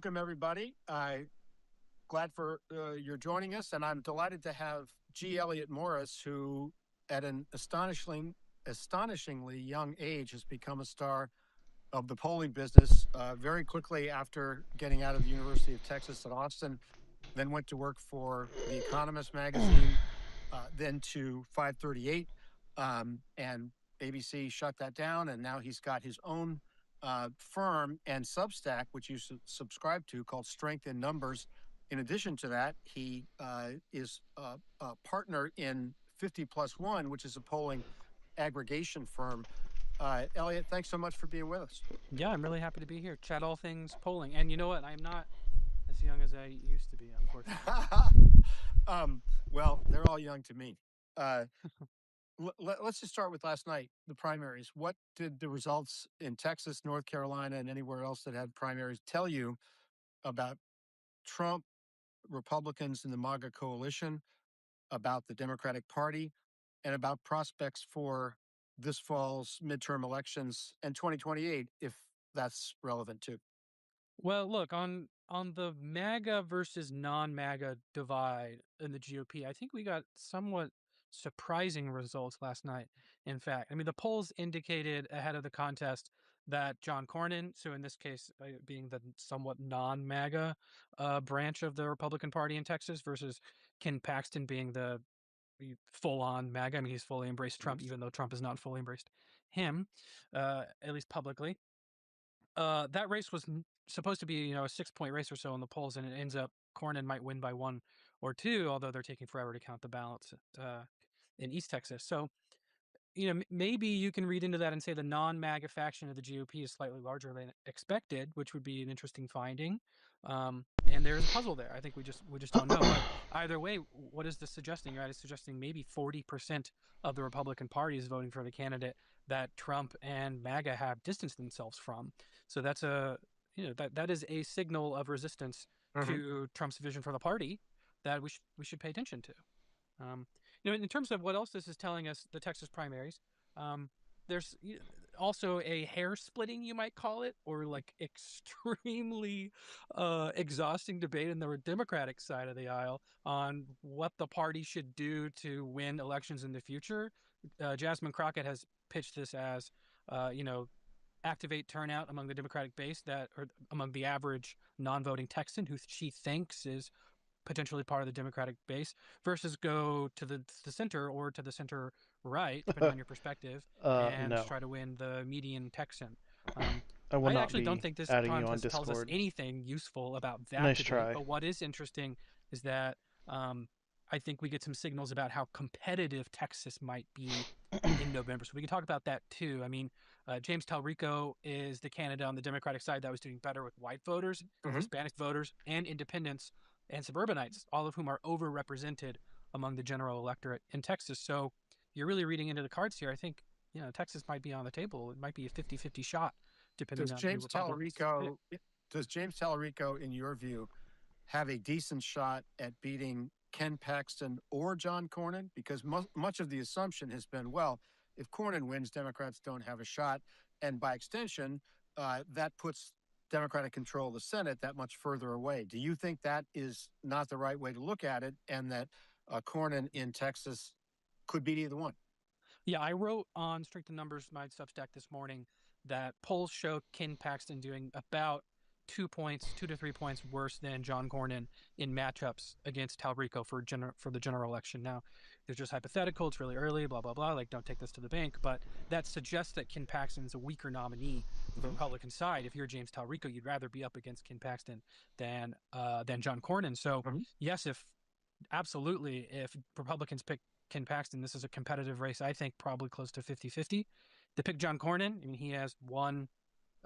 welcome everybody. Glad for you're joining us, and I'm delighted to have G. Elliott Morris, who, at an astonishingly young age, has become a star of the polling business very quickly after getting out of the University of Texas at Austin, then went to work for The Economist magazine, then to 538, and ABC shut that down, and now he's got his own firm and Substack, which you subscribe to, called Strength in Numbers. In addition to that, he is a partner in 50 Plus One, which is a polling aggregation firm. Elliott, thanks so much for being with us. Yeah, I'm really happy to be here. Chat all things polling. And you know what? I'm not as young as I used to be, unfortunately. Well, they're all young to me. Uh, let's just start with last night, the primaries. What did the results in Texas, North Carolina, and anywhere else that had primaries tell you about Trump, Republicans in the MAGA coalition, about the Democratic Party, and about prospects for this fall's midterm elections and 2028, if that's relevant too? Well, look, on the MAGA versus non-MAGA divide in the GOP, I think we got somewhat surprising results last night. In fact, I mean, the polls indicated ahead of the contest that John Cornyn, so in this case, being the somewhat non-MAGA branch of the Republican Party in Texas, versus Ken Paxton being the full-on MAGA. I mean, he's fully embraced Trump, even though Trump has not fully embraced him, at least publicly. That race was supposed to be, a 6-point race or so in the polls, and it ends up Cornyn might win by 1 or 2, although they're taking forever to count the ballots in East Texas. So, maybe you can read into that and say the non-MAGA faction of the GOP is slightly larger than expected, which would be an interesting finding. And there's a puzzle there. I think we just don't know. But either way, what is this suggesting? Right, it's suggesting maybe 40% of the Republican Party is voting for the candidate that Trump and MAGA have distanced themselves from. So that's that is a signal of resistance to Trump's vision for the party that we should pay attention to. Um, in terms of what else this is telling us, the Texas primaries, there's also a hair splitting, you might call it, or like extremely exhausting debate in the Democratic side of the aisle on what the party should do to win elections in the future. Jasmine Crockett has pitched this as, activate turnout among the Democratic base, or among the average non-voting Texan who she thinks is potentially part of the Democratic base, versus go to the center or to the center right, depending on your perspective, and No. try to win the median Texan. Um, I will I not actually don't be think this adding you on contest tells us Discord. anything useful about that Nice debate. try. But what is interesting is that I think we get some signals about how competitive Texas might be in November. So we can talk about that too. I mean, James Talrico is the candidate on the Democratic side that was doing better with white voters, Hispanic voters, and independents and suburbanites, all of whom are overrepresented among the general electorate in Texas. So you're really reading into the cards here. I think, Texas might be on the table. It might be a 50-50 shot, depending Does on who James Republicans pick. Tallarico, does James Tallarico, in your view, have a decent shot at beating Ken Paxton or John Cornyn? Because much of the assumption has been, well, if Cornyn wins, Democrats don't have a shot, and by extension, that puts Democratic control of the Senate that much further away. Do you think that is not the right way to look at it, and that Cornyn in Texas could beat either one? Yeah, I wrote on Strength in Numbers, my Substack, this morning, that polls show Ken Paxton doing about 2 points, 2 to 3 points worse than John Cornyn in matchups against Talrico for the general election. Now, they're just hypothetical. It's really early, blah, blah, blah. Like, don't take this to the bank. But that suggests that Ken Paxton is a weaker nominee for the Republican side. If you're James Talrico, you'd rather be up against Ken Paxton than John Cornyn. So, yes, absolutely, if Republicans pick Ken Paxton, this is a competitive race, I think probably close to 50-50. To pick John Cornyn, I mean, he has won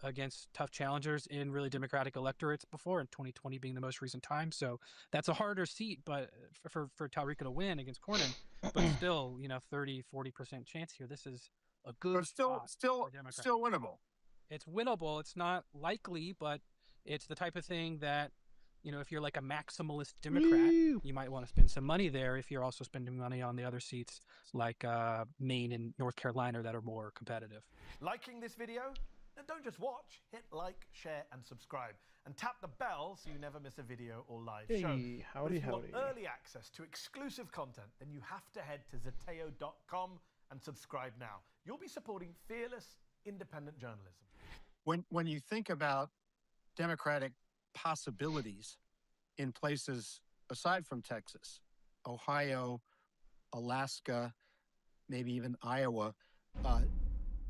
against tough challengers in really Democratic electorates before, in 2020 being the most recent time. So that's a harder seat, but for Talrico to win against Cornyn, but still, 30-40% chance here. This is a good But spot for Democrats. still winnable. It's winnable. It's not likely, but it's the type of thing that, if you're like a maximalist Democrat, you might want to spend some money there if you're also spending money on the other seats like Maine and North Carolina that are more competitive. Liking this video? And don't just watch, hit like, share, and subscribe. And tap the bell so you never miss a video or live show. Hey, But howdy, if you want howdy. early access to exclusive content, then you have to head to Zateo.com and subscribe now. You'll be supporting fearless, independent journalism. When you think about Democratic possibilities in places aside from Texas, Ohio, Alaska, maybe even Iowa,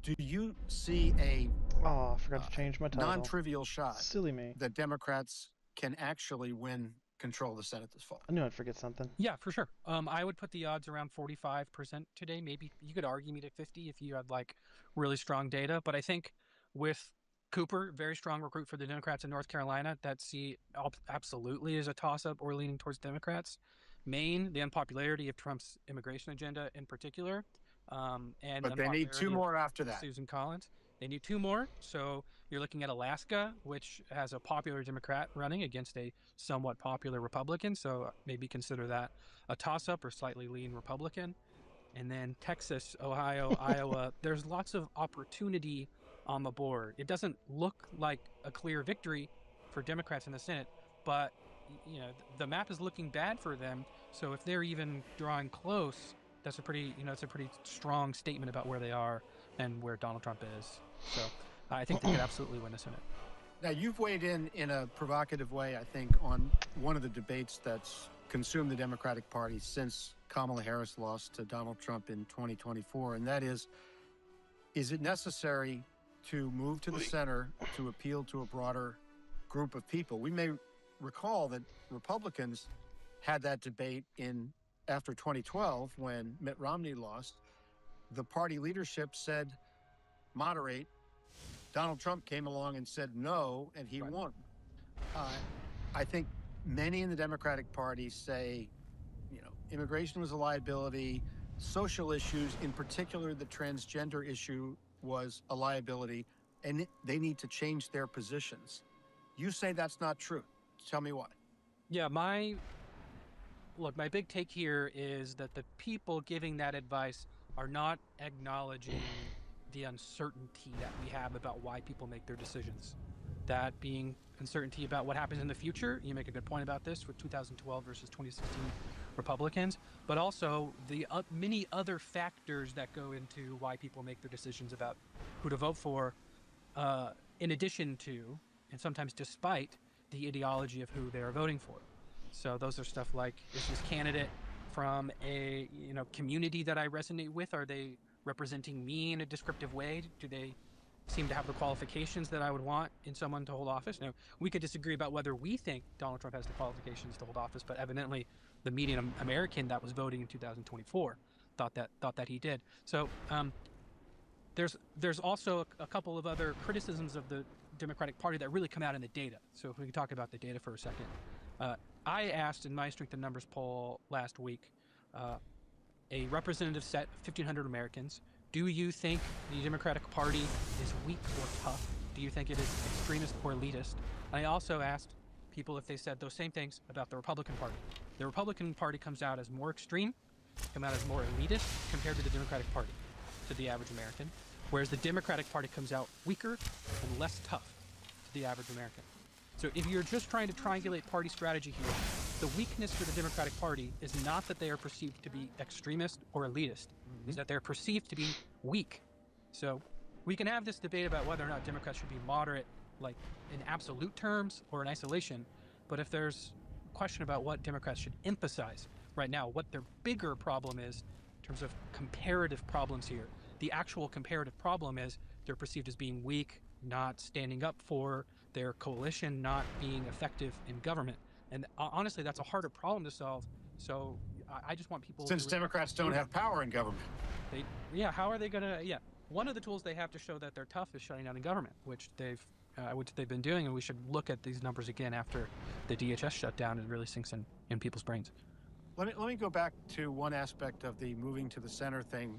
do you see a Oh, I forgot to change my title. non-trivial shot Silly me. that Democrats can actually win control of the Senate this fall? I knew I'd forget something. Yeah, for sure. I would put the odds around 45% today. Maybe you could argue me to 50 if you had like really strong data. But I think with Cooper, very strong recruit for the Democrats in North Carolina, that seat absolutely is a toss-up or leaning towards Democrats. Maine, the unpopularity of Trump's immigration agenda in particular, and But they need two unpopularity of more after that. Susan Collins. They need two more. So you're looking at Alaska, which has a popular Democrat running against a somewhat popular Republican. So maybe consider that a toss-up or slightly lean Republican. And then Texas, Ohio, Iowa, there's lots of opportunity on the board. It doesn't look like a clear victory for Democrats in the Senate, but you know, the map is looking bad for them. So if they're even drawing close, that's a pretty, it's a pretty strong statement about where they are and where Donald Trump is. So I think they could absolutely win the Senate. Now, you've weighed in a provocative way, I think, on one of the debates that's consumed the Democratic Party since Kamala Harris lost to Donald Trump in 2024, and that is it necessary to move to the center to appeal to a broader group of people? We may recall that Republicans had that debate after 2012 when Mitt Romney lost. The party leadership said, moderate. Donald Trump came along and said no, and he won. I think many in the Democratic Party say, immigration was a liability. Social issues, in particular the transgender issue, was a liability, and they need to change their positions. You say that's not true. Tell me why. Yeah, my big take here is that the people giving that advice are not acknowledging the uncertainty that we have about why people make their decisions. That being uncertainty about what happens in the future. You make a good point about this with 2012 versus 2016 Republicans, but also the many other factors that go into why people make their decisions about who to vote for, in addition to, and sometimes despite, the ideology of who they are voting for. So those are stuff like, is this candidate from a community that I resonate with? Are they representing me in a descriptive way? Do they seem to have the qualifications that I would want in someone to hold office? Now, we could disagree about whether we think Donald Trump has the qualifications to hold office, but evidently the median American that was voting in 2024 thought that he did. So there's also a couple of other criticisms of the Democratic Party that really come out in the data. So if we can talk about the data for a second. I asked in my Strength in Numbers poll last week, a representative set of 1,500 Americans, do you think the Democratic Party is weak or tough? Do you think it is extremist or elitist? And I also asked people if they said those same things about the Republican Party. The Republican Party comes out as more extreme, come out as more elitist compared to the Democratic Party, to the average American, whereas the Democratic Party comes out weaker and less tough to the average American. So if you're just trying to triangulate party strategy here, the weakness for the Democratic Party is not that they are perceived to be extremist or elitist, is that they're perceived to be weak. So we can have this debate about whether or not Democrats should be moderate, like in absolute terms or in isolation, but if there's a question about what Democrats should emphasize right now, what their bigger problem is in terms of comparative problems here, the actual comparative problem is they're perceived as being weak, not standing up for their coalition, not being effective in government. And honestly, that's a harder problem to solve. So I just want people Since Democrats don't have power in government. How are they going to, one of the tools they have to show that they're tough is shutting down the government, which they've been doing, and we should look at these numbers again after the DHS shutdown and really sinks in people's brains. Let me go back to one aspect of the moving to the center thing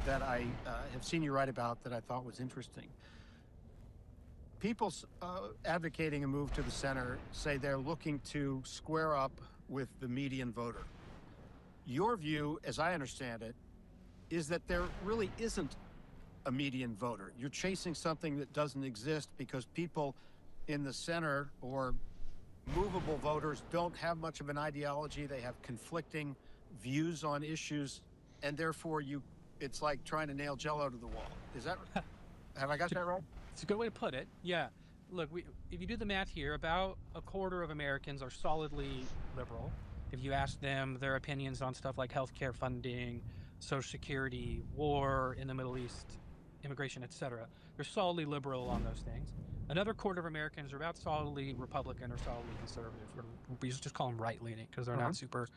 that I have seen you write about that I thought was interesting. People advocating a move to the center say they're looking to square up with the median voter. Your view, as I understand it, is that there really isn't a median voter. You're chasing something that doesn't exist because people in the center or movable voters don't have much of an ideology. They have conflicting views on issues, and therefore it's like trying to nail Jello to the wall. Is that have I got that right? It's a good way to put it. Yeah. Look, if you do the math here, about a quarter of Americans are solidly liberal. If you ask them their opinions on stuff like healthcare funding, Social Security, war in the Middle East, immigration, etc., they're solidly liberal on those things. Another quarter of Americans are about solidly Republican or solidly conservative. Or we just call them right-leaning because they're not super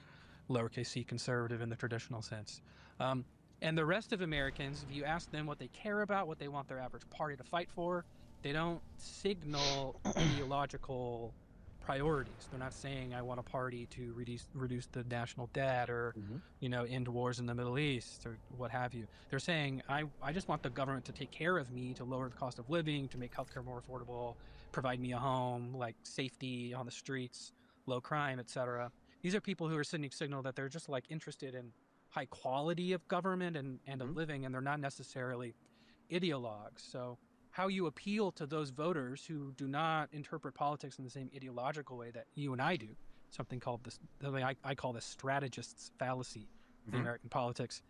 lowercase c conservative in the traditional sense. And the rest of Americans, if you ask them what they care about, what they want their average party to fight for, they don't signal ideological priorities. They're not saying I want a party to reduce the national debt or end wars in the Middle East or what have you. They're saying I just want the government to take care of me, to lower the cost of living, to make healthcare more affordable, provide me a home, like safety on the streets, low crime, etc. These are people who are sending signal that they're just like interested in high quality of government and of living, and they're not necessarily ideologues. So how you appeal to those voters who do not interpret politics in the same ideological way that you and I do, something called I call the strategist's fallacy in American politics.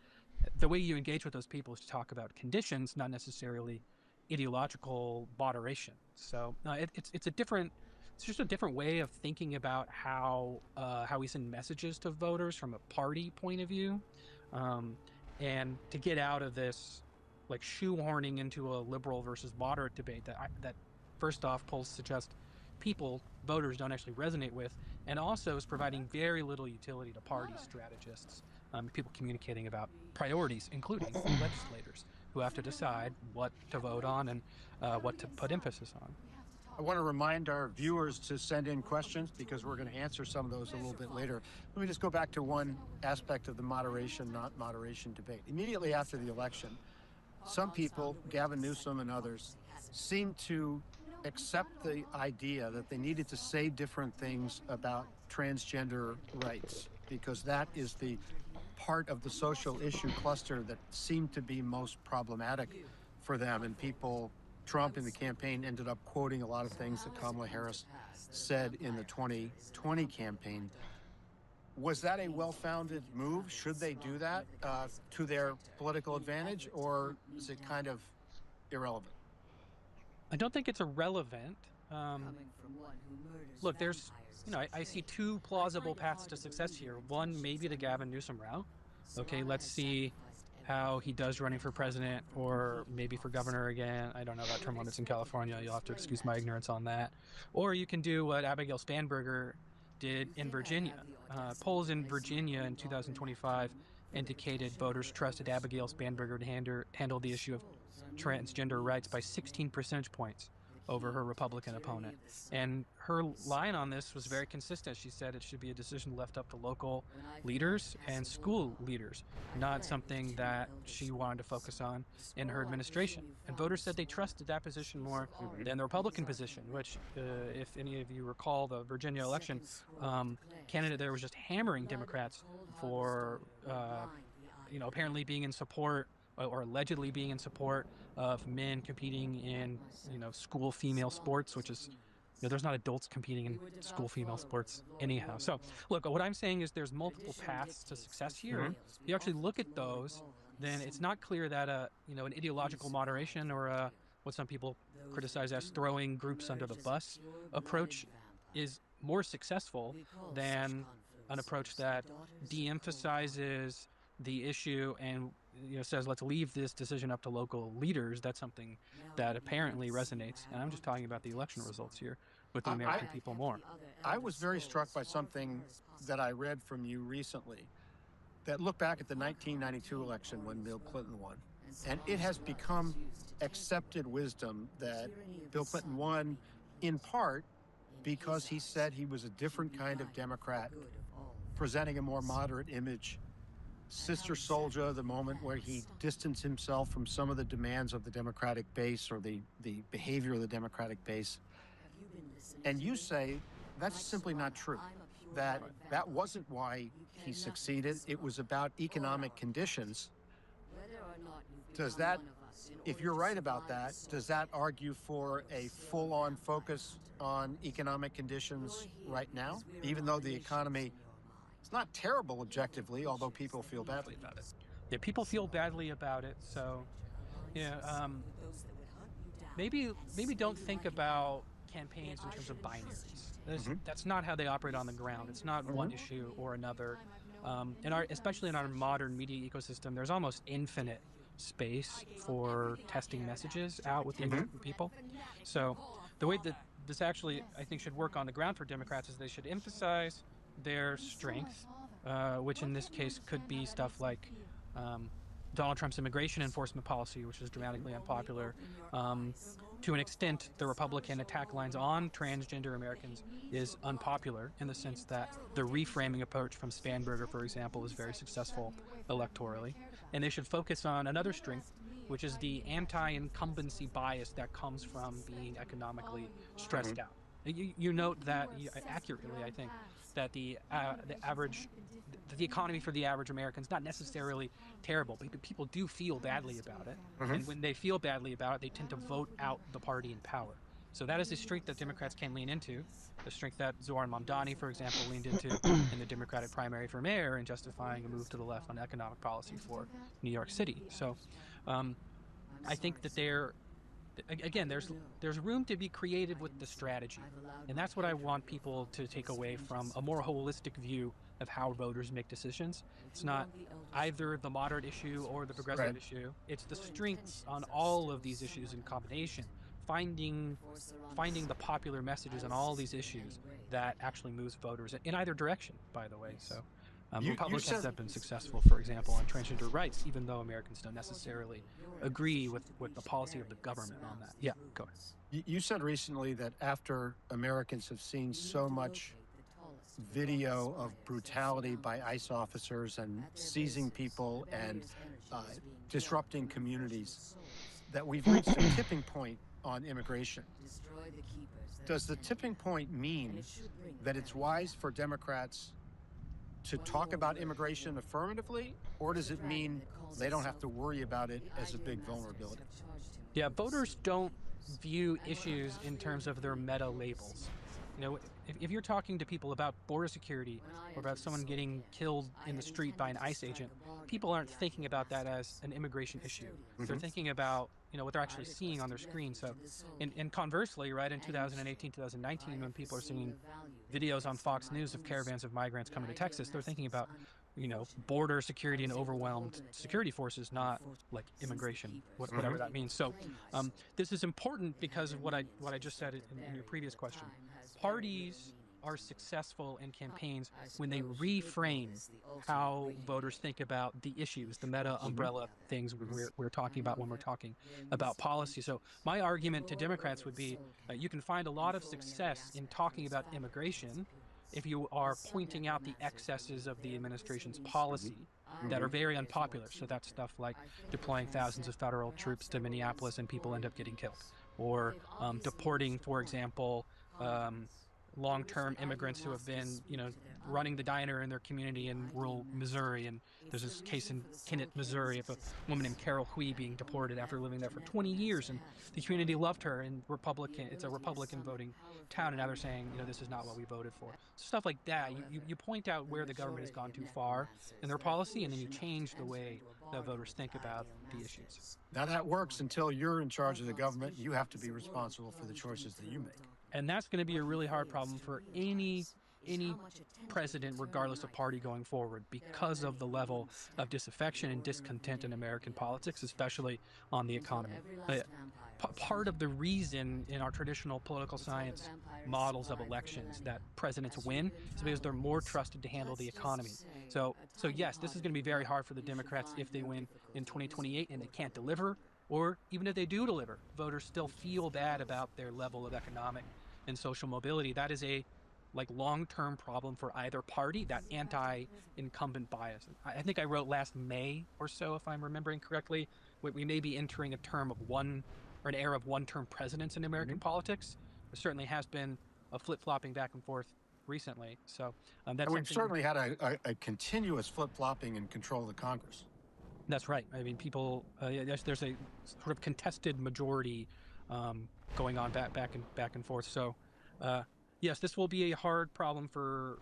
The way you engage with those people is to talk about conditions, not necessarily ideological moderation. So it's just a different way of thinking about how we send messages to voters from a party point of view, and to get out of this like shoehorning into a liberal versus moderate debate that first off polls suggest voters don't actually resonate with, and also is providing very little utility to party strategists, people communicating about priorities, including legislators who have to decide what to vote on and what to put emphasis on. I want to remind our viewers to send in questions because we're going to answer some of those a little bit later. Let me just go back to one aspect of the moderation, not moderation debate. Immediately after the election, some people, Gavin Newsom and others, seemed to accept the idea that they needed to say different things about transgender rights because that is the part of the social issue cluster that seemed to be most problematic for them. And Trump in the campaign ended up quoting a lot of things that Kamala Harris said in the 2020 campaign. Was that a well-founded move? Should they do that to their political advantage, or is it kind of irrelevant? I don't think it's irrelevant. Look, I see two plausible paths to success here. One, maybe the Gavin Newsom route. Okay, let's see how he does running for president or maybe for governor again. I don't know about term limits in California. You'll have to excuse my ignorance on that. Or you can do what Abigail Spanberger did in Virginia. Polls in Virginia in 2025 indicated voters trusted Abigail Spanberger to handle the issue of transgender rights by 16 percentage points over her Republican opponent. And her line on this was very consistent. She said it should be a decision left up to local leaders and school leaders, not something that she wanted to focus on in her administration. And voters said they trusted that position more than the Republican position, which, if any of you recall the Virginia election, candidate there was just hammering Democrats for, apparently being in support or allegedly being in support of men competing in, school female sports, which is, there's not adults competing in school female sports anyhow. So, look, what I'm saying is there's multiple paths to success here. If you actually look at those, then it's not clear that an ideological moderation or what some people criticize as throwing groups under the bus approach is more successful than an approach that de-emphasizes the issue and says let's leave this decision up to local leaders. That's something that apparently resonates, and I'm just talking about the election results here with the American people more. I was very struck by something that I read from you recently that looked back at the 1992 election when Bill Clinton won, and it has become accepted wisdom that Bill Clinton won in part because he said he was a different kind of Democrat, presenting a more moderate image. Sister Souljah, the moment where he distanced himself from some of the demands of the Democratic base or the behavior of the Democratic base. And you say that's simply not true, that wasn't why he succeeded. It was about economic conditions. Does that if you're right about that, does that argue for a full-on focus on economic conditions right now, even though the economy is not terrible objectively, although people feel badly about it? Yeah, people feel badly about it. So, yeah, maybe don't think about campaigns in terms of binaries. That's not how they operate on the ground. It's not one issue or another. Especially in our modern media ecosystem, there's almost infinite space for testing messages out with the American people. So the way that this actually, I think, should work on the ground for Democrats is they should emphasize their strength, which in this case could be stuff like Donald Trump's immigration enforcement policy, which is dramatically unpopular. To an extent, the Republican attack lines on transgender Americans is unpopular in the sense that the reframing approach from Spanberger, for example, is very successful electorally. And they should focus on another strength, which is the anti-incumbency bias that comes from being economically stressed out. You note that accurately, I think, that the economy for the average American is not necessarily terrible, but people do feel badly about it. And when they feel badly about it, they tend to vote out the party in power. So that is a strength that Democrats can lean into, the strength that Zohran Mamdani, for example, leaned into in the Democratic primary for mayor in justifying a move to the left on economic policy for New York City. So I think that there's room to be creative with the strategy. And that's what I want people to take away from a more holistic view of how voters make decisions. It's not either the moderate issue or the progressive issue. It's the strengths on all of these issues in combination. Finding the popular messages on all these issues that actually moves voters in either direction, by the way. So Republicans have been successful, for example, on transgender rights, even though Americans don't necessarily agree with the policy of the government on that. Yeah, go ahead. You said recently that after Americans have seen so much video of brutality by ICE officers and seizing people and disrupting communities, that we've reached a tipping point on immigration. Does the tipping point mean that it's wise for Democrats to talk about immigration affirmatively, or does it mean they don't have to worry about it as a big vulnerability? Yeah, voters don't view issues in terms of their meta labels. You know, if you're talking to people about border security or about someone getting killed in the street by an ICE agent, people aren't thinking about that as an immigration issue. They're thinking about, what they're actually seeing on their screen. So, and conversely, right, in 2018, 2019, when people are seeing videos on Fox News of caravans of migrants coming to Texas, they're thinking about, border security and overwhelmed security forces, not like immigration, whatever that means. So this is important because of what I just said in your previous question. Parties are successful in campaigns when they reframe how voters think about the issues, the meta umbrella things we're talking about when we're talking about policy. So my argument to Democrats would be you can find a lot of success in talking about immigration if you are pointing out the excesses of the administration's policy that are very unpopular. So that's stuff like deploying thousands of federal troops to Minneapolis and people end up getting killed, or deporting, for example, long-term immigrants who have been, running the diner in their community in rural Missouri. And there's this case in Kennett, Missouri, of a woman named Carol Hui being deported after living there for 20 years. And the community loved her, and it's a Republican voting town. And now they're saying, this is not what we voted for. So stuff like that. You point out where the government has gone too far in their policy, and then you change the way that voters think about the issues. Now that works until you're in charge of the government. You have to be responsible for the choices that you make. And that's going to be a really hard problem for any president, regardless of party, going forward, because of the level of disaffection and discontent in American politics, especially on the economy. Part of the reason in our traditional political science models of elections that presidents win is because they're more trusted to handle the economy. So yes, this is going to be very hard for the Democrats if they win in 2028 and they can't deliver, or even if they do deliver, voters still feel bad about their level of economic and social mobility. That is a long-term problem for either party, that anti-incumbent bias. I think I wrote last May or so, if I'm remembering correctly, we may be entering an era of one-term presidents in American politics. There certainly has been a flip-flopping back and forth recently. So that's and we've certainly had a continuous flip-flopping in control of the Congress. That's right. I mean, people. There's a sort of contested majority going on back and forth. So, yes, this will be a hard problem for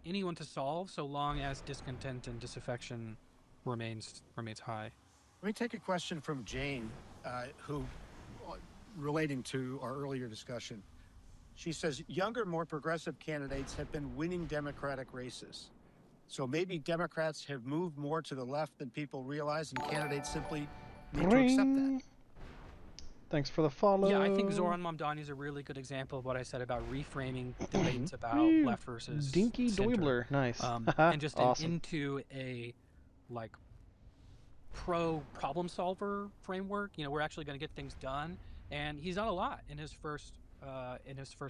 anyone to solve, so long as discontent and disaffection remains high. Let me take a question from Jane, who, relating to our earlier discussion, she says younger, more progressive candidates have been winning Democratic races. So maybe Democrats have moved more to the left than people realize, and candidates simply need to accept that. Ring. Thanks for the follow. Yeah, I think Zoran Mamdani is a really good example of what I said about reframing debates about Woo. left versus Dinky center. Doibler. Nice. And just Awesome. into a like pro problem solver framework. You know, we're actually going to get things done, and he's done a lot in his first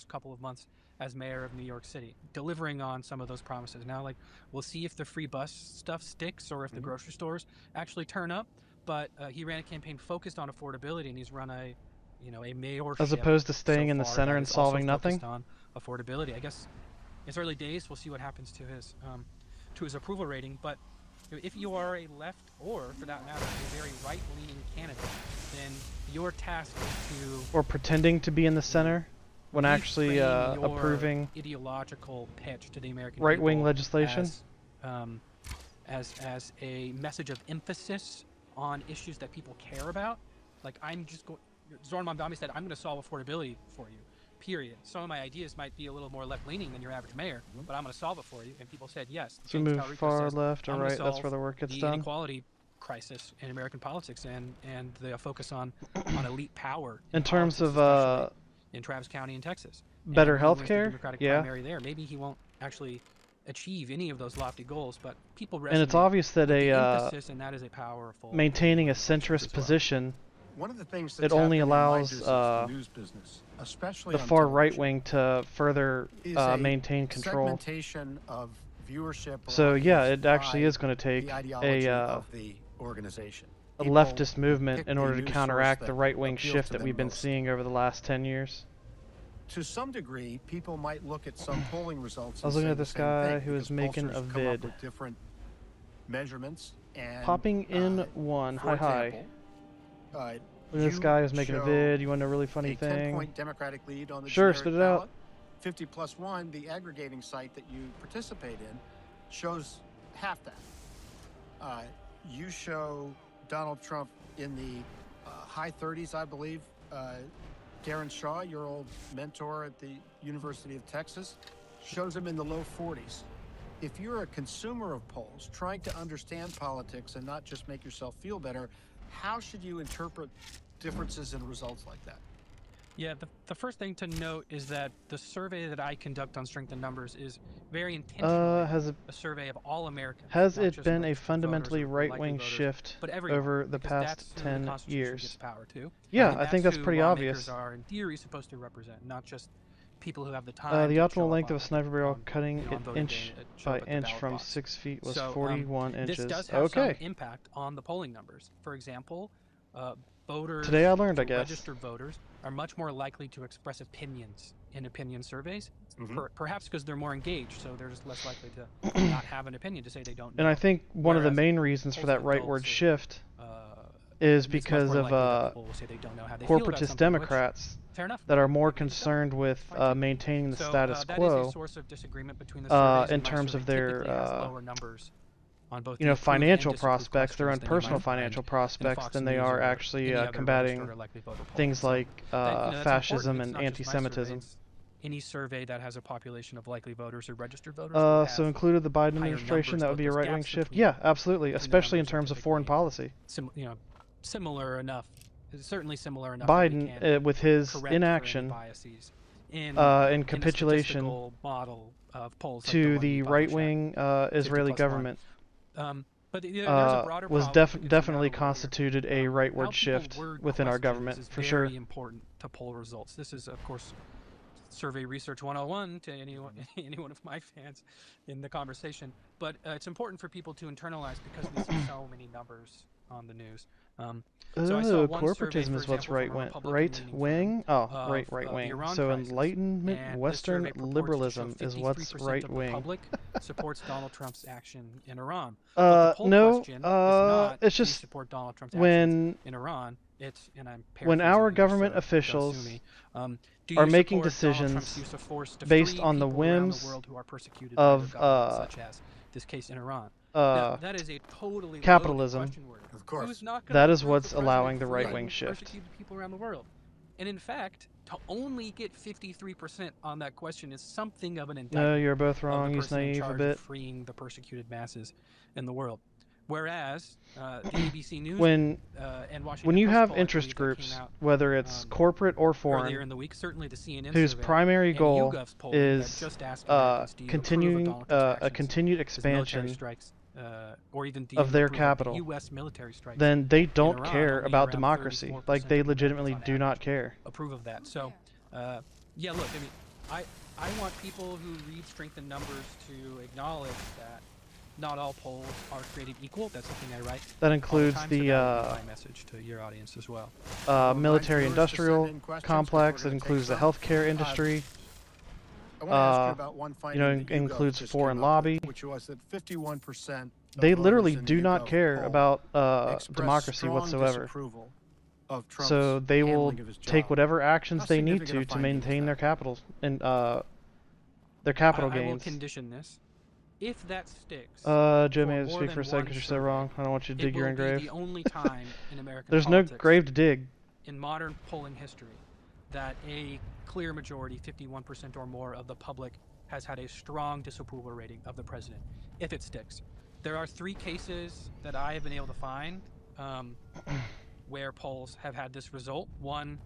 couple of months as mayor of New York City, delivering on some of those promises. Now, like, we'll see if the free bus stuff sticks or if the grocery stores actually turn up. But he ran a campaign focused on affordability, and he's run a mayorship As opposed to staying so in the far center that and is also solving nothing. focused on affordability. I guess it's early days. We'll see what happens to his approval rating. But if you are a left, or for that matter, a very right-leaning candidate, then your task is to Or pretending to be in the center when actually reframe your approving ideological pitch to the American right-wing people legislation. as a message of emphasis on issues that people care about. Like, I'm just going. Zoran Mamdani said, "I'm going to solve affordability for you." Period. Some of my ideas might be a little more left-leaning than your average mayor, but I'm going to solve it for you. And people said yes. So James move Talrico far says, left or "I'm gonna right. That's solve where the work gets the done. inequality crisis in American politics and the focus on elite power In terms politics, of especially in Travis County in Texas. better And he wins the healthcare, Democratic yeah. primary there. Maybe he won't actually achieve any of those lofty goals, but people resonate And it's obvious that with the a emphasis, and that is a powerful maintaining a message centrist as well. position, One of the things it that's only happened in my allows business, the news business, especially the on far television, right wing to further is a maintain control. segmentation of viewership. So or yeah, audience it actually by is going to take the ideology a of the organization. a People leftist movement pick in the order to news source counteract the that right-wing appeals shift to that them we've been most. seeing over the last 10 years. To some degree, people might look at some polling results. I was and looking say at the this same guy thing, who is because making pollsters a come up vid. with different measurements. And Popping in one. for Hi. example, Look at this guy who's making a vid. You want to know a really funny a thing? 10-point Democratic lead on the Sure, generic spit it ballot. out. 50+1, the aggregating site that you participate in, shows half that. You show Donald Trump in the high 30s, I believe. Darren Shaw, your old mentor at the University of Texas, shows him in the low 40s. If you're a consumer of polls, trying to understand politics and not just make yourself feel better, how should you interpret differences in results like that? Yeah, the first thing to note is that the survey that I conduct on Strength in Numbers is very intentionally a survey of all Americans. Has not it just been a registered fundamentally voters or likely right-wing voters, shift but everyone, over the because past that's who the 10 Constitution gives years? power to. Yeah, And I think that's who pretty lawmakers obvious. are in theory supposed to represent, not just people who have the time. The to show optimal up length on- of a sniper barrel on- cutting on it voting inch day, show by up at the inch ballot from box. 6 feet was So, 41 inches. This does have Okay. some impact on the polling numbers. For example, voters, Today I learned, I who guess. registered voters are much more likely to express opinions in opinion surveys, Mhm. perhaps because they're more engaged, so they're just less likely to not have an opinion, to say they don't know. And I think one of the Whereas main reasons for that polls of rightward adults shift is is because of corporatist Democrats fair enough. that are more Maybe so. concerned with Fine too. maintaining the So, status that quo. is a source of disagreement between the surveys, in and my terms of survey their, typically has lower numbers on both you the know, approved and financial disapproved prospects, their own questions than you might personal find financial in prospects Fox than they News are or actually any other combating registered or likely voter poll. things So like that's fascism important. and It's not just my survey, anti-Semitism. it's any survey that has a population of likely voters or registered voters will So have included the Biden higher administration, numbers, that but would be a those right-wing gaps shift. between- Yeah, absolutely, between the especially in numbers are terms of foreign typically policy. similar enough. Certainly similar enough. Biden, that we can with his correct for any inaction biases in in the capitulation statistical model of polls like to one we the publish at right-wing Israeli 50+1. government, But there's a broader was problem because of definitely that over here. constituted a How rightward people shift word within our questions government, is for very sure. important to poll results. This is, of course, survey research 101 to anyone any one of my fans in the conversation. But it's important for people to internalize because we see so many numbers on the news. So I saw one survey, corporatism for is what's example, right from a wing. Republican Right leaning wing? firm Oh, right the wing. Iran So crisis, Enlightenment, and this Western survey purports to show liberalism is what's 53% right of the wing. public supports Donald Trump's action in Iran. But the poll No, question is not, it's do you just support Donald Trump's when actions in Iran? It's, and I'm when paraphrasing our here, government so don't sue officials me. Do are you making support Donald Trump's decisions use of force to based free on the people around the whims world who are persecuted by their of government, such as this case in Iran? Now, that is a totally capitalism. loaded question word. Of course. Who's not gonna That is approve what's the president allowing the freeing right-wing shift. persecuted people around the world? And in fact, to only get 53% on that question is something of an indictment. No, you're both of wrong. the He's person in naive a charge bit. of freeing the persecuted masses in the world. Whereas the ABC News When and Washington when you Post have poll, I interest believe, that groups, came out, whether it's corporate or earlier foreign, in the week, certainly the CNN whose survey, primary and goal YouGov's polling that is just asked Americans, do you approve of continuing Donald Trump's a actions, continued his military expansion strikes, or even do you of their approve capital, the U.S. military strikes then they don't Iran? care Only about around democracy. 34% Like, they of legitimately Americans do on not average care. approve of that. So, yeah, look, I mean, I want people who read strength in numbers to acknowledge that not all polls are created equal. That's something I write. That all includes time, so the that would be my message to your audience as well. military-industrial complex. That includes the healthcare industry. I want to ask you about one finding that YouGov includes just foreign came up with, lobby. which was that 51% They of literally voters in the do not YouGov care poll about expressed democracy strong whatsoever. disapproval of Trump's So they will handling of his take job. whatever actions How they need significant a to finding is maintain their that? capitals and their capital I will gains. condition this. If that sticks, Joe, for may I more speak than for a second one because you're so survey, wrong. I don't want you to dig your own it will grave. be the only time in American There's no politics, grave to dig. in modern polling history, that a clear majority, 51% or more of the public, has had a strong disapproval rating of the president, if it sticks. There are 3 cases that I have been able to find where polls have had this result. One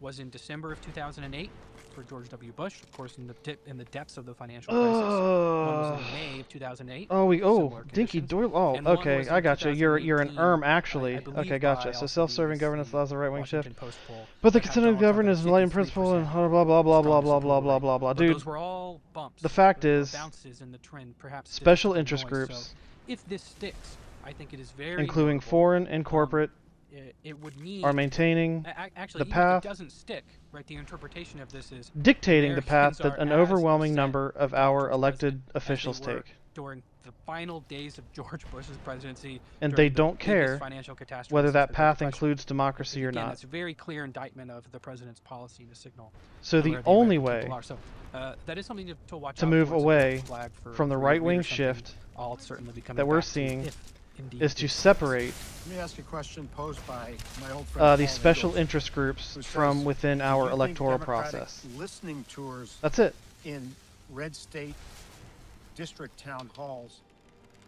was in December of 2008 for George W. Bush, of course, in the depths of the financial crisis. One was in May of 2008. Similar Dinky conditions. Doyle. Oh, And one okay, was I in gotcha. You're an 2018, actually. I believe Okay, by gotcha. So also self-serving the governance allows the right-wing shift. Washington Post poll But the that had consented Donald Trump governance at is enlightened principle and 53% blah blah blah blah blah strong blah blah disapproval blah rate. blah blah. But Dude, those were all bumps. the fact Those were is, bounces in the trend, perhaps special statistical interest noise. groups, So if this sticks, I think it is very including notable. foreign and corporate, It would mean are maintaining actually, the even if path, it doesn't stick, right? The interpretation of this is dictating the path Americans that are an as overwhelming upset number of with Donald our Trump's elected president as they officials were take. during the final days of George Bush's presidency, And during they the don't biggest care financial catastrophe whether since that the Great path Depression. includes democracy or Again, not. that's a very clear indictment of the president's policy to signal So the where only American way people are. So that is something to watch to out move for. It's a away red flag for from the your right-wing readers, something shift I'll certainly be coming that we're back to seeing if indeed is it to sticks. separate Let me ask you a question posed by my old friend these Paul special Ingalls, interest groups who says, from within "Do our you think electoral Democratic process." listening tours That's it. in red state district town halls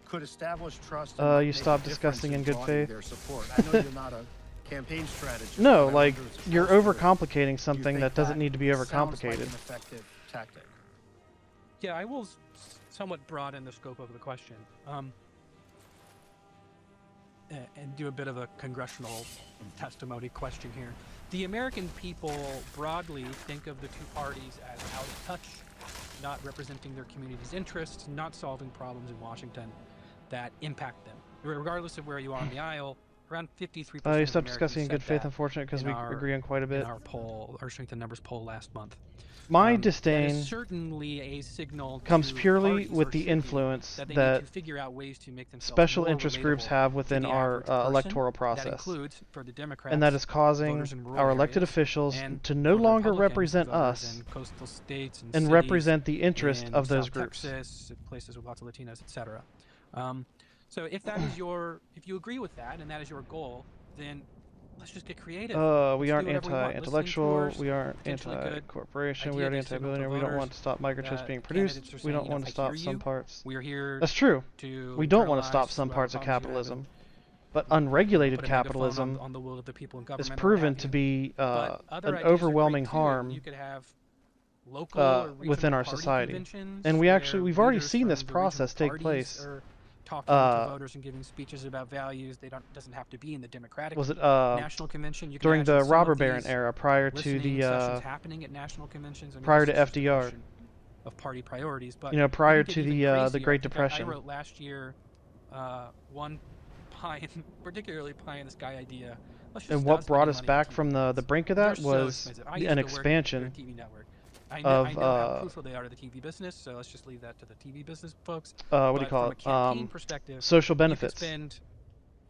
could establish trust and might You make stop a difference discussing in good broadening faith. their support? I know you're not a campaign strategist. No, but I like, wonder as a you're pollster, overcomplicating do you something think that doesn't need to be sounds like overcomplicated. an effective tactic? Yeah, I will somewhat broaden the scope of the question, and do a bit of a congressional testimony question here. The American people broadly think of the two parties as out of touch, not representing their community's interests, not solving problems in Washington that impact them. Regardless of where you are on the aisle, around 53% You of stopped Americans discussing in said good faith, that unfortunately, because in we our- agree on quite a bit. in our poll, our Strength in Numbers poll last month. My That disdain is certainly a signal comes to purely parties, with or the should be, influence that they that need to figure out ways to make themselves special more interest groups relatable have to within the our average person. electoral That process. includes, for the Democrats, And that is causing voters in rural our elected areas, officials and to no for the longer Republicans, represent voters us in coastal states and and cities, represent the interest in of those South groups. Texas, places with lots of Latinos, etc. So if that is if you agree with that and that is your goal, then let's just get creative. We Let's aren't do whatever we want. Listening anti-intellectual, tours, we aren't potentially good anti-corporation, we idea aren't to signal to anti-billionaire, we don't voters want to stop microchips that being candidates produced, are we saying, don't you know, want to I stop hear some you. parts. We are here That's true. to We don't want to internalize stop some whatever parts of problems you have capitalism. and But unregulated put a megaphone capitalism on the will of the people in is government. or what proven have to you. be But other an ideas are great, overwhelming too. harm You could have local or within regional our party society. conventions And where we've already leaders seen from this the regional process take parties place. are talking Uh, to voters and giving speeches about values. Doesn't have to be in the Democratic Was it National Convention. You can during imagine the some of robber baron these era, prior to listening the sessions happening at national conventions. I mean, prior this to is just a FDR. question of party priorities, but prior I think to it even the crazier. Great I think Depression. I wrote last year one particularly pie in the sky idea. Let's just And stop what brought spending us money on back TV from the ads. brink of They're that so was expensive. I an used to work expansion for a TV network. I of know how crucial they are to the TV business, so let's just leave that to the TV business folks. what do you But call from a it? campaign perspective, Social you benefits.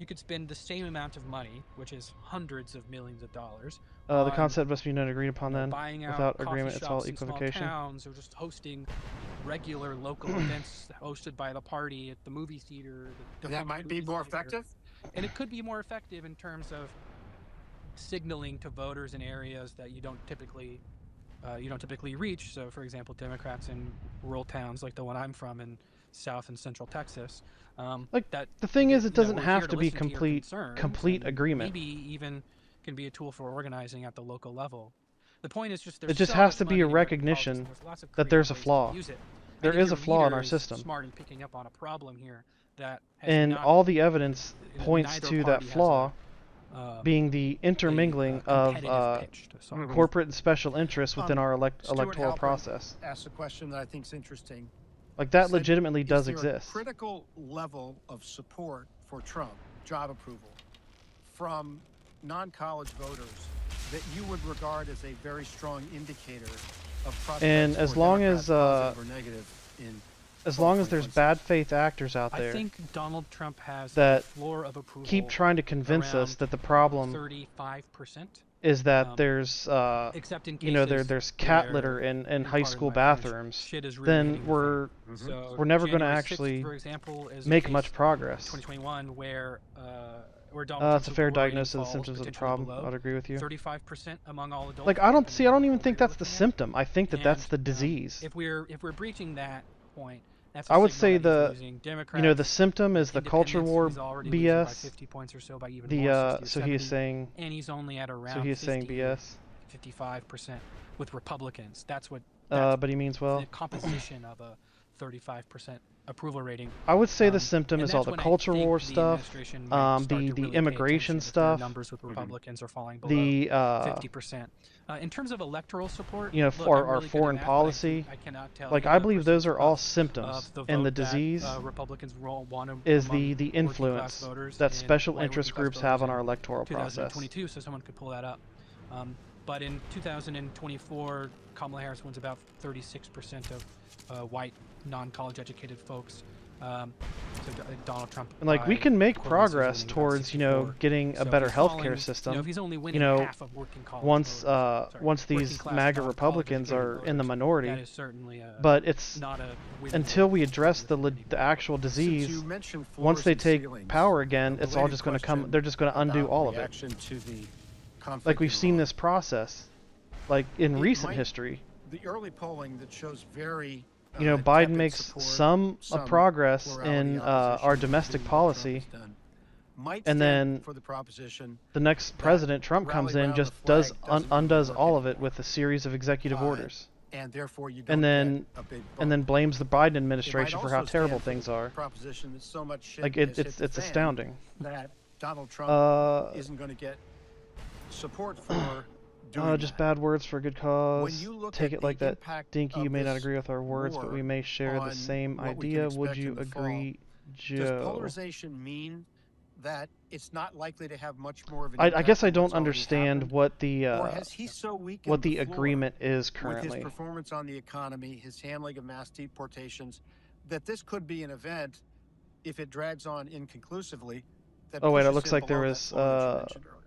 could spend the same amount of money, which is hundreds of millions of dollars, The on, concept must be not agreed upon then. buying out Without coffee agreement, it's all shops in small equivocation. towns, or just hosting regular local events hosted by the party at the movie theater. That might be more effective. And it could be more effective in terms of signaling to voters in areas that you don't typically reach. So, for example, Democrats in rural towns like the one I'm from in South and Central Texas. The thing is, it doesn't we're have here to be listen to your complete and agreement. Maybe even can be a tool for organizing at the local level. The point is just It just has to be a recognition that there's a flaw. There is a flaw in our system. Smart in picking up on a problem here that and all the evidence points to that flaw being the intermingling of corporate and special interests within our electoral process. Asked a question that I think is interesting. Like, that legitimately does exist. A critical level of support for Trump, job approval, from non-college voters that you would regard as a very strong indicator of prospects and as for long as positive or negative in as long as there's bad faith actors out there, I think Donald Trump has that a floor of approval keep trying to convince us that the problem 35%. Is that there's except in there's cat litter in high school bathrooms, then we're never going to actually 6th, for example, is make much progress. 2021, where Donald that's a Trump's fair approval rating diagnosis of the falls symptoms of the potentially problem. below I'd agree with you. 35% among all adults. Like, I don't even think that's the symptom. I think that's the disease. If we're breaching that point, that's I would say the the symptom is the culture war BS. By 50 points or so, by even So he is saying. And he's only at around. So he is saying BS. 55% with Republicans. That's what. But he means well. The composition of a 35% approval rating. I would say the symptom is all the culture war stuff, the immigration stuff, numbers with Republicans are falling below 50%. In terms of electoral support, for our foreign policy, I cannot tell like, I believe those are all symptoms, and the disease is the influence that special interest groups have on our electoral process. 2022, so someone could pull that up. But in 2024, Kamala Harris wins about 36% of white, non-college educated folks. So Donald Trump. And like, we can make progress towards getting a better healthcare system. If he's only winning half of working college once these MAGA Republicans are in the minority. That is certainly but it's not until we address the actual disease. Once they take power again, it's all just going to come. They're just going to undo all of it. Like, we've seen this process, like, in recent history. The early polling that shows very Biden makes some progress in our domestic policy, and then for the proposition the next president, Trump, comes in, just undoes all of it with a series of executive orders, and therefore you and then blames the Biden administration for how terrible things are. Proposition that so much shit like, it's astounding that Donald Trump isn't going to get support for doing just bad words for a good cause. When you look Take at it like that. Dinky, you may not this agree with our words, but we may share the same idea. Would you agree, Joe? Does polarization mean that it's not likely to have much more of an I guess I don't understand what the or has he so weakened what the the floor agreement is with currently. his performance on the economy, his handling of mass deportations, that this could be an event, if it drags on inconclusively, that Oh wait, it pushes looks him like there below was that floor that you mentioned earlier.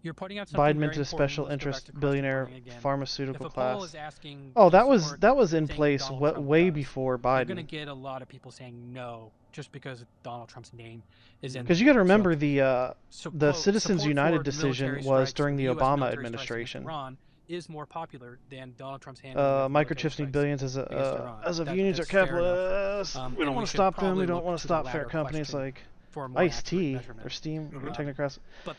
You're putting out something Biden very into a important. special Let's go back interest to question billionaire polling again. pharmaceutical If a poll class. is asking Oh, that to was support in things place Donald Trump way does, before you're Biden. going to get a lot of people saying no just because Donald Trump's name is in. Because you got to remember So, the quote, Citizens support United for decision military was strikes, during the US Obama military strikes administration. against Iran is more popular than Donald Trump's handling of military Microchips need strikes billions against Iran. as of That- unions are that's fair enough. capitalists. And we don't want to should stop them. probably We don't look want to to the stop fair latter companies question like for a more accurate Ice-T measurement. or Steam or Mhm. Technocrats. But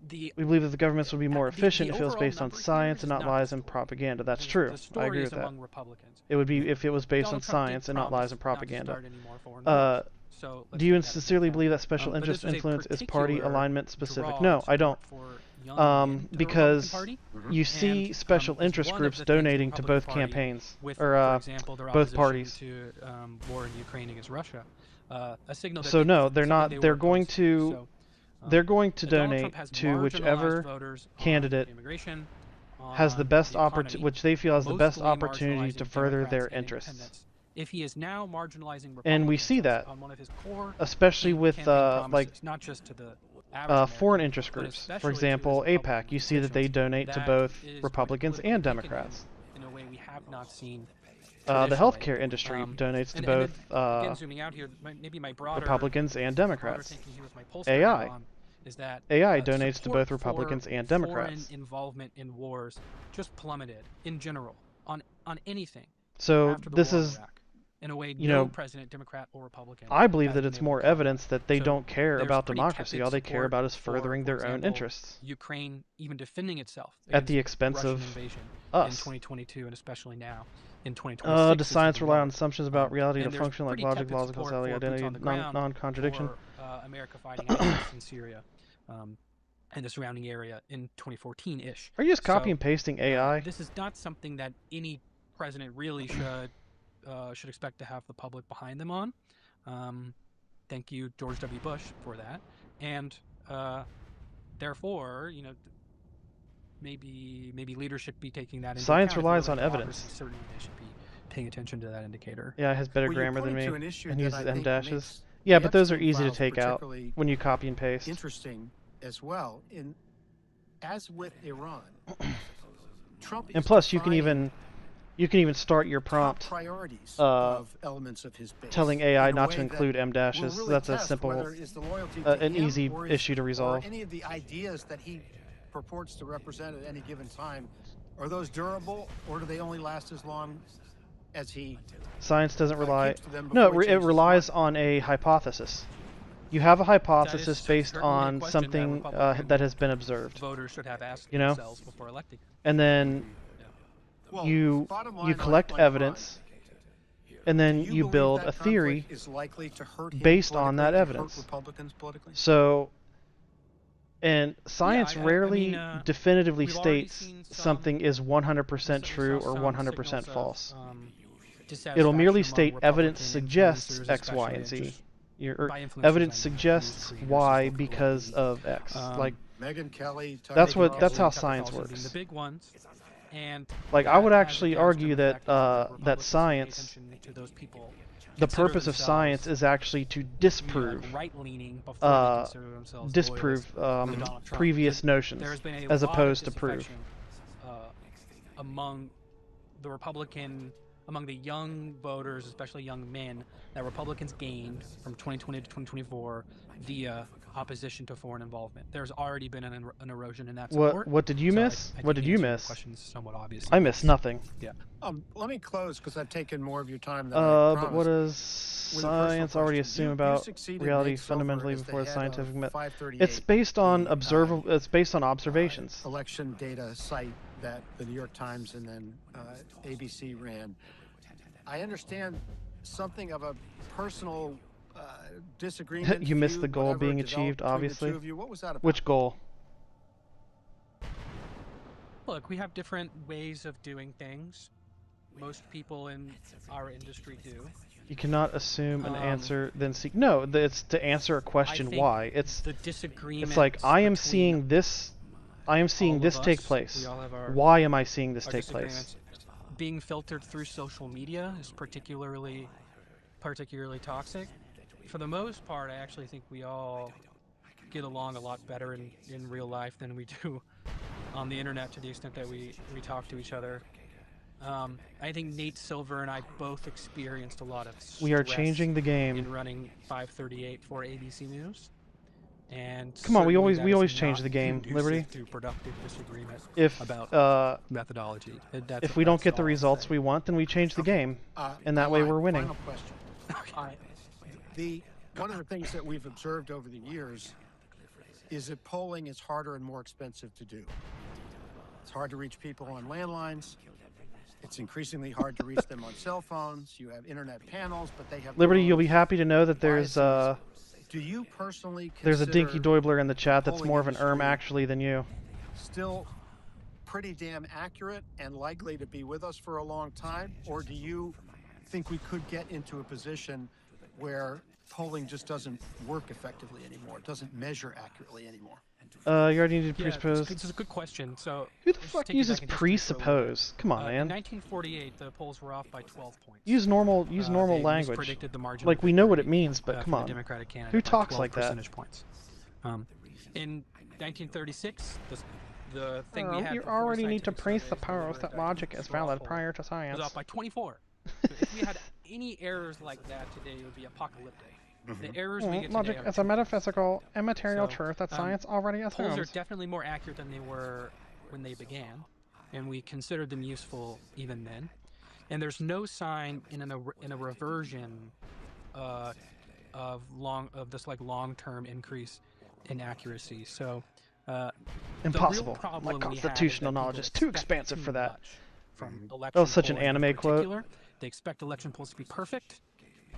we We believe that the governments would be more efficient if it was overall based on number here science is and not not lies the and story. propaganda. That's The true. I story agree is with that. among Republicans. It would be if it was based on Donald Trump did science and not promise lies and not to propaganda. start any more foreign wars. So let's Do you take that into sincerely account. believe that special But interest this was a influence is party particular alignment specific? draw No, of I don't. support for young men to the Because Republican Party. you see And, special is interest one of groups the things the donating to both Republican Party campaigns, with, or for example, their both opposition parties. to war in Ukraine against Russia. a signal. That so no, they're not. They're going to. They're going to donate to whichever candidate has the best opportunity, which they feel has the best opportunity to further their interests. If he is now marginalizing and we see that, on one of his core especially with like not just to the foreign interest groups. For example, AIPAC, you see that they donate to both Republicans and Democrats. In a way we have not seen. The healthcare industry donates to both again, zooming out here, maybe my broader, Republicans and Democrats. AI donates to both Republicans and Democrats. Foreign involvement in wars just plummeted in general on anything. So this is, in a way, you know, president, Democrat or Republican. I believe that it's more evidence that they don't care about democracy. All they care about is furthering their own interests. Ukraine even defending itself at the expense of us. In 2022 and especially now in 2026. Does science rely on assumptions about reality to function like logic, laws, causality, identity, non-contradiction? America fighting ISIS in Syria and the surrounding area in 2014-ish. Are you just copy and pasting AI? This is not something that any president really should expect to have the public behind them on. Thank you, George W. Bush, for that. And therefore, you know, maybe leaders should be taking that into Science account. relies on evidence. Certainly they should be paying attention to that indicator. Yeah, it has better grammar than me and uses M dashes. Yeah, but those are easy to take out when you copy and paste. Interesting as well. As with Iran, Trump. And plus, you can even start your prompt of elements of his base telling AI not to include M dashes. Really that's a simple, an easy issue to resolve. Any of the ideas that he purports to represent at any given time, are those durable, or do they only last as long as he? Science doesn't rely. No, it relies on a hypothesis. You have a hypothesis based on something that has been observed. Voters should have asked you know, themselves before electing. And then you collect evidence, and then you build a theory based on that evidence. So, and science rarely definitively states something is 100% true or 100% false. It'll merely state evidence suggests X, Y, and Z. Evidence suggests Y because of X. Like Megyn Kelly. That's how science works. The big ones. And like I would actually argue that that science, the purpose of science is actually to disprove previous notions as opposed to prove. Among the young voters, especially young men, that Republicans gained from 2020 to 2024 via opposition to foreign involvement. There's already been an erosion in that support. What did you miss? What did you miss? Somewhat obvious. I missed nothing. Yeah. Let me close because I've taken more of your time than I promised. But what does science already assume about reality fundamentally before the scientific method? It's based on It's based on observations. Election data site that the New York Times and then ABC ran. I understand something of a personal disagreement. You missed the goal being achieved, obviously. What was that about? Which goal? Look, we have different ways of doing things. Most people in our industry do. You cannot assume an answer, then seek. No, it's to answer a question. Why? It's the disagreement. It's like I am seeing this. I am seeing this take place. Why am I seeing this take place? Being filtered through social media is particularly toxic. For the most part, I actually think we all get along a lot better in real life than we do on the internet, to the extent that we talk to each other. I think Nate Silver and I both experienced a lot of stress. We are changing the game in running 538 for ABC News. And come on, we always change the game, Liberty. To productive disagreement about methodology. If we don't get the results we want, then we change the game, and that way we're winning. Final question. One of the things that we've observed over the years is that polling is harder and more expensive to do. It's hard to reach people on landlines. It's increasingly hard to reach them on cell phones. You have internet panels, but they have Liberty. You'll be happy to know that there's Do you personally there's a Dinky Doibler in the chat that's more of an actually than you. Still pretty damn accurate and likely to be with us for a long time, or do you think we could get into a position where polling just doesn't work effectively anymore. It doesn't measure accurately anymore. You already needed Yeah, presuppose. this is a good question. So Who the just fuck take you uses back in history for a little bit. presuppose? Come on, In man. 1948, the polls were off by 12 points. Use normal They language. mispredicted the margin Like of we know what it victory, means, but for come the on. Democratic candidate Who by talks 12 like that? percentage points. In 1936, the thing we had You before already need to scientific praise the surveys, powers that logic is straw valid poll, prior to was science. off by 24. So if we had any errors like that today, it would be apocalyptic. The errors we get Logic today is are a metaphysical, immaterial So, truth that science already polls are assumes. definitely more accurate than they were when they began, and we considered them useful even then. And there's no sign in a reversion of this like long-term increase in accuracy. So Impossible. The real problem My we have is constitutional that knowledge people is too expect expansive too for that. much from election That was such an polling in anime quote. particular. They expect election polls to be perfect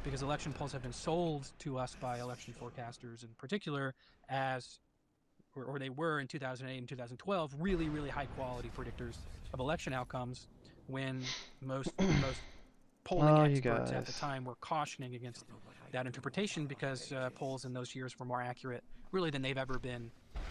because election polls have been sold to us by election forecasters in particular as, or they were in 2008 and 2012, really, really high quality predictors of election outcomes when most polling experts at the time were cautioning against that interpretation because polls in those years were more accurate really than they've ever been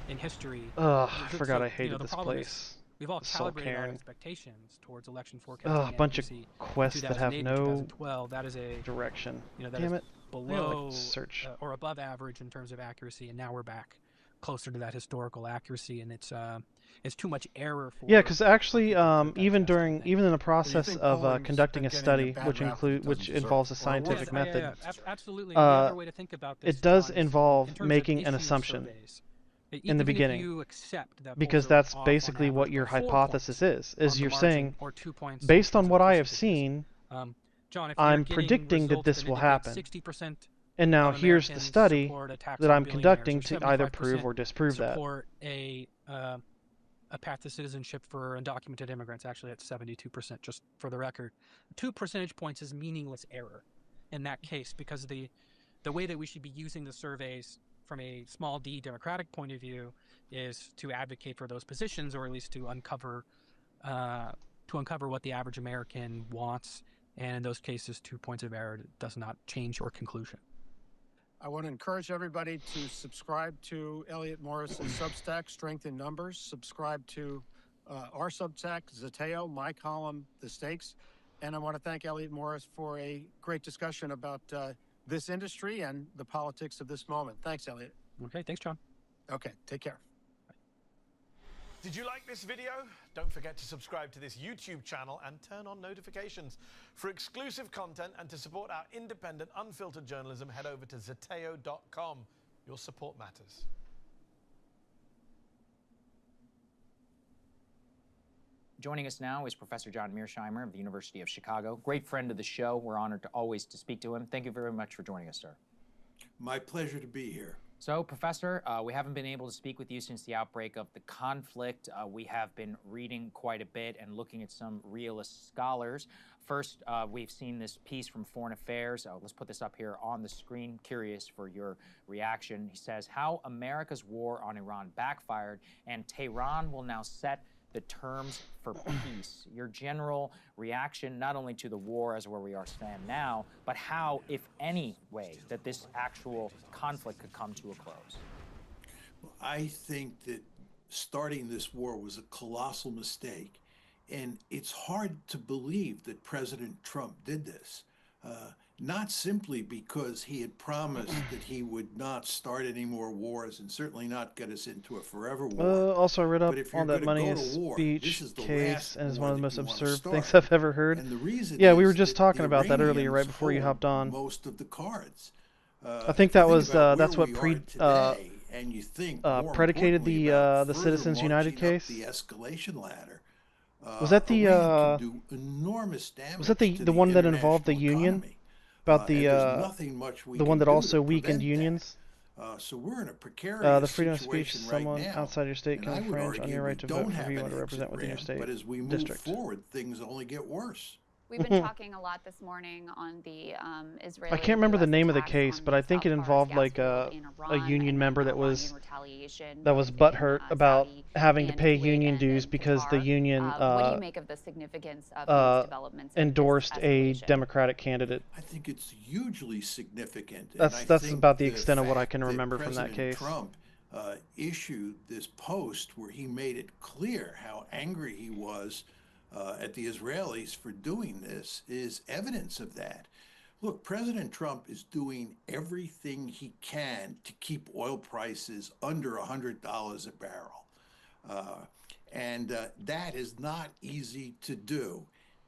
in history. Ugh, I forgot I hated this problem place. We've all Soul calibrated our caring. expectations towards election forecasting. A bunch of accuracy quests in that have 2008 and no 2012. That is a direction. that Damn is it. below search. Or above average in terms of accuracy, and now we're back closer to that historical accuracy, and it's too much error for. Yeah, because actually, even in the process of conducting a study, which involves a scientific method, absolutely. The other way to think about this, it does John, involve making an assumption in the beginning, you accept that because that's basically what your hypothesis is you're saying, based on what I have seen, John, if I'm predicting that this will happen. 60% and now here's the study that I'm conducting to either prove or disprove that. Support a path to citizenship for undocumented immigrants. Actually, at 72%, just for the record. 2 percentage points is meaningless error in that case, because the way that we should be using the surveys from a small d democratic point of view is to advocate for those positions, or at least to uncover what the average American wants. And in those cases, 2 points of error does not change your conclusion. I want to encourage everybody to subscribe to Elliot Morris's Substack, Strength in Numbers. Subscribe to our Substack, Zeteo, my column, The Stakes. And I want to thank Elliot Morris for a great discussion about this industry and the politics of this moment. Thanks, Elliot. Okay, thanks, John. Okay, take care. Did you like this video? Don't forget to subscribe to this YouTube channel and turn on notifications. For exclusive content and to support our independent, unfiltered journalism, head over to Zeteo.com. Your support matters. Joining us now is Professor John Mearsheimer of the University of Chicago. Great friend of the show. We're honored to speak to him. Thank you very much for joining us, sir. My pleasure to be here. So, Professor, we haven't been able to speak with you since the outbreak of the conflict. We have been reading quite a bit and looking at some realist scholars. First, we've seen this piece from Foreign Affairs. Let's put this up here on the screen. Curious for your reaction. He says, how America's war on Iran backfired and Tehran will now set the terms for peace. Your general reaction, not only to the war as where we are stand now, but how, if any way, that this actual conflict could come to a close. Well, I think that starting this war was a colossal mistake, and it's hard to believe that President Trump did this. Not simply because he had promised that he would not start any more wars and certainly not get us into a forever war. Also, I read up on that money speech case, and it's one of the most absurd things I've ever heard. And the reason we were just talking about that earlier, right before you hopped on. Most of the cards. I think that was that's what and you think predicated the Citizens United case. The escalation ladder. Was that the do enormous damage was that the one that involved the union? About the one that also weakened unions? So we're in a precarious the freedom of speech, situation someone right now, outside your state can infringe on your right to vote for who you want to an represent exit within your ramp, state but as we move district. forward, things only get worse. We've been talking a lot this morning on the Israeli. I can't remember the US name of the attacks case, on but the I think it South Pars involved gas like field in a Iran union and member then that was retaliation both butthurt in, about Saudi having to and pay Kuwait union and dues in because the Qatar. union What do you make of the significance of these developments and this endorsed a escalation? Democratic candidate. I think it's hugely significant. And That's I that's think about the the extent of what I fact can that remember from that President case. Trump issued this post where he made it clear how angry he was at the Israelis for doing this is evidence of that. Look, President Trump is doing everything he can to keep oil prices under $100 a barrel. And that is not easy to do.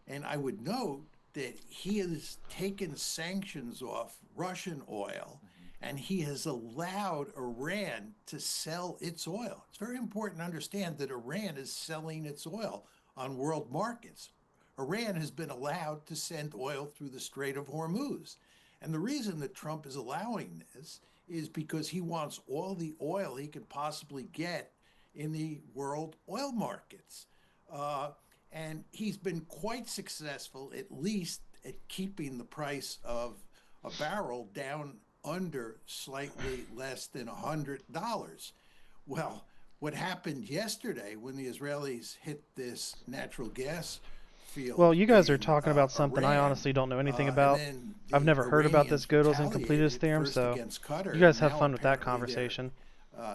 And I would note that he has taken sanctions off Russian oil and he has allowed Iran to sell its oil. It's very important to understand that Iran is selling its oil on world markets. Iran has been allowed to send oil through the Strait of Hormuz. And the reason that Trump is allowing this is because he wants all the oil he can possibly get in the world oil markets. And he's been quite successful, at least at keeping the price of a barrel down under slightly less than $100. Well, what happened yesterday when the Israelis hit this natural gas field? Well, you guys are in, talking about something I Iran, honestly don't know anything and about. then I've the never heard about this Iranians Gödel's Incompletus retaliated theorem, first so against Qatar, you guys and have now fun with that apparently they're, conversation.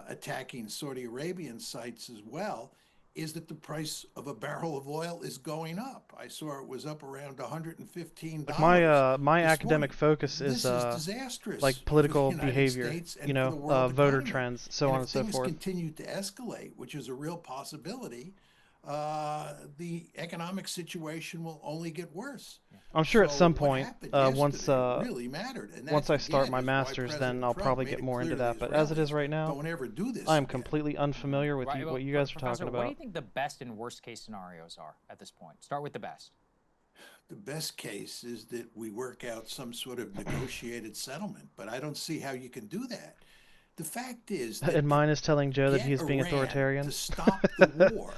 attacking Saudi Arabian sites as well, is that the price of a barrel of oil is going up. I saw it was up around $115. Like my this academic morning. focus This is disastrous like for the political United behavior, States and you for the know, world voter economy. trends, so And on if and so things forth. continue to escalate, which is a real possibility, the economic situation will only get worse. I'm sure at So some what point, happened once yesterday really mattered, and once that, I start again, my is why master's, then President I'll Trump probably made get it more clear into to the that. But as it is Israelis, right now, don't ever do this I am again. completely unfamiliar with Right, what well, you guys are Professor, talking what do you about. think the best and worst case scenarios are at this point? Start with the best. The best case is that we work out some sort of negotiated settlement, but I don't see how you can do that. The fact is that And mine is telling Joe that get he's being Iran authoritarian. to stop the war,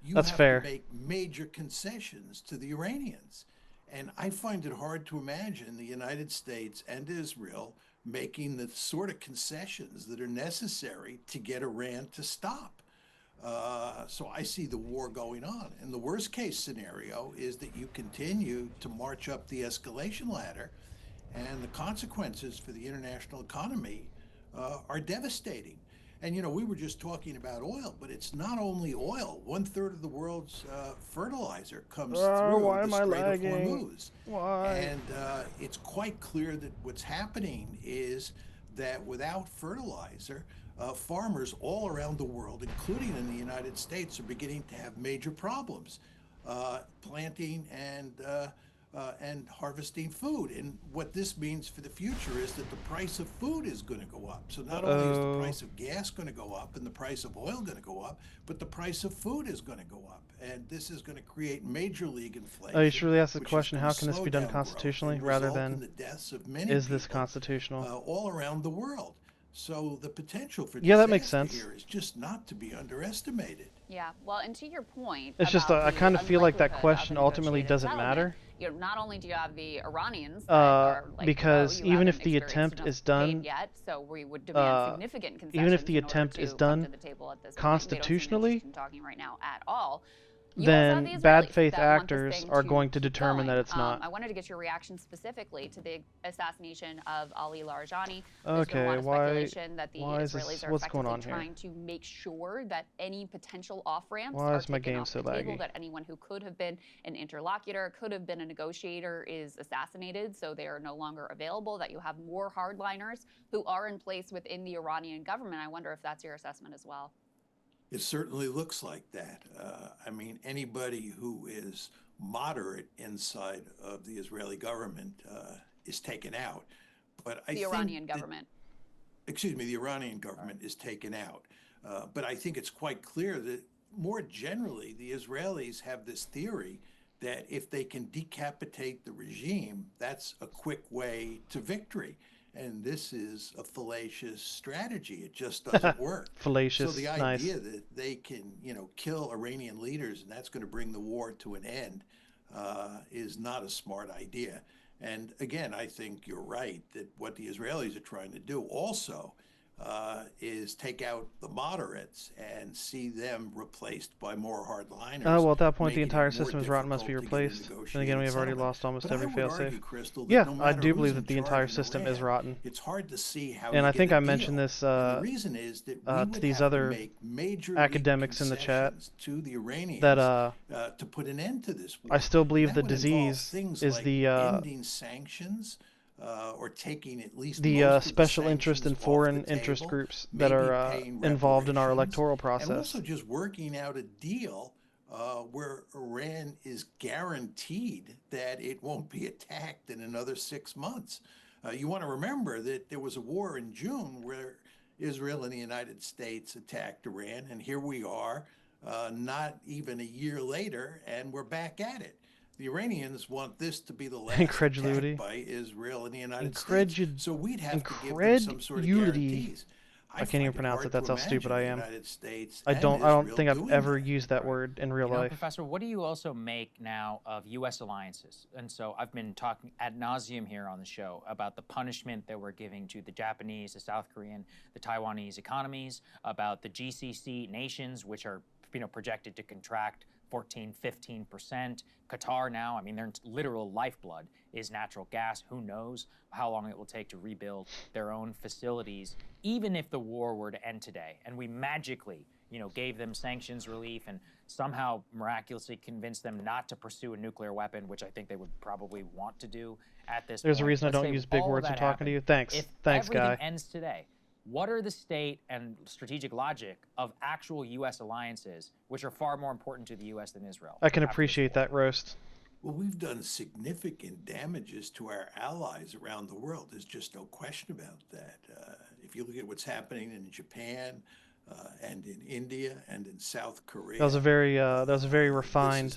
you That's have fair. to make major concessions to the Iranians. And I find it hard to imagine the United States and Israel making the sort of concessions that are necessary to get Iran to stop. So I see the war going on. And the worst case scenario is that you continue to march up the escalation ladder, and the consequences for the international economy are devastating. And, you know, we were just talking about oil, but it's not only oil. 1/3 of the world's fertilizer comes through why the am I Strait of lagging? Hormuz. Why? And it's quite clear that what's happening is that without fertilizer, farmers all around the world, including in the United States, are beginning to have major problems planting and harvesting food. And what this means for the future is that the price of food is going to go up. So not only is the price of gas going to go up and the price of oil going to go up, but the price of food is going to go up. And this is going to create major league inflation. Oh, you should really ask the which is question, gonna how can this slow be done down growth constitutionally and rather result in than the deaths of many is this people, constitutional? all around the world. So the potential for Yeah, that makes disaster sense. here is just not to be underestimated. Yeah, well, and to your point, It's just about I the kind of feel like that unlikelihood of question a ultimately negotiated doesn't settlement, matter. You know, not only do you have the Iranians that are like, because "Oh, you even haven't if the experienced attempt enough is pain done, yet, so we would demand significant concessions even if the in order attempt to is come done to the table at this point. They don't seem constitutionally, interested in talking right now at all. You also have then the bad Israelis faith that want this actors thing are to going to keep determine that going. it's not. I wanted to get your reaction specifically to the assassination of Ali Larijani. There's been a Okay, lot of speculation that the why is Israelis this? are What's going effectively on here? trying to make sure that any potential off-ramps Why are is my taken game off so the table, laggy? that anyone who could have been an interlocutor, could have been a negotiator is assassinated, so they are no longer available, that you have more hardliners who are in place within the Iranian government. I wonder if that's your assessment as well. It certainly looks like that. I mean, anybody who is moderate inside of the Israeli government is taken out. But I The think Iranian that- government. excuse me, the Iranian government is taken out. But I think it's quite clear that more generally, the Israelis have this theory that if they can decapitate the regime, that's a quick way to victory. And this is a fallacious strategy. It just doesn't work. Fallacious, So the nice. idea that they can, you know, kill Iranian leaders and that's going to bring the war to an end is not a smart idea. And again, I think you're right that what the Israelis are trying to do also is take out the moderates and see them replaced by more hardliners. Oh, well, at that point, the entire system is rotten, must be replaced. And again, we have already lost almost every failsafe. Yeah, I do believe that the entire system is rotten. It's hard to see how. And I think I mentioned this the reason is that to these other academics in the chat to the Iranians that to put an end to this war. I still believe the disease is like the ending sanctions. Or taking at least the special interest and foreign interest groups that are involved in our electoral process. And also just working out a deal where Iran is guaranteed that it won't be attacked in another 6 months. You want to remember that there was a war in June where Israel and the United States attacked Iran, and here we are, not even a year later, and we're back at it. The Iranians want this to be the last attack by Israel and the United States. So we'd have to give them some sort of guarantees. I can't even pronounce it. That's how stupid I am. I don't think I've ever used that word in real life. Professor, what do you also make now of U.S. alliances? And so I've been talking ad nauseum here on the show about the punishment that we're giving to the Japanese, the South Korean, the Taiwanese economies, about the GCC nations, which are projected to contract 14, 15%. Qatar now, I mean, their literal lifeblood is natural gas. Who knows how long it will take to rebuild their own facilities, even if the war were to end today. And we magically, gave them sanctions relief and somehow miraculously convinced them not to pursue a nuclear weapon, which I think they would probably want to do at this point. There's a reason I don't use big words when talking to you. Thanks. Thanks, guy. If everything ends today, what are the state and strategic logic of actual U.S. alliances, which are far more important to the U.S. than Israel? I can appreciate that roast. Well, we've done significant damages to our allies around the world. There's just no question about that. If you look at what's happening in Japan and in India and in South Korea, that was a very refined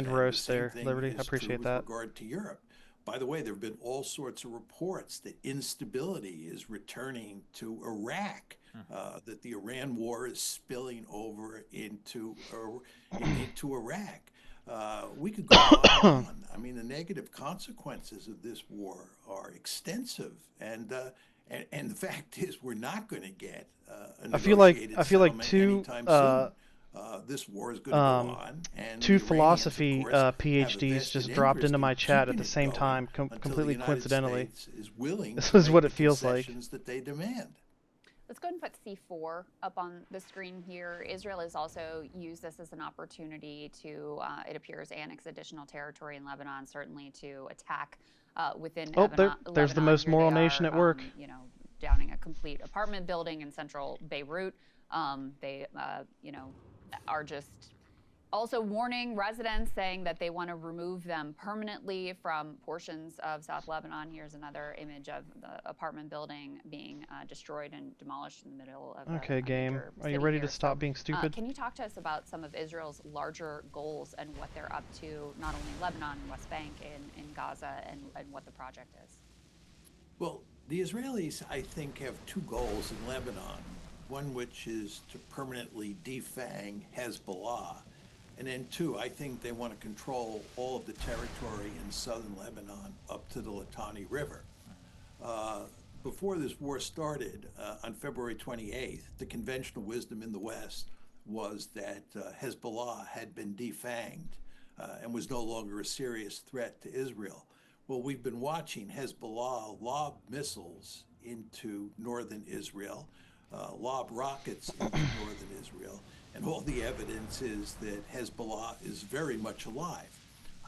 roast there, Liberty. I appreciate that. With regard to Europe. By the way, there have been all sorts of reports that instability is returning to Iraq, that the Iran war is spilling over into Iraq. We could go on. I mean, the negative consequences of this war are extensive, and the fact is, we're not going to get a negotiated settlement anytime soon. This war is going to go on, and two philosophy PhDs just dropped into my chat at the same time, completely coincidentally. This is what it feels like. That they demand. Let's go ahead and put C4 up on the screen here. Israel has also used this as an opportunity to, it appears, annex additional territory in Lebanon, certainly to attack within Lebanon. There's the most moral nation at work. Downing a complete apartment building in central Beirut. They, are just also warning residents, saying that they want to remove them permanently from portions of South Lebanon. Here's another image of the apartment building being destroyed and demolished in the middle of Okay, game. Are you ready to stop being stupid? Can you talk to us about some of Israel's larger goals and what they're up to, not only in Lebanon and West Bank, in Gaza, and what the project is? Well, the Israelis, I think, have two goals in Lebanon. One which is to permanently defang Hezbollah. And then two, I think they want to control all of the territory in southern Lebanon up to the Litani River. Before this war started, on February 28th, the conventional wisdom in the West was that Hezbollah had been defanged and was no longer a serious threat to Israel. Well, we've been watching Hezbollah lob missiles into northern Israel, lob rockets into northern Israel, and all the evidence is that Hezbollah is very much alive.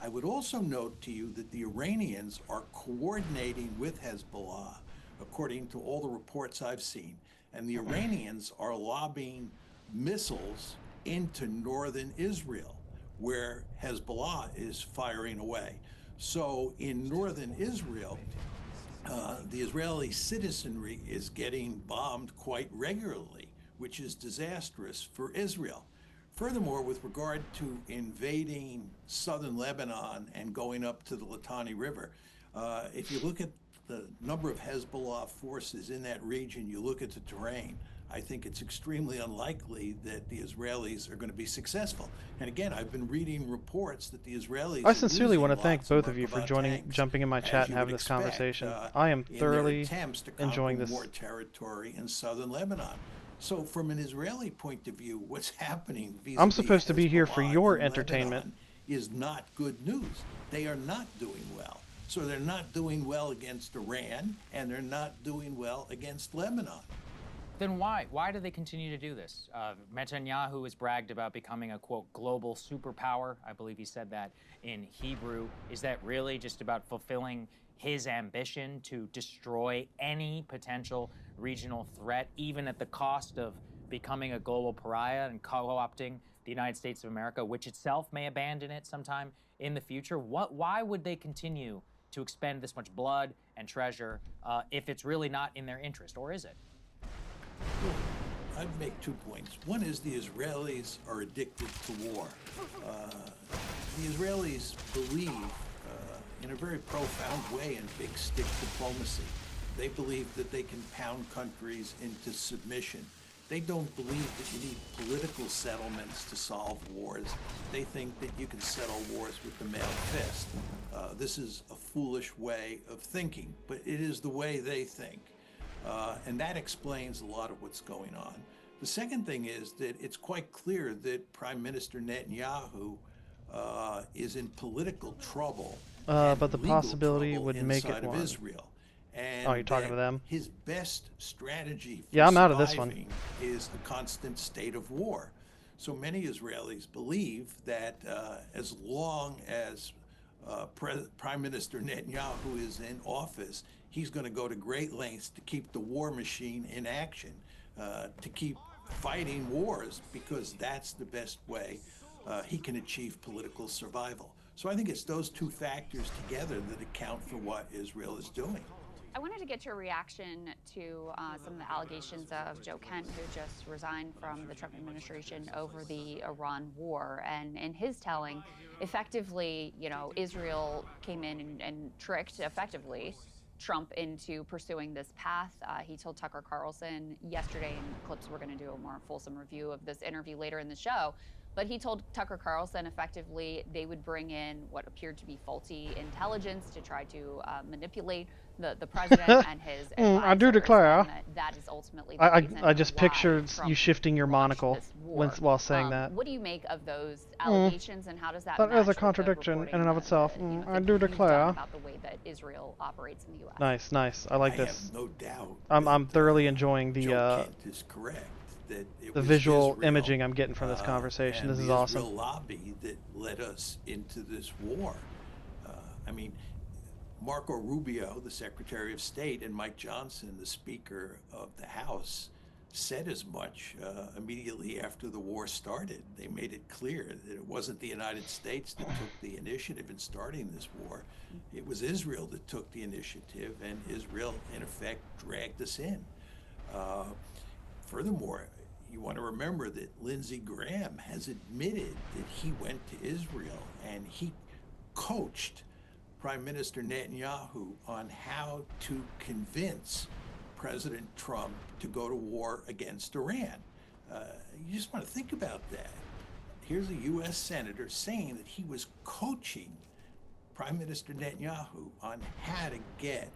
I would also note to you that the Iranians are coordinating with Hezbollah, according to all the reports I've seen, and the Iranians are lobbing missiles into northern Israel, where Hezbollah is firing away. So in northern Israel, the Israeli citizenry is getting bombed quite regularly, which is disastrous for Israel. Furthermore, with regard to invading southern Lebanon and going up to the Litani River, if you look at the number of Hezbollah forces in that region, you look at the terrain, I think it's extremely unlikely that the Israelis are going to be successful. And again, I've been reading reports that the Israelis. I sincerely want to thank both of you for jumping in my chat and having this conversation. I am thoroughly enjoying this. More territory in southern Lebanon. So, from an Israeli point of view, what's happening vis-a-vis I'm supposed to be here for your in entertainment. Lebanon is not good news. They are not doing well. So they're not doing well against Iran, and they're not doing well against Lebanon. Then why? Why do they continue to do this? Netanyahu has bragged about becoming a, quote, global superpower. I believe he said that in Hebrew. Is that really just about fulfilling his ambition to destroy any potential regional threat, even at the cost of becoming a global pariah and co-opting the United States of America, which itself may abandon it sometime in the future? Why would they continue to expend this much blood and treasure if it's really not in their interest, or is it? Well, I'd make 2 points. One is the Israelis are addicted to war. The Israelis believe in a very profound way in big stick diplomacy. They believe that they can pound countries into submission. They don't believe that you need political settlements to solve wars. They think that you can settle wars with the mailed fist. This is a foolish way of thinking, but it is the way they think. And that explains a lot of what's going on. The second thing is that it's quite clear that Prime Minister Netanyahu is in political trouble. But the possibility would make it one. Israel. And oh, you're talking to them? His best strategy for I'm out of this one. is a constant state of war. So many Israelis believe that as long as Prime Minister Netanyahu is in office, he's going to go to great lengths to keep the war machine in action, to keep fighting wars, because that's the best way he can achieve political survival. So I think it's those two factors together that account for what Israel is doing. I wanted to get your reaction to some of the allegations of Joe Kent, who just resigned from the Trump administration over the Iran war. And in his telling, effectively, Israel came in and tricked, effectively, Trump into pursuing this path. He told Tucker Carlson yesterday, in clips we're going to do a more fulsome review of this interview later in the show, but he told Tucker Carlson effectively they would bring in what appeared to be faulty intelligence to try to manipulate the president and his advisors. I do declare. That is ultimately the reason I just pictured Trump you shifting your monocle while saying that. What do you make of those allegations, and how does that That match is a contradiction in and of itself. I do declare. About the way that Israel operates in the U.S. Nice, nice. I like this. Have no doubt. I'm thoroughly enjoying the Joe Kent is correct. That it the was visual Israel, imaging I'm getting from this conversation. And this is the awesome. Israel lobby that led us into this war. I mean, Marco Rubio, the Secretary of State, and Mike Johnson, the Speaker of the House, said as much immediately after the war started. They made it clear that it wasn't the United States that took the initiative in starting this war. It was Israel that took the initiative, and Israel, in effect, dragged us in. Furthermore, you want to remember that Lindsey Graham has admitted that he went to Israel and he coached Prime Minister Netanyahu on how to convince President Trump to go to war against Iran. You just want to think about that. Here's a U.S. Senator saying that he was coaching Prime Minister Netanyahu on how to get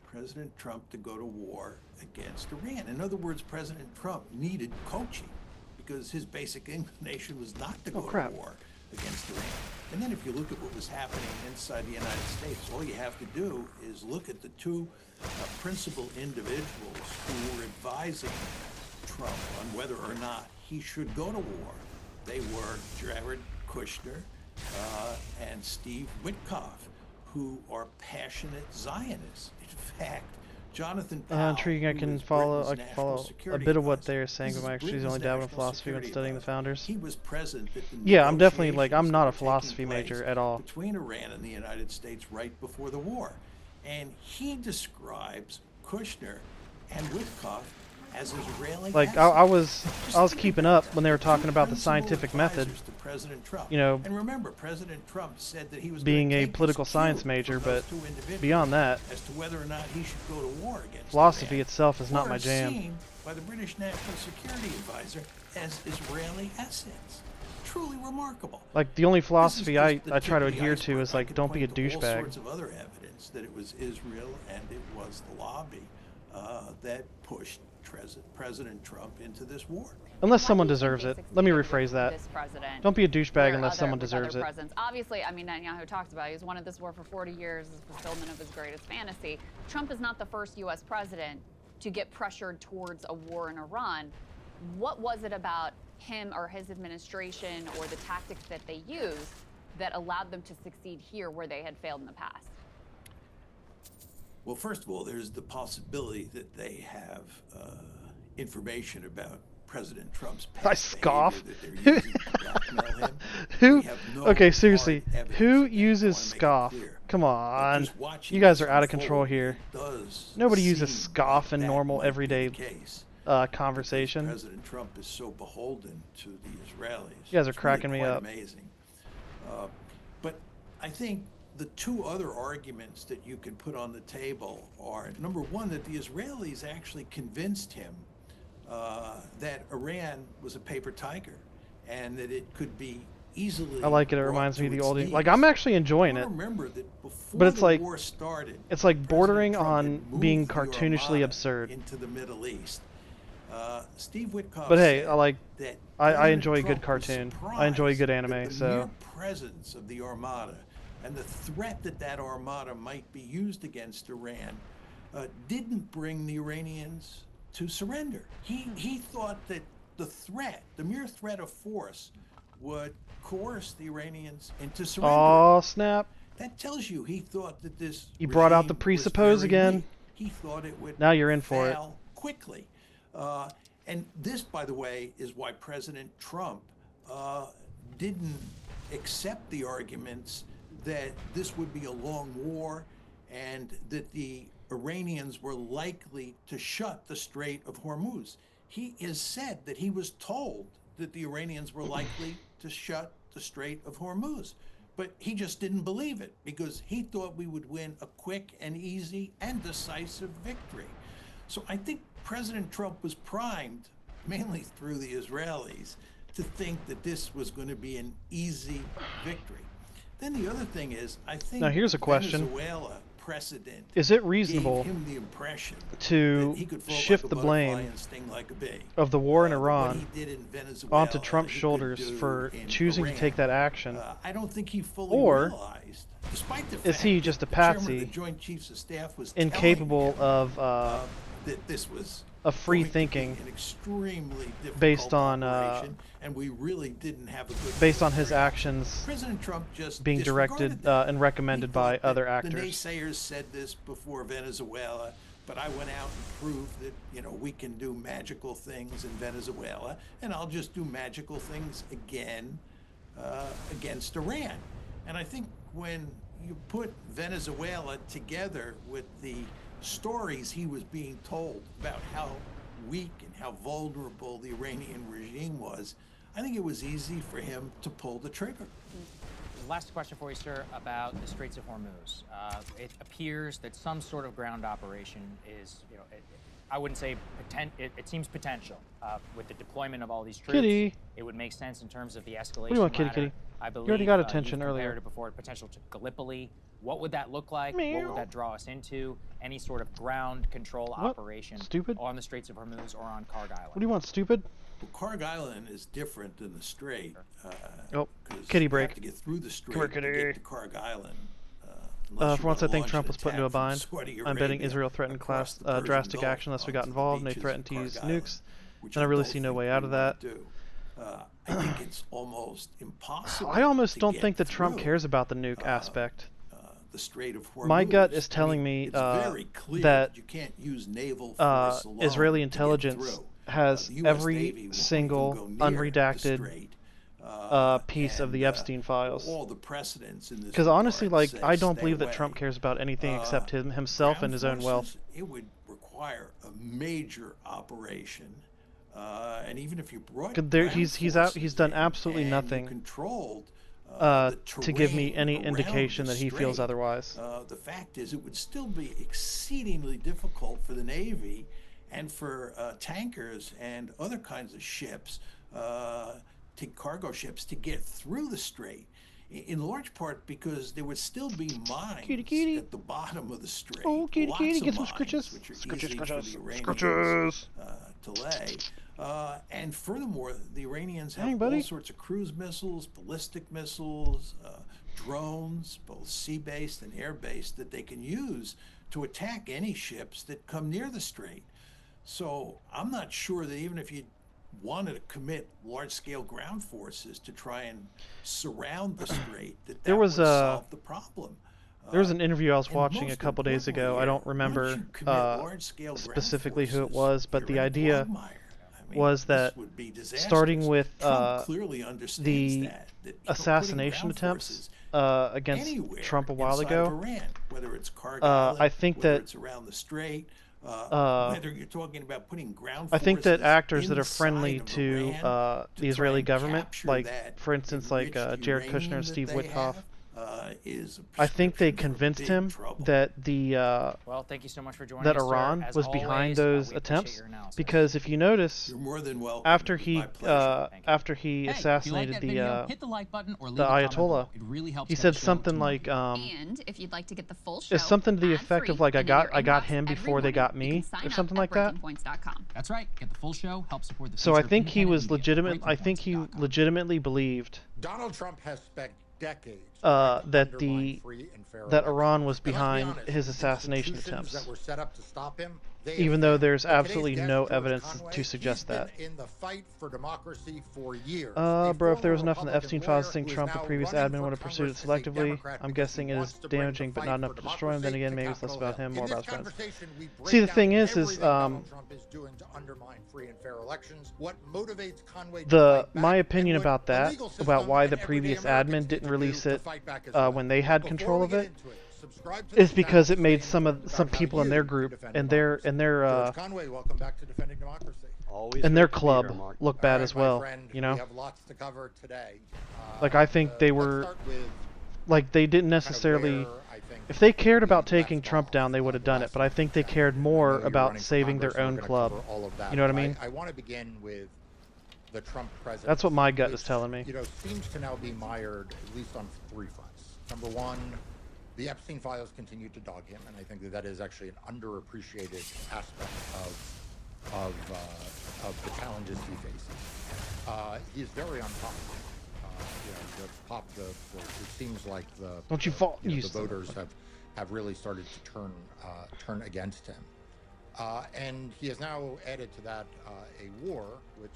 President Trump to go to war against Iran. In other words, President Trump needed coaching because his basic inclination was not to go to war against Iran. And then if you look at what was happening inside the United States, all you have to do is look at the two principal individuals who were advising Trump on whether or not he should go to war. They were Jared Kushner and Steve Witkoff, who are passionate Zionists. In fact, Jonathan Powell, intriguing. I can follow a bit of what they're saying, but I'm actually only dabbling in philosophy when studying the founders. He was present at the yeah, I'm definitely I'm not a philosophy major at all. Between Iran and the United States right before the war, and he describes Kushner and Witkoff as Israeli Like I was keeping up when they were talking about the scientific method. To President Trump. You know, and remember, President Trump said that he was being a political science major, but beyond that, as to whether or not he should go to war against philosophy Iran, itself is not my jam. Seen by the British National Security Advisor as Israeli assets. Truly remarkable. Like the only philosophy I try to adhere to is like, don't be a douchebag. All sorts of other evidence that it was Israel and it was the lobby that pushed President Trump into this war. Unless someone deserves it. Let me rephrase that. Don't be a douchebag unless someone deserves it. Obviously, I mean, Netanyahu talks about it. He's wanted this war for 40 years as a fulfillment of his greatest fantasy. Trump is not the first U.S. president to get pressured towards a war in Iran. What was it about him or his administration or the tactics that they used that allowed them to succeed here where they had failed in the past? Well, first of all, there's the possibility that they have information about President Trump's past I scoff. that they're using to blackmail him. Who? No Okay, seriously. Who that uses scoff? Come on. You guys are out of control here. Nobody uses scoff in normal, everyday conversation. President Trump is so beholden to the Israelis. You guys are cracking me up. Amazing. But I think the two other arguments that you can put on the table are, number one, that the Israelis actually convinced him that Iran was a paper tiger and that it could be easily. I like it. It reminds me of the old. Like I'm actually enjoying it. But it's like war started, it's like bordering on being cartoonishly absurd. Into the Middle East. Steve Witkoff. But hey, I enjoy a Trump good cartoon. I enjoy a good anime. The so mere presence of the Armada and the threat that Armada might be used against Iran didn't bring the Iranians to surrender. He thought that the mere threat of force, would coerce the Iranians into surrender. Oh snap! That tells you he thought that this. You brought out the presuppose again. Weak. He thought it would. Now you're in for it. Quickly, and this, by the way, is why President Trump didn't accept the arguments that this would be a long war and that the Iranians were likely to shut the Strait of Hormuz. He has said that he was told that the Iranians were likely to shut the Strait of Hormuz. But he just didn't believe it because he thought we would win a quick and easy and decisive victory. So I think President Trump was primed, mainly through the Israelis, to think that this was going to be an easy victory. Then the other thing is, I think now here's a question. Venezuela precedent is it reasonable to shift the blame of the war in Iran onto Trump's shoulders for choosing to take that action? I don't think he fully realized, despite the fact is he just a patsy, incapable of that this was a free thinking an extremely based on and we really didn't have a good based on his actions President Trump just being directed and recommended by other actors. The naysayers said this before Venezuela, but I went out and proved that, you know, we can do magical things in Venezuela, and I'll just do magical things again against Iran. And I think when you put Venezuela together with the stories he was being told about how weak and how vulnerable the Iranian regime was, I think it was easy for him to pull the trigger. Last question for you, sir, about the Straits of Hormuz. It appears that some sort of ground operation is, you know, I wouldn't say it seems potential with the deployment of all these troops. Kitty. It would make sense in terms of the escalation. What do you want, kitty, kitty? I believe you already got attention you've earlier. It before potential to Gallipoli. What would that look like? Meow. What would that draw us into? Any sort of ground control operation stupid? On the Straits of Hormuz or on Karg Island? What do you want, stupid? Well, Karg Island is different than the Strait. Oh, kitty break. You have to get through the Strait Come here, to get to Karg Island. For once I think Trump was put into a bind. I'm betting Israel threatened drastic action unless we got involved, and they threatened to use nukes. And I really see no way out of that. I think it's almost impossible. I almost don't think that Trump cares about the nuke aspect. The Strait of Hormuz. My gut is telling me that you can't use naval force alone Israeli intelligence has every single unredacted piece of the Epstein files. All the precedents in this. Because honestly, like, I don't believe that Trump cares about anything except himself and his own wealth. It would require require a major operation. And even if you brought he's done absolutely nothing controlled to give me any indication that he feels otherwise. The fact is, it would still be exceedingly difficult for the Navy and for tankers and other kinds of ships, cargo ships, to get through the strait. In large part because there would still be mines at the bottom of the strait. Oh, kitty, get some mines, scritches. which are Scritches. easy for the Iranians to lay. And furthermore, the Iranians have all sorts of cruise missiles, ballistic missiles, drones, both sea-based and air-based, that they can use to attack any ships that come near the strait. So I'm not sure that even if you wanted to commit large-scale ground forces to try and surround the strait, that would solve the problem. There was an interview I was watching a couple days ago. I don't remember specifically who it was, but the idea was that starting with the assassination attempts against Trump a while ago, I think that it's around the strait, whether you're talking about putting ground I think that actors that are inside friendly of to Iran the Israeli try and government, capture like that for instance, like enriched Jared uranium Kushner and that Steve they Witkoff, have, is a I think they prescription for convinced big him trouble. that the Well, thank you so much for joining that us, sir. Iran As was behind always, those we appreciate attempts, your analysis. because if you notice, You're more than welcome. after It was he my pleasure. after he Hey, if you like assassinated that the video, hit the like button or leave the a comment Ayatollah, below. It really helps he get said the show something to more like And if you'd like to get the full show, it's something to the effect of like I ad-free and in your got inbox him every before they morning, got you me can sign or up something at like that. breakingpoints.com. That's right. Get the full show. Help support the So I future of think he independent was media. legitimate. I think he breakingpoints.com. legitimately believed Donald Trump has spent decades that undermine free and fair that elections. Iran was And let's be behind honest, his the assassination institutions attempts, that were set up to stop him, they even have though failed. there's But today's absolutely guest, no George evidence Conway, to suggest he's that. been in the fight for democracy for years. Bro, if there was enough in the Republican Epstein files lawyer to think who is Trump, the now previous running admin, for would have pursued it Congress as a selectively. Democrat I'm because guessing he it wants is to bring the damaging, but fight not for enough to destroy him. Then democracy again, to maybe it's less Capitol about Hill. him, more In about this his friends. conversation, we break See, the down thing is everything Donald Trump is doing to undermine free and fair elections, what motivates Conway to fight back, my opinion and what about the that, legal system about why and the everyday previous Americans admin need didn't to release do to it fight back as well. when they had Before control we of get it, into it, subscribe to is this because channel it made to stay some informed about how people in you their can group defend and democracy. their George Conway, welcome back to Defending Democracy. Always and their great to be here, club Mark. look All bad right, as my well. friend, You know, we have lots to cover today. like I think they Let's were start with like they didn't kind of necessarily. where I think If they cared about we taking left Trump off, down, they would have done it. last But I think they time. cared I know more you're about running for saving Congress, their and own we're gonna club. cover all of that, You know what I but mean? I want to begin with the Trump presidency. That's what my gut which, is telling me. You know, seems to now be mired at least on three fronts. Number one, the Epstein files continue to dog him, and I think that that is actually an underappreciated aspect of the challenges he faces. He is very unpopular. You know, it seems like the Don't you fall? you know, You the son of a- voters have really started to turn against him, and he has now added to that a war, which,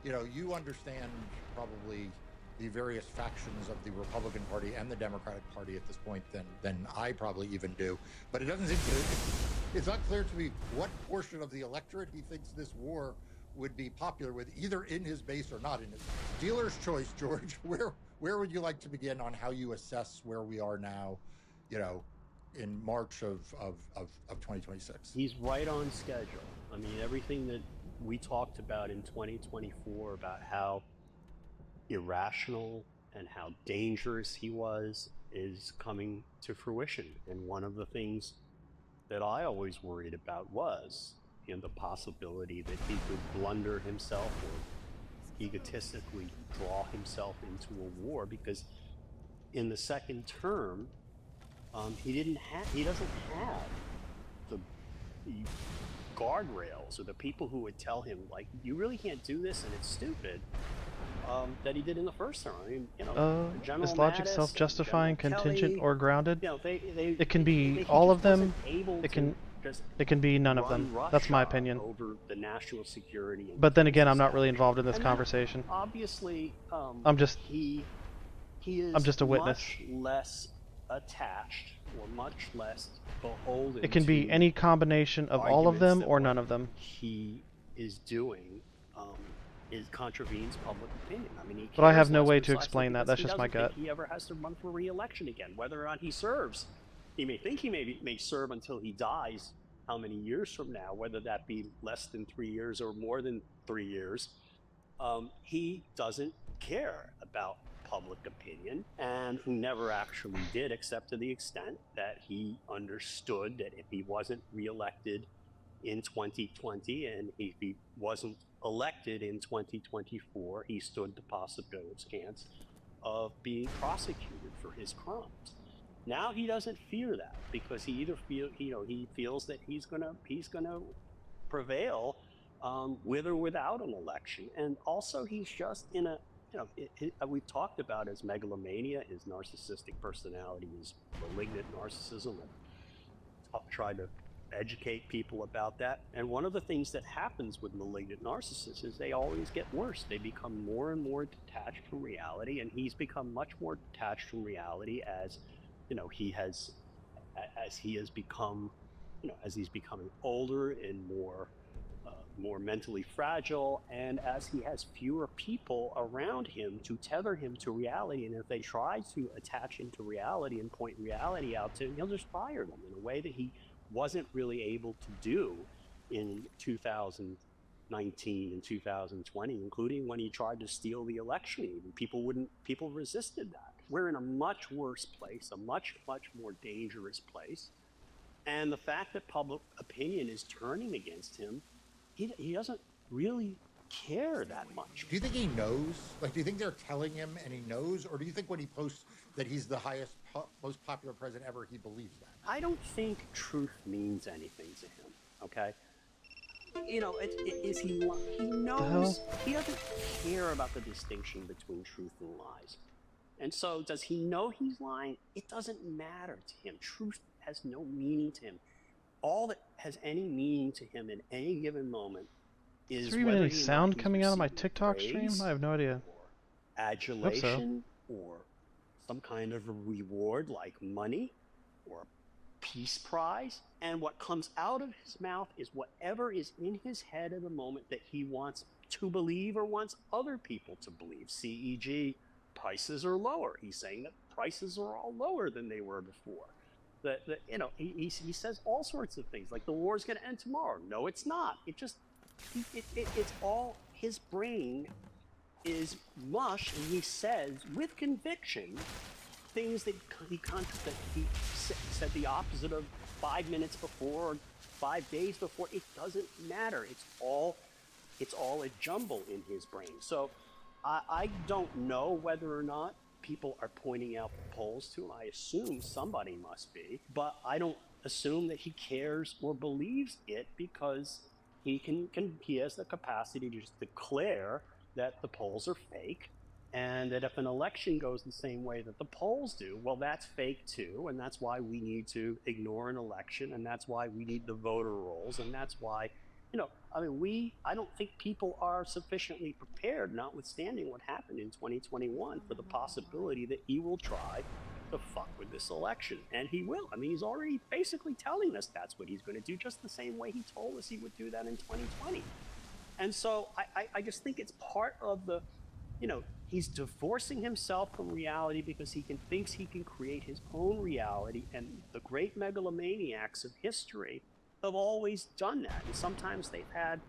you know, you understand probably the various factions of the Republican Party and the Democratic Party at this point than I probably even do. But it doesn't seem to. It's not clear to me what portion of the electorate he thinks this war would be popular with, either in his base or not in his base. Dealer's choice, George. Where would you like to begin on how you assess where we are now, you know, in March of 2026? He's right on schedule. I mean, everything that we talked about in 2024 about how irrational and how dangerous he was is coming to fruition. And one of the things that I always worried about was, you know, the possibility that he could blunder himself or egotistically draw himself into a war, because in the second term, he doesn't have the guardrails or the people who would tell him, like, you really can't do this and it's stupid, that he did in the first term. I mean, you know, General is logic Mattis, self-justifying, General contingent, Kelly, or grounded? you know, It can be he all just of them. wasn't able It can. to just It can be none of run them. That's my roughshod opinion. over the national security. And But then again, I'm not defense really involved in this and then, conversation. Obviously, I'm just. he is I'm just a witness. much less attached or much less beholden. It can be to any combination of all of arguments them that or what none of them. He is doing is contravenes public opinion. I mean, he But I have cares no less way to precisely explain that. because That's he just my doesn't gut. think he ever has to run for re-election again. Whether or not he serves, he may think he may serve until he dies how many years from now, whether that be less than 3 years or more than 3 years, he doesn't care about public opinion, and who never actually did, except to the extent that he understood that if he wasn't reelected in 2020 and if he wasn't elected in 2024, he stood the possible chance of being prosecuted for his crimes. Now he doesn't fear that, because he either he feels that he's gonna prevail with or without an election, and also he's just in a we've talked about his megalomania, his narcissistic personality, his malignant narcissism. I've tried to educate people about that, and one of the things that happens with malignant narcissists is they always get worse. They become more and more detached from reality, and he's become much more detached from reality as he has become as he's becoming older and more mentally fragile, and as he has fewer people around him to tether him to reality. And if they try to attach him to reality and point reality out to him, he'll just fire them in a way that he wasn't really able to do in 2019 and 2020, including when he tried to steal the election. Even people resisted that. We're in a much worse place, a much more dangerous place. And the fact that public opinion is turning against him, he doesn't really care that much. Do you think he knows? Like, do you think they're telling him and he knows? Or do you think when he posts that he's the highest, most popular president ever, he believes that? I don't think truth means anything to him, okay? He knows, he doesn't care about the distinction between truth and lies. And so does he know he's lying? It doesn't matter to him. Truth has no meaning to him. All that has any meaning to him in any given moment is there even any sound coming out of my TikTok stream? I have no idea. Adulation, or some kind of a reward like money or a peace prize. And what comes out of his mouth is whatever is in his head at the moment that he wants to believe or wants other people to believe. CEG, prices are lower. He's saying that prices are all lower than they were before. He says all sorts of things, like the war's going to end tomorrow. No, it's not. It's all, his brain is mush, and he says with conviction things that he said the opposite of 5 minutes before or 5 days before. It doesn't matter. It's all a jumble in his brain. So I don't know whether or not people are pointing out the polls to him. I assume somebody must be, but I don't assume that he cares or believes it, because he has the capacity to just declare that the polls are fake, and that if an election goes the same way that the polls do, well, that's fake too, and that's why we need to ignore an election, and that's why we need the voter rolls, and that's why I don't think people are sufficiently prepared, notwithstanding what happened in 2021, for the possibility that he will try to fuck with this election. And he will. I mean, he's already basically telling us that's what he's going to do, just the same way he told us he would do that in 2020. And so I just think it's part of the, he's divorcing himself from reality because he thinks he can create his own reality. And the great megalomaniacs of history have always done that, and sometimes they've had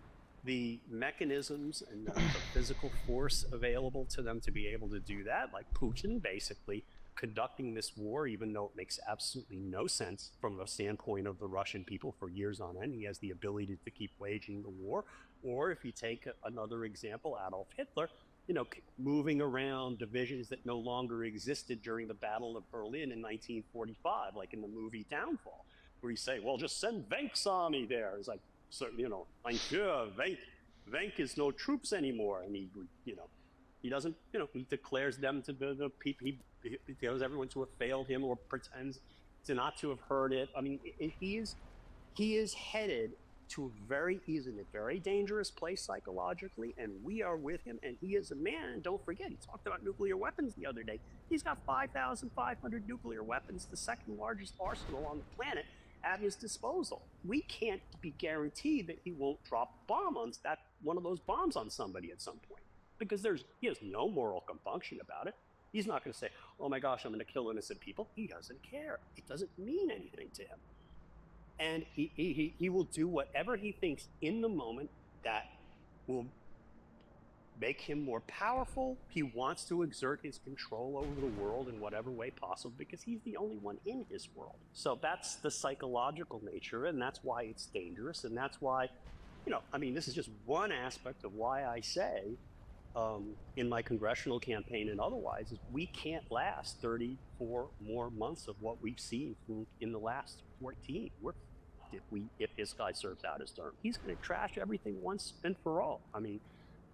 the mechanisms and the physical force available to them to be able to do that, like Putin basically conducting this war, even though it makes absolutely no sense from the standpoint of the Russian people for years on end. He has the ability to keep waging the war. Or if you take another example, Adolf Hitler, moving around divisions that no longer existed during the Battle of Berlin in 1945, like in the movie Downfall, where you say, well, just send Wenck's army there. It's like, so, mein Führer, Wenck is no troops anymore. And he doesn't, he declares them to the people, he tells everyone to have failed him or pretends to not to have heard it. I mean, he is headed to he's in a very dangerous place psychologically, and we are with him, and he is a man. And don't forget, he talked about nuclear weapons the other day. He's got 5,500 nuclear weapons, the second largest arsenal on the planet, at his disposal. We can't be guaranteed that he won't drop one of those bombs on somebody at some point, because he has no moral compunction about it. He's not going to say, oh my gosh, I'm going to kill innocent people. He doesn't care. It doesn't mean anything to him. And he will do whatever he thinks in the moment that will make him more powerful. He wants to exert his control over the world in whatever way possible because he's the only one in his world. So that's the psychological nature, and that's why it's dangerous, and that's why, I mean, this is just one aspect of why I say in my congressional campaign and otherwise is we can't last 34 more months of what we've seen in the last 14. If this guy serves out his term, he's going to trash everything once and for all. I mean,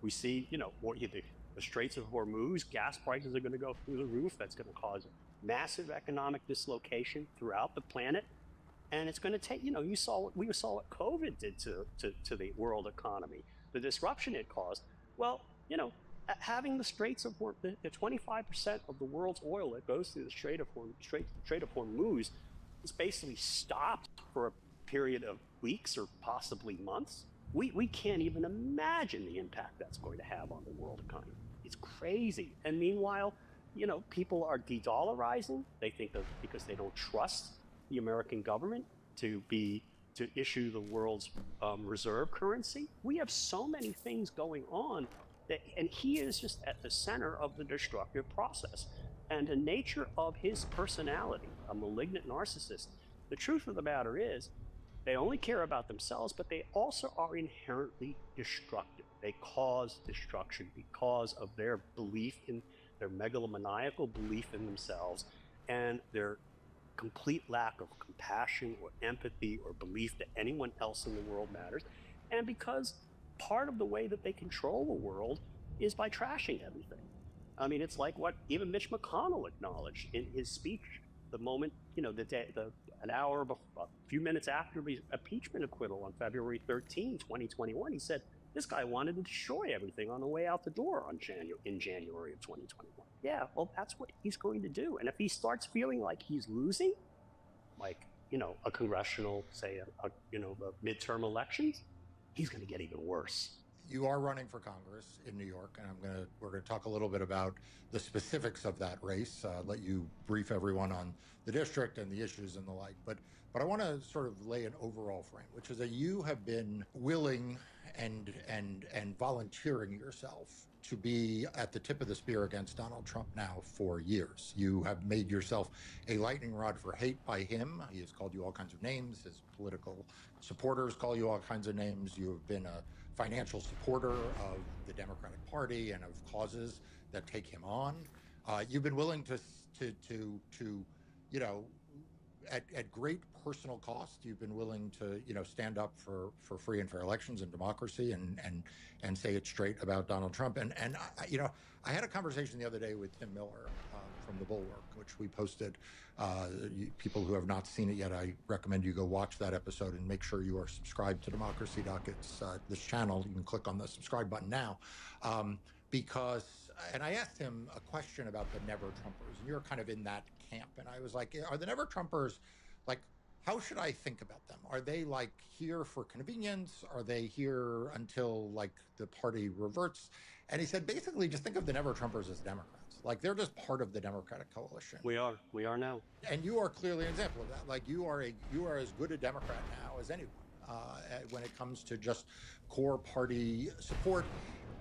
we see, the Straits of Hormuz, gas prices are going to go through the roof. That's going to cause massive economic dislocation throughout the planet. And it's going to take, we saw what COVID did to the world economy, the disruption it caused. Well, having the Straits of Hormuz, the 25% of the world's oil that goes through the Strait of Hormuz is basically stopped for a period of weeks or possibly months. We can't even imagine the impact that's going to have on the world economy. It's crazy. And meanwhile, people are de-dollarizing. They think that because they don't trust the American government to issue the world's reserve currency. We have so many things going on and he is just at the center of the destructive process. And the nature of his personality, a malignant narcissist, the truth of the matter is, they only care about themselves, but they also are inherently destructive. They cause destruction because of their megalomaniacal belief in themselves and their complete lack of compassion or empathy or belief that anyone else in the world matters. And because part of the way that they control the world is by trashing everything. I mean, it's like what even Mitch McConnell acknowledged in his speech the moment, an hour, a few minutes after the impeachment acquittal on February 13, 2021, he said, this guy wanted to destroy everything on the way out the door in January of 2021. Yeah, well, that's what he's going to do. And if he starts feeling like he's losing, like, a congressional, say, the midterm elections, he's going to get even worse. You are running for Congress in New York, and we're going to talk a little bit about the specifics of that race. Let you brief everyone on the district and the issues and the like. But I want to sort of lay an overall frame, which is that you have been willing and volunteering yourself to be at the tip of the spear against Donald Trump now for years. You have made yourself a lightning rod for hate by him. He has called you all kinds of names. His political supporters call you all kinds of names. You have been a financial supporter of the Democratic Party and of causes that take him on. You've been willing to at great personal cost, you've been willing to, stand up for free and fair elections and democracy and say it straight about Donald Trump. And I had a conversation the other day with Tim Miller from The Bulwark, which we posted. People who have not seen it yet, I recommend you go watch that episode and make sure you are subscribed to Democracy Dockets, this channel. You can click on the subscribe button now. And I asked him a question about the Never Trumpers, and you're kind of in that camp. And I was like, are the Never Trumpers, like, how should I think about them? Are they like here for convenience? Are they here until like the party reverts? And he said, basically, just think of the Never Trumpers as Democrats. Like they're just part of the Democratic coalition. We are now. And you are clearly an example of that. Like you are as good a Democrat now as anyone when it comes to just core party support.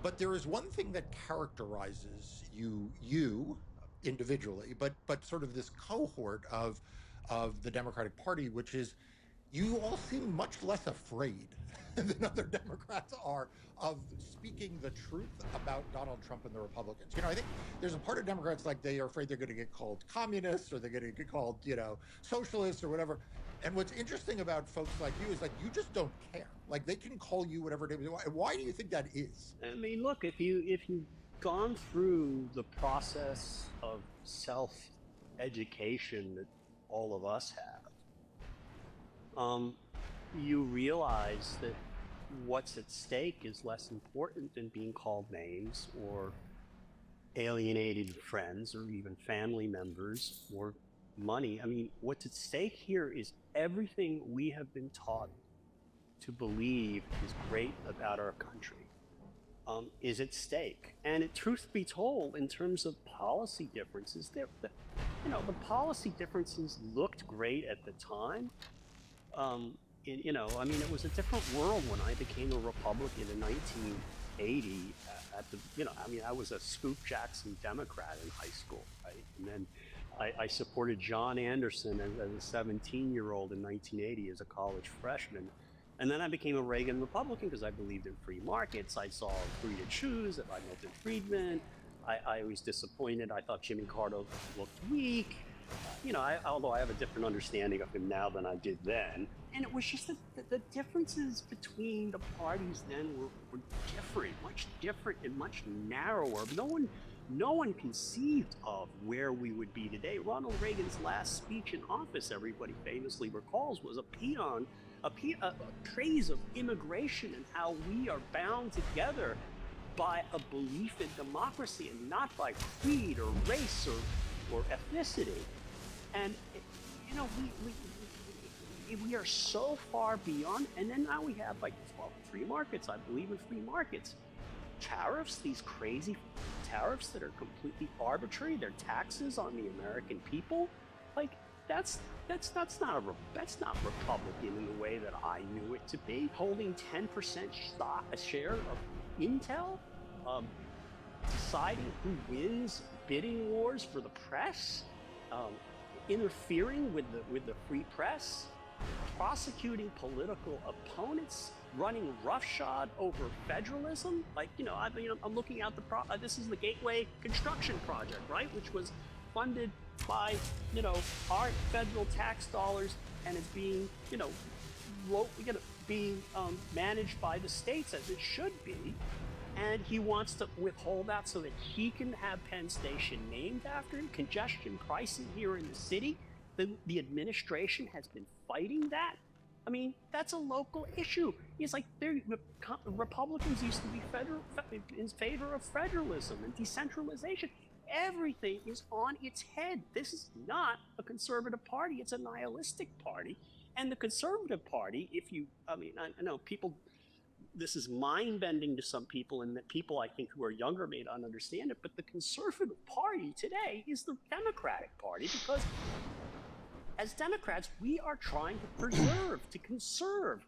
But there is one thing that characterizes you individually, but sort of this cohort of the Democratic Party, which is you all seem much less afraid than other Democrats are of speaking the truth about Donald Trump and the Republicans. I think there's a part of Democrats like they are afraid they're going to get called communists or they're going to get called, socialists or whatever. And what's interesting about folks like you is like you just don't care. Like they can call you whatever they want. Why do you think that is? I mean, look, if you've gone through the process of self-education that all of us have, you realize that what's at stake is less important than being called names or alienated friends or even family members or money. I mean, what's at stake here is everything we have been taught to believe is great about our country is at stake. And truth be told, in terms of policy differences, the policy differences looked great at the time, You know, I mean, it was a different world when I became a Republican in 1980. At the, you know, I mean, I was a Scoop Jackson Democrat in high school, right? And then I supported John Anderson as a 17-year-old in 1980 as a college freshman. And then I became a Reagan Republican because I believed in free markets. I saw Free to Choose by Milton Friedman. I was disappointed. I thought Jimmy Carter looked weak. You know, although I have a different understanding of him now than I did then. And it was just the differences between the parties then were different, much different and much narrower. No one conceived of where we would be today. Ronald Reagan's last speech in office, everybody famously recalls, was a praise of immigration and how we are bound together by a belief in democracy and not by creed or race or ethnicity. And, you know, we are so far beyond, and then now we have like, well, free markets. I believe in free markets. Tariffs, these crazy tariffs that are completely arbitrary. They're taxes on the American people. Like, that's not Republican in the way that I knew it to be. Holding 10% a share of Intel, deciding who wins bidding wars for the press, interfering with the free press, prosecuting political opponents, running roughshod over federalism. Like, you know, I'm looking at this is the Gateway construction project, right, which was funded by, you know, our federal tax dollars, and it's being, you know, being managed by the states as it should be. And he wants to withhold that so that he can have Penn Station named after him. Congestion pricing here in the city. The administration has been fighting that. I mean, that's a local issue. It's like Republicans used to be in favor of federalism and decentralization. Everything is on its head. This is not a conservative party. It's a nihilistic party. And the Conservative Party, I know people, this is mind-bending to some people, and that people, I think, who are younger may not understand it, but the Conservative Party today is the Democratic Party, because as Democrats, we are trying to conserve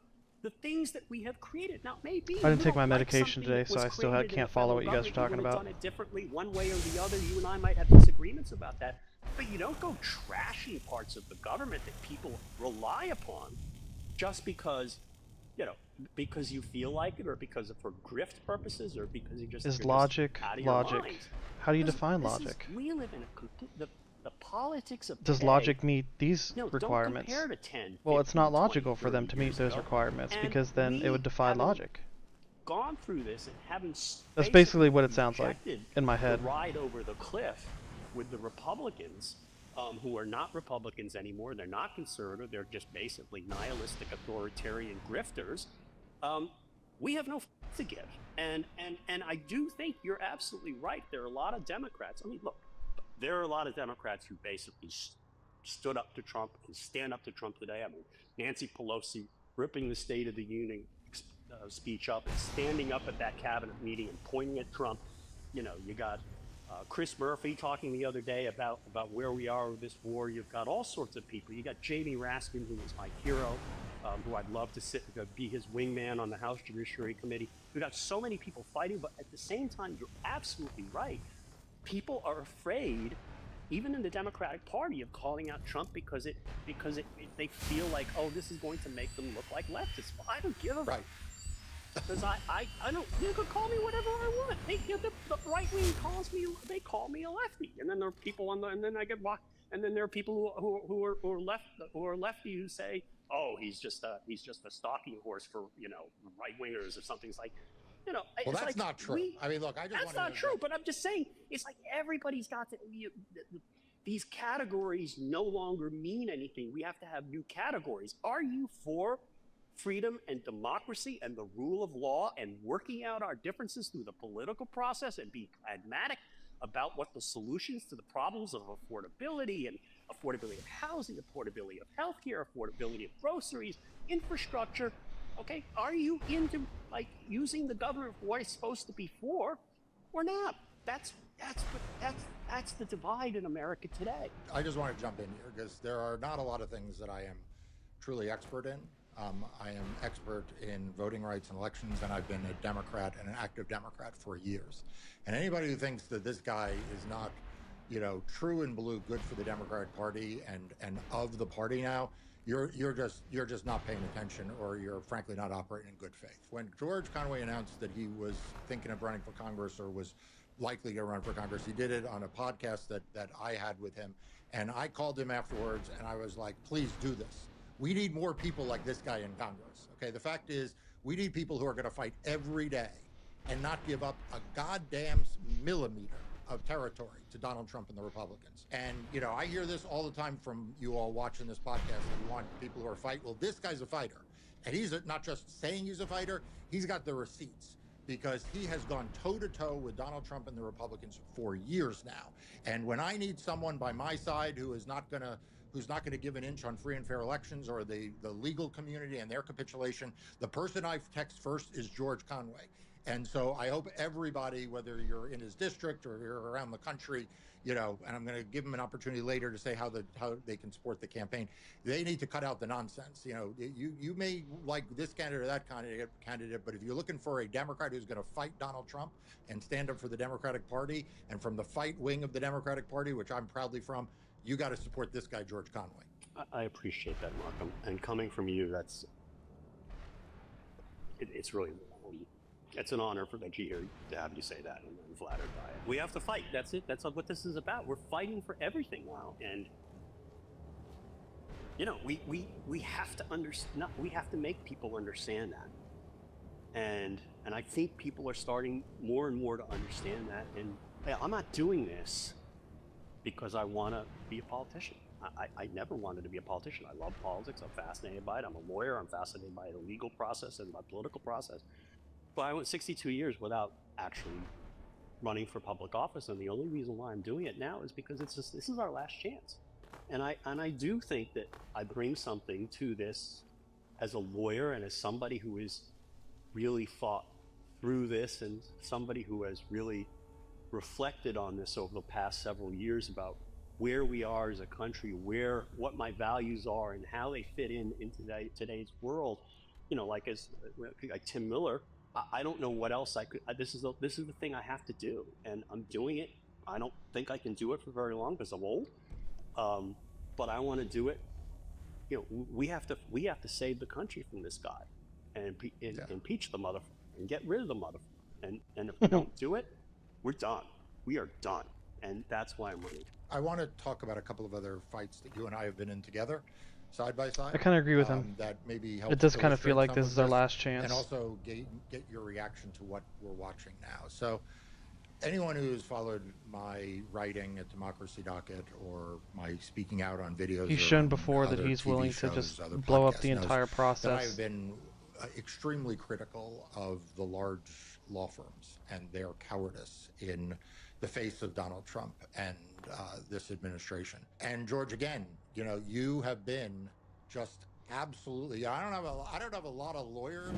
the things that we have created. Now, maybe I didn't take my medication today, so I can't follow what you guys are talking about. Done it differently, one way or the other. You and I might have disagreements about that, but you don't go trashing parts of the government that people rely upon just because, you know, because you feel like it, or because for grift purposes, or because you just is logic logic? How do you define logic? We live in the politics of does today, logic meet these requirements? Don't compare to 10, well, 50, it's not 20, logical for them to meet those requirements, because then it would defy logic. Gone through this and having that's basically what it sounds like in my head. Ride over the cliff with the Republicans, who are not Republicans anymore. They're not conservative. They're just basically nihilistic, authoritarian grifters. We have no to give, and I do think you're absolutely right. There are a lot of Democrats. I mean, look. There are a lot of Democrats who basically stood up to Trump and stand up to Trump today. I mean, Nancy Pelosi ripping the State of the Union speech up and standing up at that cabinet meeting and pointing at Trump. You know, you got Chris Murphy talking the other day about where we are with this war. You've got all sorts of people. You got Jamie Raskin, who is my hero, who I'd love to be his wingman on the House Judiciary Committee. We've got so many people fighting, but at the same time, you're absolutely right. People are afraid, even in the Democratic Party, of calling out Trump because they feel like, oh, this is going to make them look like leftists. Well, I don't give a right. Because I don't. You could call me whatever I want. The right wing they call me a lefty, and then there are people and then I get walked, and then there are people who are lefty who say, oh, he's just a stalking horse for, you know, right wingers or something. It's like, you know, well, that's like not true. I mean, look, that's not true, but I'm just saying, it's like everybody's got these categories no longer mean anything. We have to have new categories. Are you for freedom and democracy and the rule of law and working out our differences through the political process and being pragmatic about what the solutions to the problems of affordability of housing, affordability of healthcare, affordability of groceries, infrastructure? Okay, are you into like using the government for what it's supposed to be for, or not? That's the divide in America today. I just want to jump in here because there are not a lot of things that I am truly expert in. I am expert in voting rights and elections, and I've been a Democrat and an active Democrat for years. And anybody who thinks that this guy is not, true and blue, good for the Democratic Party and of the party now, you're just not paying attention, or you're frankly not operating in good faith. When George Conway announced that he was thinking of running for Congress or was likely to run for Congress, he did it on a podcast that I had with him, and I called him afterwards and I was like, please do this. We need more people like this guy in Congress. Okay, the fact is, we need people who are going to fight every day and not give up a goddamn millimeter of territory to Donald Trump and the Republicans. And, I hear this all the time from you all watching this podcast, that you want people who are fight. Well, this guy's a fighter. And he's not just saying he's a fighter, he's got the receipts, because he has gone toe-to-toe with Donald Trump and the Republicans for years now. And when I need someone by my side who's not going to give an inch on free and fair elections or the legal community and their capitulation, the person I text first is George Conway. And so I hope everybody, whether you're in his district or you're around the country, and I'm going to give them an opportunity later to say how they can support the campaign. They need to cut out the nonsense. You may like this candidate or that candidate, but if you're looking for a Democrat who's going to fight Donald Trump and stand up for the Democratic Party, and from the fight wing of the Democratic Party, which I'm proudly from, you got to support this guy, George Conway. I appreciate that, Mark. And coming from you, it's really, it's an honor to have you say that, and I'm flattered by it. We have to fight. That's it. That's what this is about. We're fighting for everything now, and we have to understand. We have to make people understand that, and I think people are starting more and more to understand that. And I'm not doing this because I want to be a politician. I never wanted to be a politician. I love politics. I'm fascinated by it. I'm a lawyer. I'm fascinated by the legal process and by political process. But I went 62 years without actually running for public office, and the only reason why I'm doing it now is because this is our last chance. And I do think that I bring something to this as a lawyer and as somebody who has really thought through this, and somebody who has really reflected on this over the past several years about where we are as a country, what my values are, and how they fit into today's world. Like Tim Miller, I don't know what else I could. This is the thing I have to do, and I'm doing it. I don't think I can do it for very long because I'm old, but I want to do it. We have to save the country from this guy, and impeach the motherfucker and get rid of the motherfucker. And if we don't do it, we're done. We are done, and that's why I'm running. I want to talk about a couple of other fights that you and I have been in together, side by side. I kind of agree with him. That maybe it does kind of feel like this is our last chance. And also get your reaction to what we're watching now. So anyone who's followed my writing at Democracy Docket or my speaking out on videos, he's shown before that he's willing to just blow up the entire process. I've been extremely critical of the large law firms and their cowardice in the face of Donald Trump and this administration. And George, again, you have been just absolutely. I don't have a lot of lawyers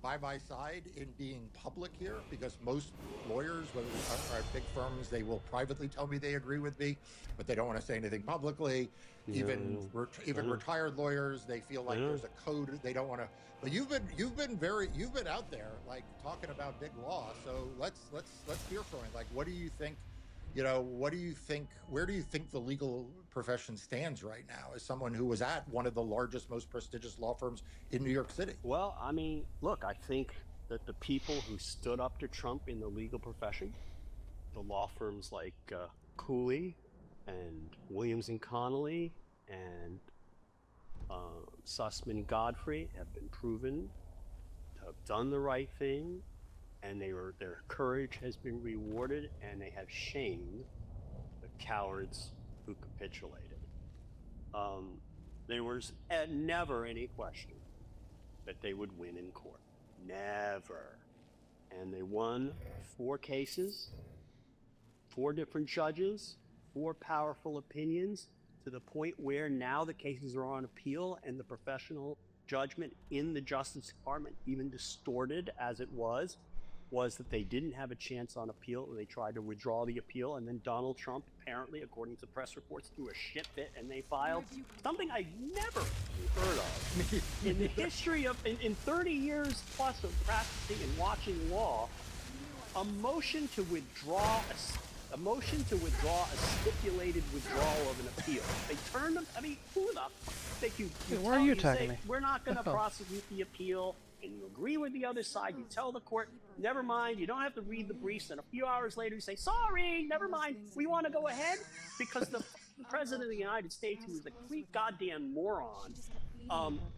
by my side in being public here, because most lawyers, whether are at big firms, they will privately tell me they agree with me, but they don't want to say anything publicly. Even retired lawyers, they feel like there's a code they don't want to. But you've been out there like talking about big law. So let's hear from it. Like, what do you think? Where do you think the legal profession stands right now as someone who was at one of the largest, most prestigious law firms in New York City? Well, I mean, look, I think that the people who stood up to Trump in the legal profession, the law firms like Cooley and Williams and Connolly and Sussman Godfrey, have been proven to have done the right thing, and their courage has been rewarded, and they have shamed the cowards who capitulated. There was never any question that they would win in court. Never. And they won 4 cases, 4 different judges, 4 powerful opinions, to the point where now the cases are on appeal, and the professional judgment in the Justice Department, even distorted as it was was that they didn't have a chance on appeal, and they tried to withdraw the appeal, and then Donald Trump, apparently, according to press reports, threw a shit fit, and they filed something I've never heard of in the history of, in 30 years plus of practicing and watching law, a motion to withdraw a stipulated withdrawal of an appeal. They turned them. I mean, who the fuck you? Why are you attacking me? We're not going to prosecute the appeal, and you agree with the other side. You tell the court, never mind. You don't have to read the briefs. And a few hours later, you say, sorry, never mind. We want to go ahead because the president of the United States, who is a complete goddamn moron,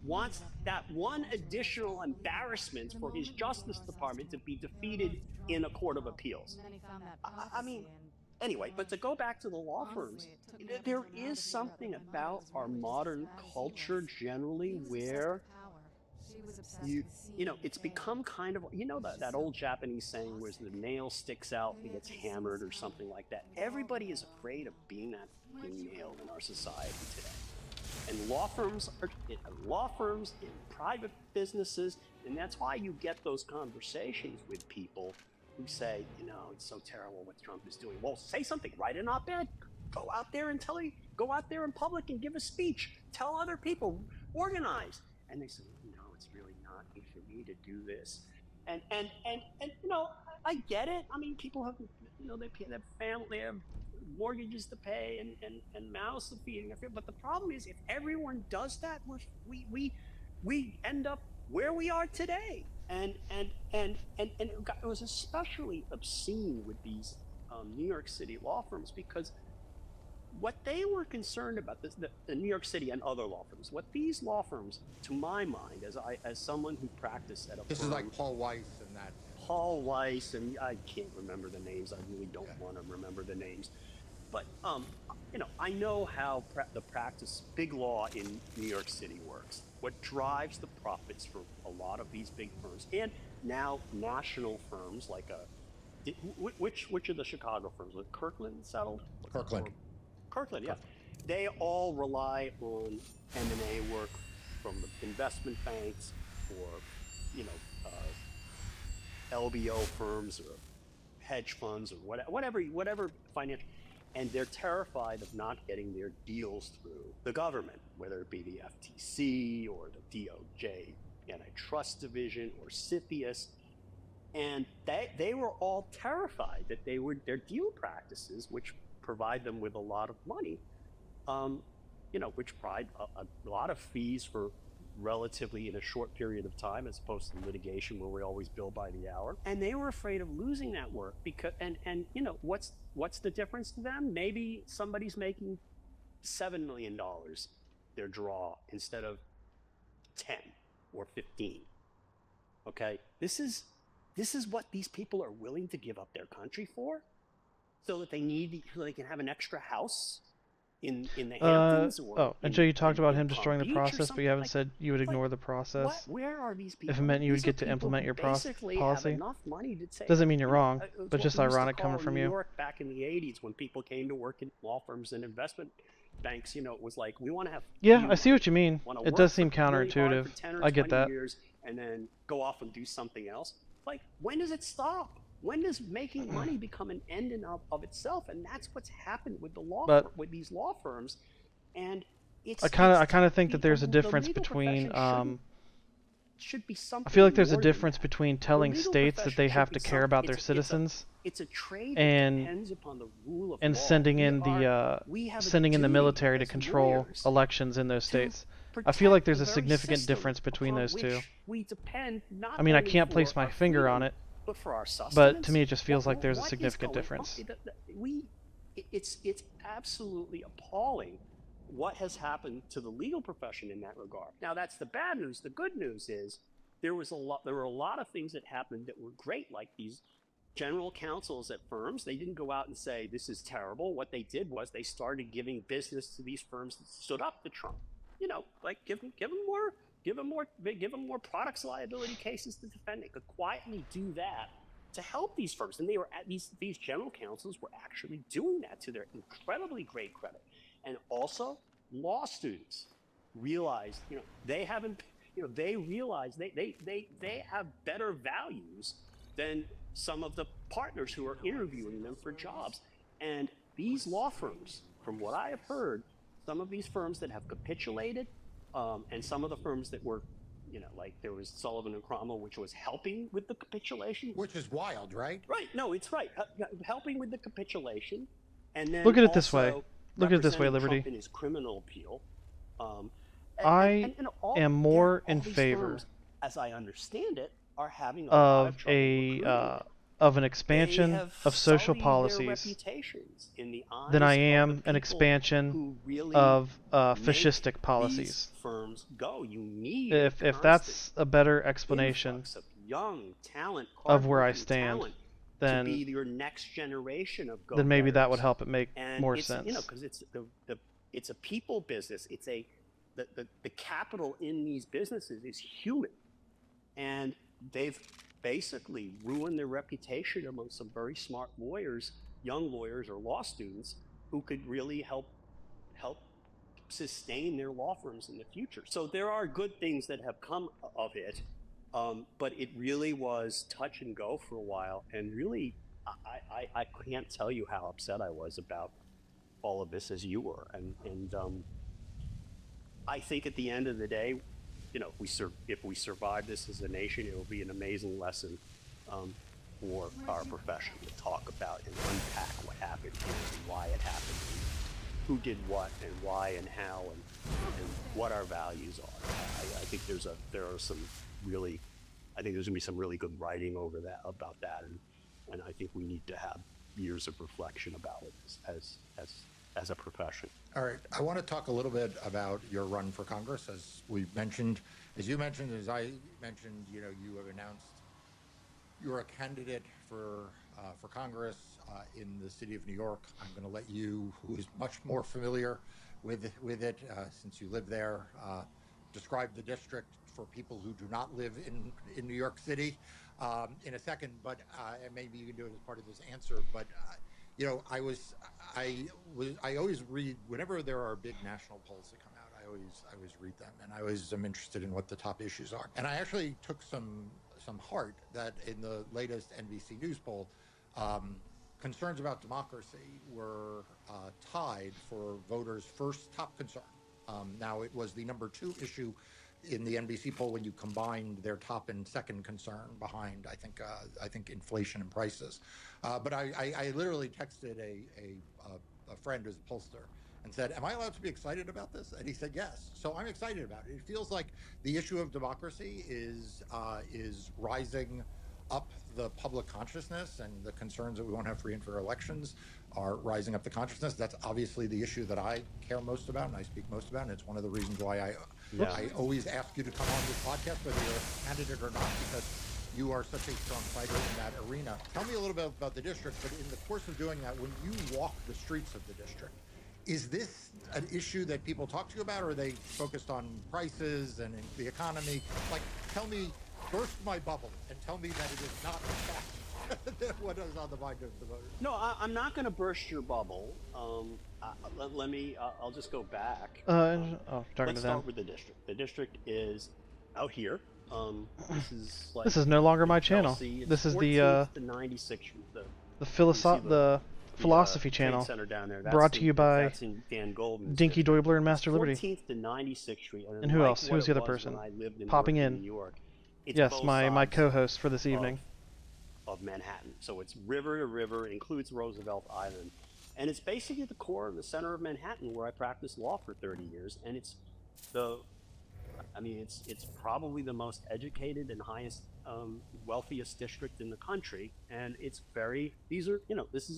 wants that one additional embarrassment for his Justice Department to be defeated in a court of appeals. I mean, anyway, but to go back to the law firms, there is something about our modern culture generally where you know, it's become kind of, you know, that old Japanese saying where the nail sticks out and gets hammered or something like that. Everybody is afraid of being that nail in our society today. And law firms in private businesses, and that's why you get those conversations with people who say, you know, it's so terrible what Trump is doing. Well, say something, write an op-ed, go out there and go out there in public and give a speech, tell other people, organize. And they say, no, it's really not good for me to do this. And you know, I get it. I mean, people have, you know, they have family, they have mortgages to pay and mouths to feed. But the problem is, if everyone does that, we end up where we are today. And it was especially obscene with these New York City law firms, because what they were concerned about, the New York City and other law firms, what these law firms, to my mind, as someone who practiced at a This firm, is like Paul Weiss and that. Paul Weiss, and I can't remember the names. I really don't want to remember the names. But, you know, I know how the practice, big law in New York City works. What drives the profits for a lot of these big firms, and now national firms like which of the Chicago firms? Was Kirkland settled? Kirkland, yeah. They all rely on M&A work from the investment banks or, you know, LBO firms or hedge funds or whatever financial. And they're terrified of not getting their deals through the government, whether it be the FTC or the DOJ Antitrust Division or CFIUS. And they were all terrified that their deal practices, which provide them with a lot of money, you know, which provide a lot of fees for relatively in a short period of time, as opposed to litigation where we always bill by the hour. And they were afraid of losing that work because, and you know, what's the difference to them? Maybe somebody's making $7 million their draw instead of 10 or 15. Okay, this is what these people are willing to give up their country for, so that so they can have an extra house in the Hamptons. And so you talked about him destroying the process, but you haven't said you would ignore the process. Where are these people? If it meant you would get to implement your policy. Enough money to say, doesn't mean you're wrong, but just ironic coming from New you. York back in the 80s, when people came to work in law firms and investment banks, you know, it was like, we want to have. Yeah, I see what you mean. It does seem counterintuitive. I get that. Years and then go off and do something else. Like, when does it stop? When does making money become an end in of itself? And that's what's happened with with these law firms. And it's I kind of think that there's a difference between should be something. I feel like there's a difference between telling states that they have to care about their citizens it's a trade and that depends upon the rule of and law. sending in the military to control elections in those states. I feel like there's a significant difference between those two. We depend not I mean, I only can't for place my our finger freedom, on it, but for our sustenance. but to me it just feels like there's a What is significant going difference. on? It's absolutely appalling what has happened to the legal profession in that regard. Now, that's the bad news. The good news is there were a lot of things that happened that were great, like these general counsels at firms. They didn't go out and say this is terrible. What they did was they started giving business to these firms that stood up to Trump. You know, like give them more products liability cases to defend. They could quietly do that to help these firms, and they were at these general counsels were actually doing that to their incredibly great credit. And also, law students realized, you know, they haven't, you know, they realize they have better values than some of the partners who are interviewing them for jobs. And these law firms, from what I have heard, some of these firms that have capitulated, and some of the firms that were, like there was Sullivan and Cromwell, which was helping with the capitulation. Which is wild, right? Right. No, it's right. Helping with the capitulation. And then look at it this way. Look at it this way, Liberty. Trump in his criminal appeal. I am more in favor, firms, as I understand it, are having of an expansion of social policies than I am an expansion of fascistic policies. Firms go. You need if that's a better explanation of young talent of where I stand, then to be your next generation of then maybe that would help it make more sense. Because it's a people business. It's the capital in these businesses is human, and they've basically ruined their reputation among some very smart lawyers, young lawyers or law students who could really help sustain their law firms in the future. So there are good things that have come of it, but it really was touch and go for a while. And really, I can't tell you how upset I was about all of this as you were. And I think at the end of the day, if we survive this as a nation, it will be an amazing lesson for our profession to talk about and unpack what happened here and why it happened, and who did what and why and how and what our values are. I think there's gonna be some really good writing about that, and I think we need to have years of reflection about it as a profession. All right, I want to talk a little bit about your run for Congress. As you mentioned, as I mentioned, you have announced you're a candidate for Congress in the city of New York. I'm going to let you, who is much more familiar with it since you live there, describe the district for people who do not live in New York City in a second. But and maybe you can do it as part of this answer. But I always read whenever there are big national polls that come out. I always read them, and I always am interested in what the top issues are. And I actually took some heart that in the latest NBC News poll, concerns about democracy were tied for voters' first top concern. Now it was the number 2 issue in the NBC poll when you combined their top and second concern behind, I think inflation and prices. But I literally texted a friend who's a pollster and said, am I allowed to be excited about this? And he said, yes. So I'm excited about it. It feels like the issue of democracy is rising up the public consciousness, and the concerns that we won't have free and fair elections are rising up the consciousness. That's obviously the issue that I care most about and I speak most about, and it's one of the reasons why I always ask you to come on this podcast, whether you're a candidate or not, because you are such a strong fighter in that arena. Tell me a little bit about the district, but in the course of doing that, when you walk the streets of the district, is this an issue that people talk to you about, or are they focused on prices and the economy? Like, burst my bubble and tell me that it is not in fact what is on the mind of the voters. No, I'm not going to burst your bubble. I'll just go back. Let's start with the district. The district is out here. This is no longer my channel. This is the 96th, the philosophy channel, down there. Brought to you by Dan Goldman, Dinky Doibler and Master Liberty. 14th to 96th Street. And who else? Who's the other person popping in? New York. Yes, my co-host for this evening. Of Manhattan. So it's river to river, includes Roosevelt Island. And it's basically the core of the center of Manhattan, where I practiced law for 30 years. And it's probably the most educated and highest, wealthiest district in the country. And it's this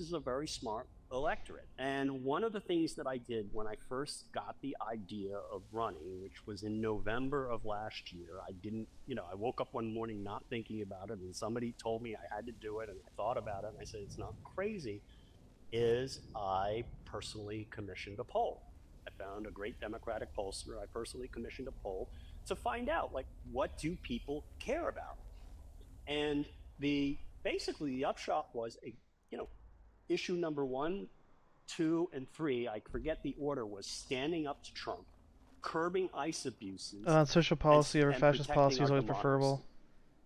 is a very smart electorate. And one of the things that I did when I first got the idea of running, which was in November of last year, I woke up one morning not thinking about it, and somebody told me I had to do it, and I thought about it, and I said, it's not crazy, is I personally commissioned a poll. I found a great Democratic pollster. I personally commissioned a poll to find out, what do people care about? And basically the upshot was issue number 1, 2, and 3, I forget the order, was standing up to Trump, curbing ICE abuses. Social policy over fascist policy is always preferable.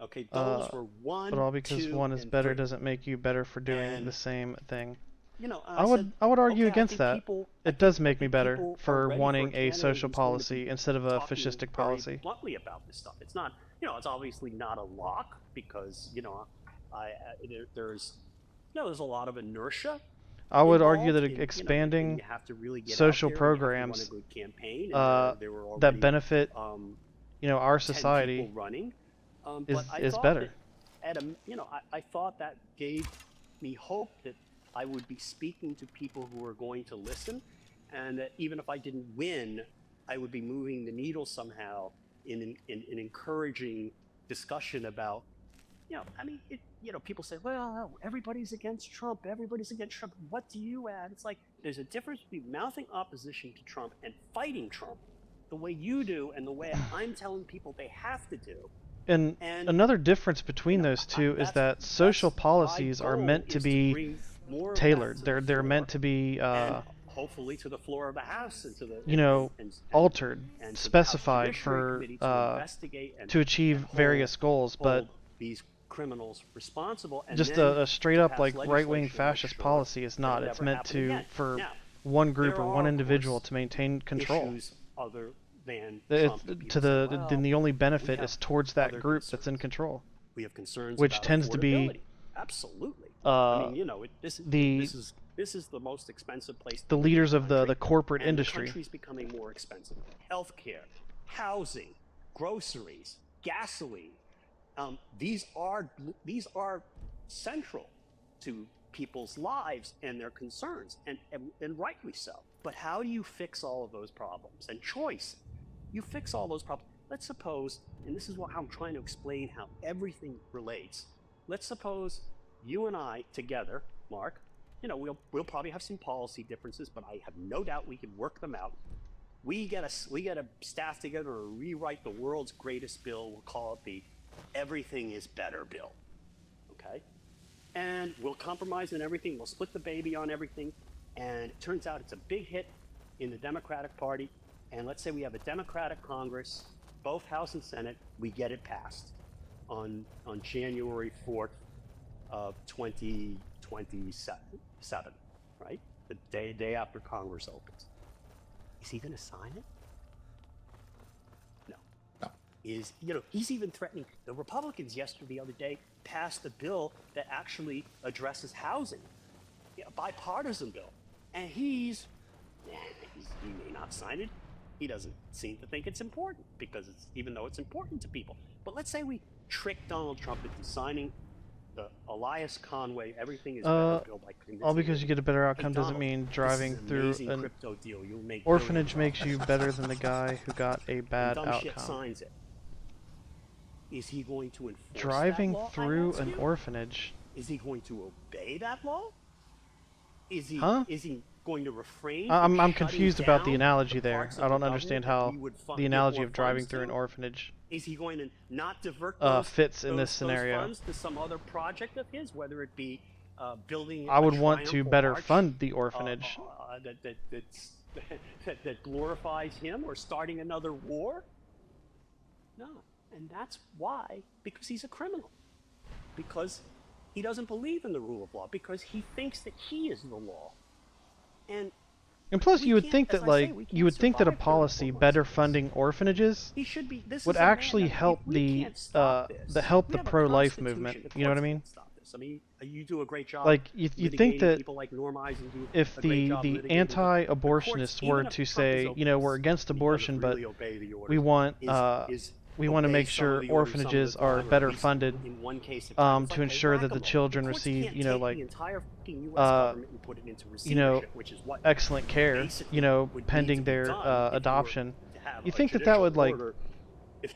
Okay, those were 1, But all because 2, one is and better 3. doesn't make you better for doing And, the same thing. you know, I would argue okay, against that. It does make me better people are for ready wanting for a candidate social who's going to policy be instead of a talking fascistic very policy. bluntly about this stuff. It's not, you know, it's obviously not a lock because, you know, there's a lot of inertia. I would argue involved that in, expanding you have to really get social out there, and you have to programs run a good campaign, and there were that already, benefit, you know, our 10 society people running. is better. I thought that gave me hope that I would be speaking to people who are going to listen, and that even if I didn't win, I would be moving the needle somehow in encouraging discussion about, you know, I mean, people say, well, everybody's against Trump. Everybody's against Trump. What do you add? It's like there's a difference between mouthing opposition to Trump and fighting Trump the way you do and the way I'm telling people they have to do. And another difference between those two is that social policies are meant to be tailored. They're meant to be hopefully to the floor of the House and to the you know altered, and specified for to achieve various goals, but these criminals responsible. And just a straight up like right-wing fascist policy is not. It's meant to for one group or one individual to maintain control. Other than then the only benefit is towards that group that's in control. We have concerns which about tends to be absolutely. I mean, you know, this is the most expensive place. The leaders of the corporate industry. The country's becoming more expensive. Healthcare, housing, groceries, gasoline. These are central to people's lives and their concerns, and rightly so. But how do you fix all of those problems? And choice. You fix all those problems. Let's suppose, and this is how I'm trying to explain how everything relates. Let's suppose you and I together, Mark, you know, we'll probably have some policy differences, but I have no doubt we can work them out. We get a staff together to rewrite the world's greatest bill. We'll call it the Everything is Better bill. Okay? And we'll compromise on everything. We'll split the baby on everything. And it turns out it's a big hit in the Democratic Party. And let's say we have a Democratic Congress, both House and Senate, we get it passed on January 4th of 2027, right? The day after Congress opens. Is he going to sign it? No. He's even threatening. The Republicans the other day passed a bill that actually addresses housing, a bipartisan bill. And he may not sign it. He doesn't seem to think it's important even though it's important to people. But let's say we trick Donald Trump into signing the Elias Conway Everything is Better bill by convincing all because you get a better outcome doesn't mean driving through an orphanage makes you better than the guy who got a bad outcome. Signs it. Is he going to enforce driving that law? through an orphanage? Is he going to obey that law? Is he going to refrain? I'm confused about the analogy there. I don't understand how the analogy of driving through an orphanage is he going to not divert those, fits in this scenario. Funds to some other project of his, whether it be building? I would want to better fund the orphanage that glorifies him, or starting another war. No, and that's why, because he's a criminal, because he doesn't believe in the rule of law, because he thinks that he is the law. And plus, you would think that a policy better funding orphanages would actually help the pro-life movement. You know what I mean? I mean, you do a great job. Like you think that if the anti-abortionists were to say, you know, we're against abortion, but we want to make sure orphanages are better funded to ensure that the children receive, you know, like excellent care, you know, pending their adoption. You think that would like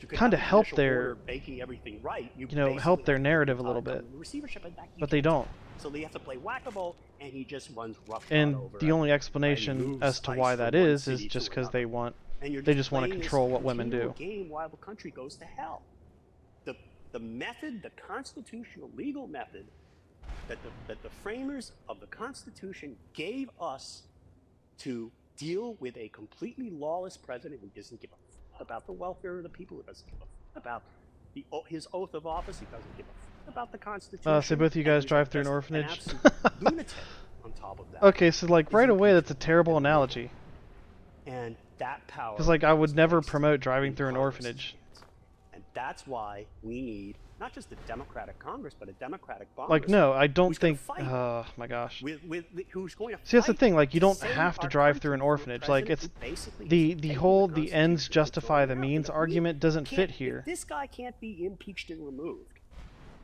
kind of help their, help their narrative a little bit, but they don't. So they have to play whack-a-mole, and he just runs roughshod and over the only explanation as to why that is just because they just want to control what women do. Game while the country goes to hell. The method, the constitutional legal method that the framers of the Constitution gave us to deal with a completely lawless president who doesn't give a about the welfare of the people, who doesn't give about his oath of office. He doesn't give a f about the Constitution. So both of you guys drive through an orphanage? Lunatic on top of that. Okay, so like right away, that's a terrible analogy. And that power. Because like I would never promote driving through an orphanage. And that's why we need not just a Democratic Congress, but a Democratic Congress. Like no, I don't think. Oh my gosh. Who's going to See, that's the thing. Like you don't have to drive through an orphanage. Like it's the whole the ends justify the means argument doesn't fit here. This guy can't be impeached and removed.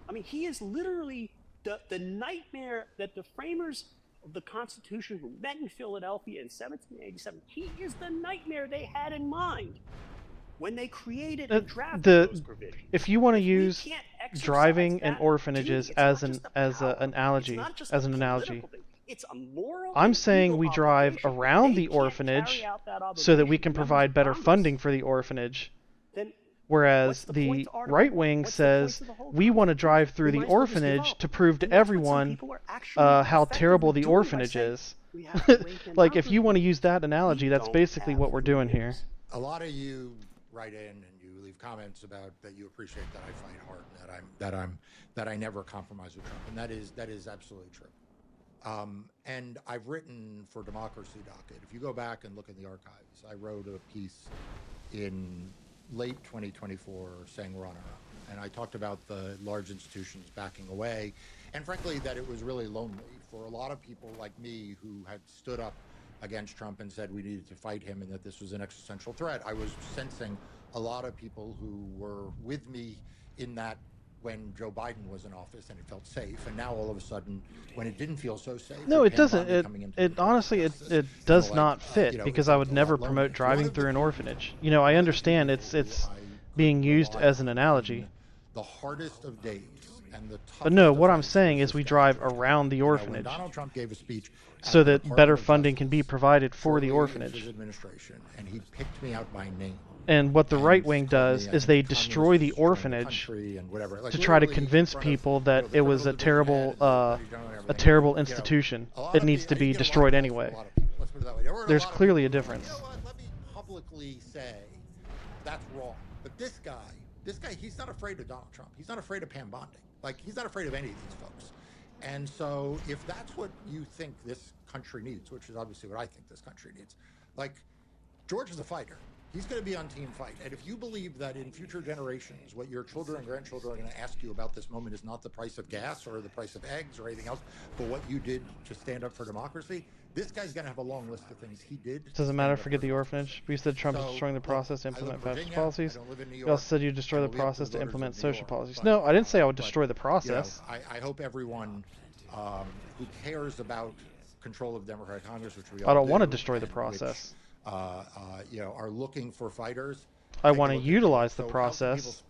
I mean, he is literally the nightmare that the framers of the Constitution who met in Philadelphia in 1787. He is the nightmare they had in mind when they created and drafted those provisions. If you want to use driving in orphanages as an analogy, it's a moral. I'm saying we drive around the orphanage so that we can provide better funding for the orphanage. Whereas the right wing says we want to drive through the orphanage to prove to everyone how terrible the orphanage is. Like if you want to use that analogy, that's basically what we're doing here. A lot of you write in and you leave comments about that you appreciate that I fight hard, that I never compromise with Trump, and that is absolutely true. And I've written for Democracy Docket. If you go back and look in the archives, I wrote a piece in late 2024 saying we're on our own. And I talked about the large institutions backing away, and frankly that it was really lonely for a lot of people like me who had stood up against Trump and said we needed to fight him and that this was an existential threat. I was sensing a lot of people who were with me in that when Joe Biden was in office and it felt safe, and now all of a sudden when it didn't feel so safe. No, it doesn't. It honestly it does not fit, because I would never promote driving through an orphanage. You know, I understand it's being used as an analogy. The hardest of days and the but no, what I'm saying is we drive around the orphanage. Donald Trump gave a speech so that better funding can be provided for the orphanage. And he picked me out by name. And what the right wing does is they destroy the orphanage to try to convince people that it was a terrible institution. It needs to be destroyed anyway. There's clearly a difference. Let me publicly say that's wrong. But this guy, he's not afraid of Donald Trump. He's not afraid of Pam Bondi. Like, he's not afraid of any of these folks. And so if that's what you think this country needs, which is obviously what I think this country needs, like, George is a fighter. He's going to be on Team Fight. And if you believe that in future generations, what your children and grandchildren are going to ask you about this moment is not the price of gas or the price of eggs or anything else, but what you did to stand up for democracy, this guy's going to have a long list of things he did. Doesn't matter, forget the orphanage. You said Trump is destroying the process to implement fascist policies. You also said you destroy the process to implement social policies. No, I didn't say I would destroy the process. You know, I hope everyone who cares about control of Democratic Congress, which we all I don't want to destroy the process. You know, are looking for fighters. I want to utilize the process.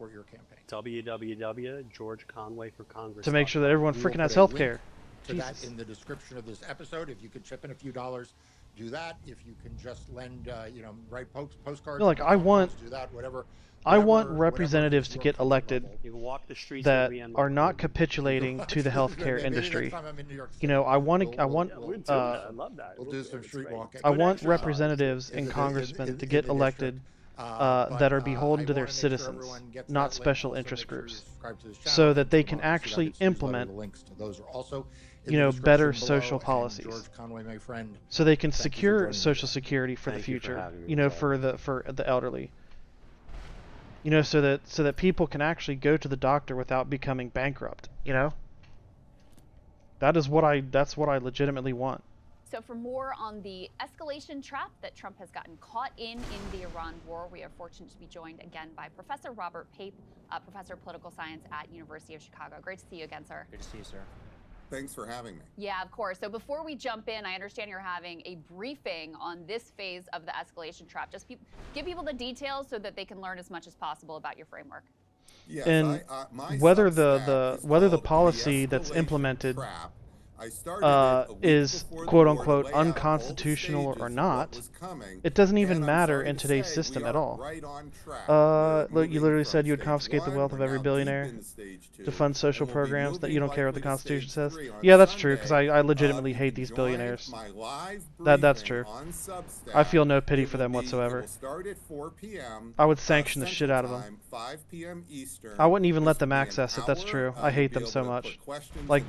www.georgeconwayforcongress to make sure that everyone freaking has health care. To that in the description of this episode. If you could chip in a few dollars, do that. If you can just lend, you know, write postcards. No, like I want, do that. Whatever. I want representatives to get elected that are not capitulating to the healthcare industry. You know, I want we'll do some street walking. I want representatives and congressmen to get elected that are beholden to their citizens, not special interest groups, so that they can actually implement, you know, better social policies, so they can secure Social Security for the future, you know, for the elderly. You know, so that people can actually go to the doctor without becoming bankrupt, you know? That's what I legitimately want. So for more on the escalation trap that Trump has gotten caught in the Iran war, we are fortunate to be joined again by Professor Robert Pape, Professor of Political Science at University of Chicago. Great to see you again, sir. Good to see you, sir. Thanks for having me. Yeah, of course. So before we jump in, I understand you're having a briefing on this phase of the escalation trap. Just give people the details so that they can learn as much as possible about your framework. Yes, and whether the policy that's implemented is quote-unquote unconstitutional or not, it doesn't even matter in today's system at all. Look, you literally said you would confiscate the wealth of every billionaire to fund social programs, that you don't care what the Constitution says. Yeah, that's true, because I legitimately hate these billionaires. That's true. I feel no pity for them whatsoever. I would sanction the shit out of them. I wouldn't even let them access it, that's true. I hate them so much. Like,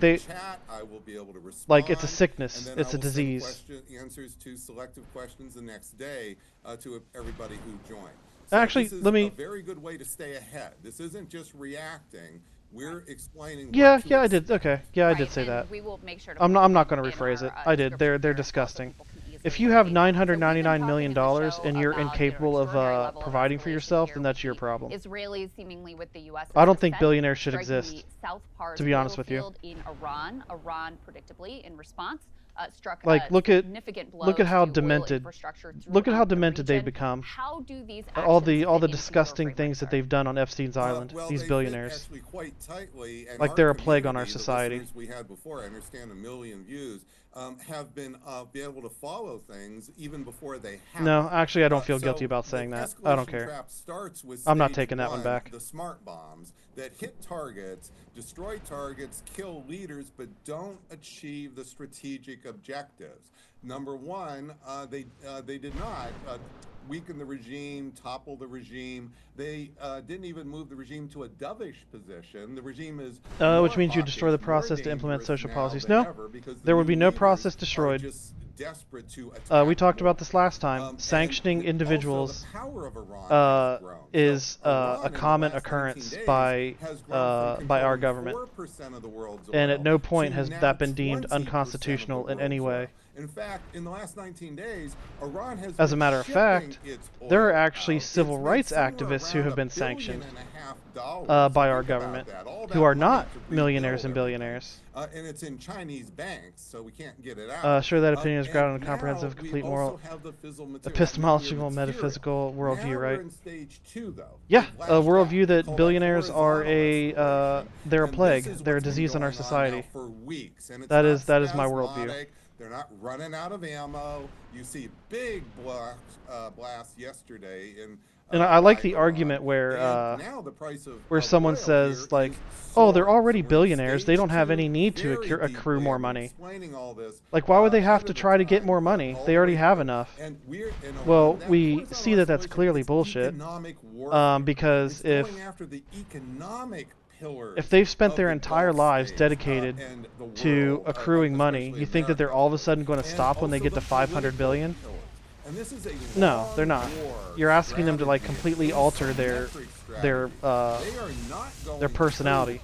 like, it's a sickness. It's a disease. Answers to selective questions the next day to everybody who joined. Actually, this is let me. a very good way to stay ahead. This isn't just reacting. We're explaining. Yeah, I did. Okay, yeah, I did say that. We will make sure to I'm not going to rephrase it. I did. They're disgusting. If you have $999 million and you're incapable of providing for yourself, then that's your problem. Israelis seemingly with the U.S. I don't think billionaires should exist, to be honest with you. In Iran, predictably, in response, struck like, look at how to demented. Look at how demented they've become. How do these all the disgusting things that they've done on Epstein's Island. These billionaires. Quite tightly, and like they're a plague on our society. We had before, I understand 1 million views, have been be able to follow things even before they happen. No, actually, I don't feel guilty about saying that. I don't care. I'm not taking that one back. The smart bombs that hit targets, destroy targets, kill leaders, but don't achieve the strategic objectives. Number one, they did not weaken the regime, topple the regime. They didn't even move the regime to a dovish position. The regime is which means you destroy the process to implement social policies. No, there would be no process destroyed. We talked about this last time. Sanctioning individuals is a common occurrence by our government, and at no point has that been deemed unconstitutional in any way. In fact, in the last 19 days, Iran has As a matter of fact, there are actually civil rights activists who have been sanctioned by our government, who are not millionaires and billionaires. And it's in Chinese banks, so we can't get it out. Sure, that opinion is grounded in a comprehensive, complete moral, epistemological, metaphysical worldview, right? Yeah, a worldview that billionaires are they're a plague, they're a disease on our society. That is my worldview. They're not running out of ammo. You see big blast yesterday in. And I like the argument where someone says, like, oh, they're already billionaires. They don't have any need to accrue more money. Like, why would they have to try to get more money? They already have enough. Well, we see that that's clearly bullshit. Because if they've spent their entire lives dedicated to accruing money, you think that they're all of a sudden going to stop when they get to 500 billion? No, they're not. You're asking them to like completely alter their personality.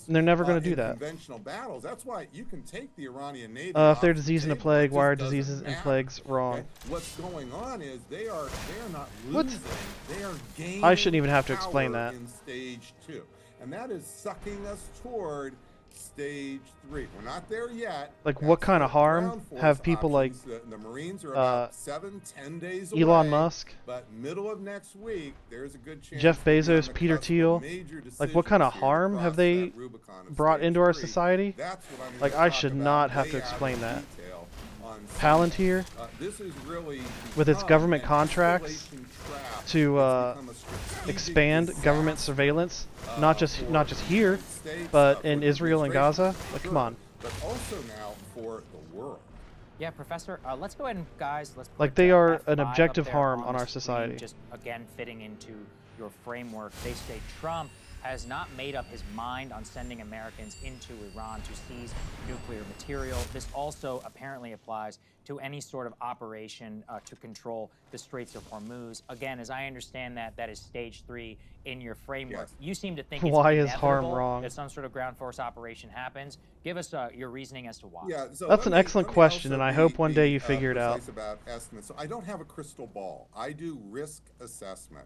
And they're never going to do that. That's why you can take the Iranian Navy. If they're disease and a plague, why are diseases and plagues wrong? Okay. What's going on is they are not losing. They are gaining. I shouldn't even have to explain that. In stage 2, and that is sucking us toward stage 3. We're not there yet. Like, what kind of harm have people like the Marines are about 7-10 days away, Elon Musk, but middle of next week, there's a good chance Jeff Bezos, Peter Thiel? Like, what kind of harm have they brought into our society? Like, I should not have to explain that. Palantir, with its government contracts to expand government surveillance, not just here, but in Israel and Gaza. Like, come on. But also now for the world. Yeah, Professor. Let's go ahead and let's like they are an objective harm on our society. Just again fitting into your framework, they say Trump has not made up his mind on sending Americans into Iran to seize nuclear material. This also apparently applies to any sort of operation to control the Straits of Hormuz. Again, as I understand that is stage 3 in your framework. Yes. You seem to think it's why is harm wrong? That some sort of ground force operation happens. Give us your reasoning as to why. Yeah, so that's an excellent question, and I hope one day you figure it out. About estimates. So I don't have a crystal ball. I do risk assessment.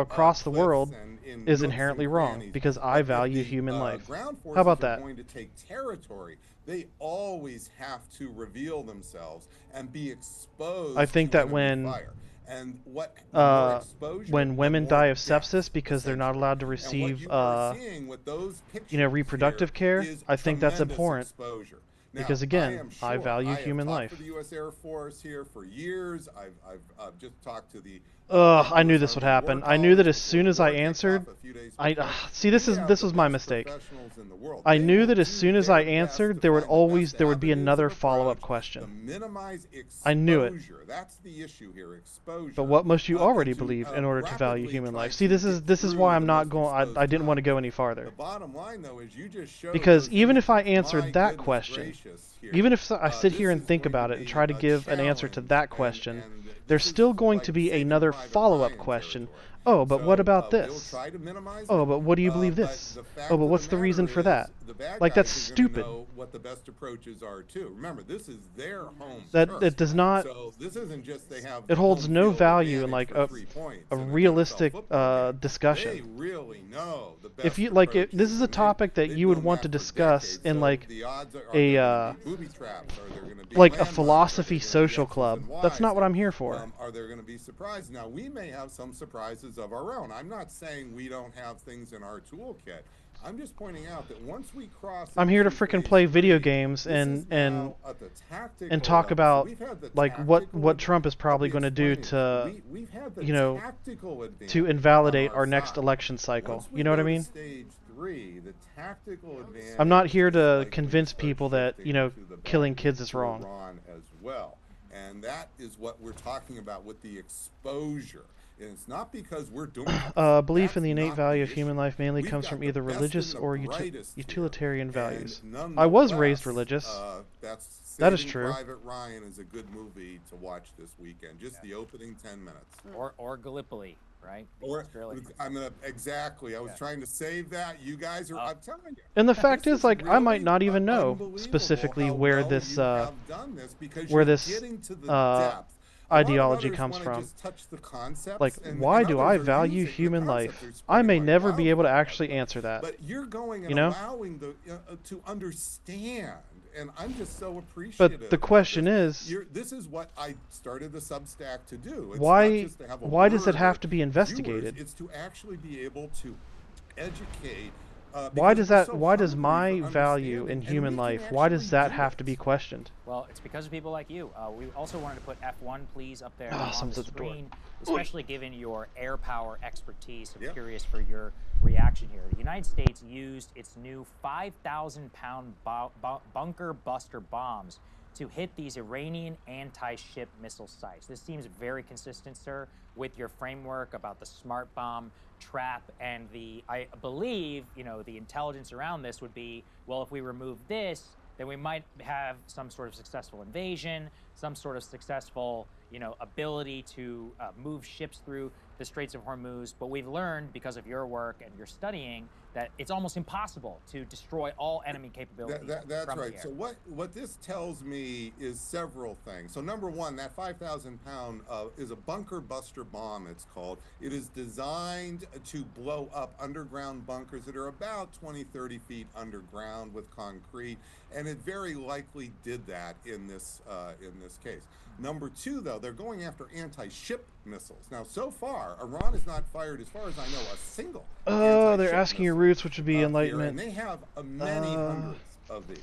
across the cliffs world and in is nooks inherently and wrong crannies, because but I if value the, human life. ground How about forces are that? going to take territory, they always have to reveal themselves and be exposed. I think to that enemy when fire. And what the more exposure, when the women more die of death, sepsis because they're not allowed to receive you know, reproductive care, I think that's abhorrent. Exposure. Now, Because again, I sure, value I have human talked life. to the U.S. Air Force here for years. I've just talked to the. I knew this would happen. I knew that as soon as I answered, see, this was my mistake. I knew that as soon as I answered, there would be another follow-up question. I knew it. That's the issue here, exposure. But what must you already believe in order to value human life? See, this is why I'm not going. I didn't want to go any farther. The bottom line, though, is you just showed because even if I answered that question, even if I sit here and think about it and try to give an answer to that question, there's still going to be another follow-up question. Oh, but what about this? Oh, but what do you believe this? Oh, but what's the reason for that? Like, that's stupid. What the best approaches are too. Remember, this is their home. It does not. So this isn't just they have. It holds no value in like a realistic discussion. They really know the best. If you like, this is a topic that you would want to discuss in like a philosophy social club. That's not what I'm here for. Are there going to be surprises? Now we may have some surprises of our own. I'm not saying we don't have things in our toolkit. I'm just pointing out that once we cross, I'm here to frickin' play video games and talk about like what Trump is probably going to do to, you know, to invalidate our next election cycle. You know what I mean? I'm not here to convince people that, you know, killing kids is wrong. As well, and that is what we're talking about with the exposure. And it's not because we're doing belief in the innate value of human life mainly comes from either religious or utilitarian values. I was raised religious. That is true. Private Ryan is a good movie to watch this weekend. Just the opening 10 minutes. Or Gallipoli, right? Or I'm gonna exactly. I was trying to save that. You guys are. I'm telling you. And the fact is, like, I might not even know specifically where this ideology comes from. Like, why do I value human life? I may never be able to actually answer that. But you're going and you know? allowing to understand, and I'm just so appreciative. But the question is, this is what I started the Substack to do. It's why? Not just to have Why does it have to be investigated? It's to actually be able to educate. Why does my value in human life, why does that have to be questioned? Well, it's because of people like you. We also wanted to put F1, please, up there on the screen, especially given your air power expertise. I'm curious for your reaction here. The United States used its new 5,000-pound bunker buster bombs to hit these Iranian anti-ship missile sites. This seems very consistent, sir, with your framework about the smart bomb trap and I believe, you know, the intelligence around this would be, well, if we remove this, then we might have some sort of successful invasion, some sort of successful, you know, ability to move ships through the Straits of Hormuz. But we've learned because of your work and your studying that it's almost impossible to destroy all enemy capabilities. That's from right. the air. So what this tells me is several things. So number one, that 5,000-pound is a bunker buster bomb, it's called. It is designed to blow up underground bunkers that are about 20, 30 feet underground with concrete, and it very likely did that in this case. Number two, though, they're going after anti-ship missiles. Now, so far, Iran has not fired, as far as I know, a single. Oh, they're asking your roots, which would be enlightenment. And they have many hundreds of these.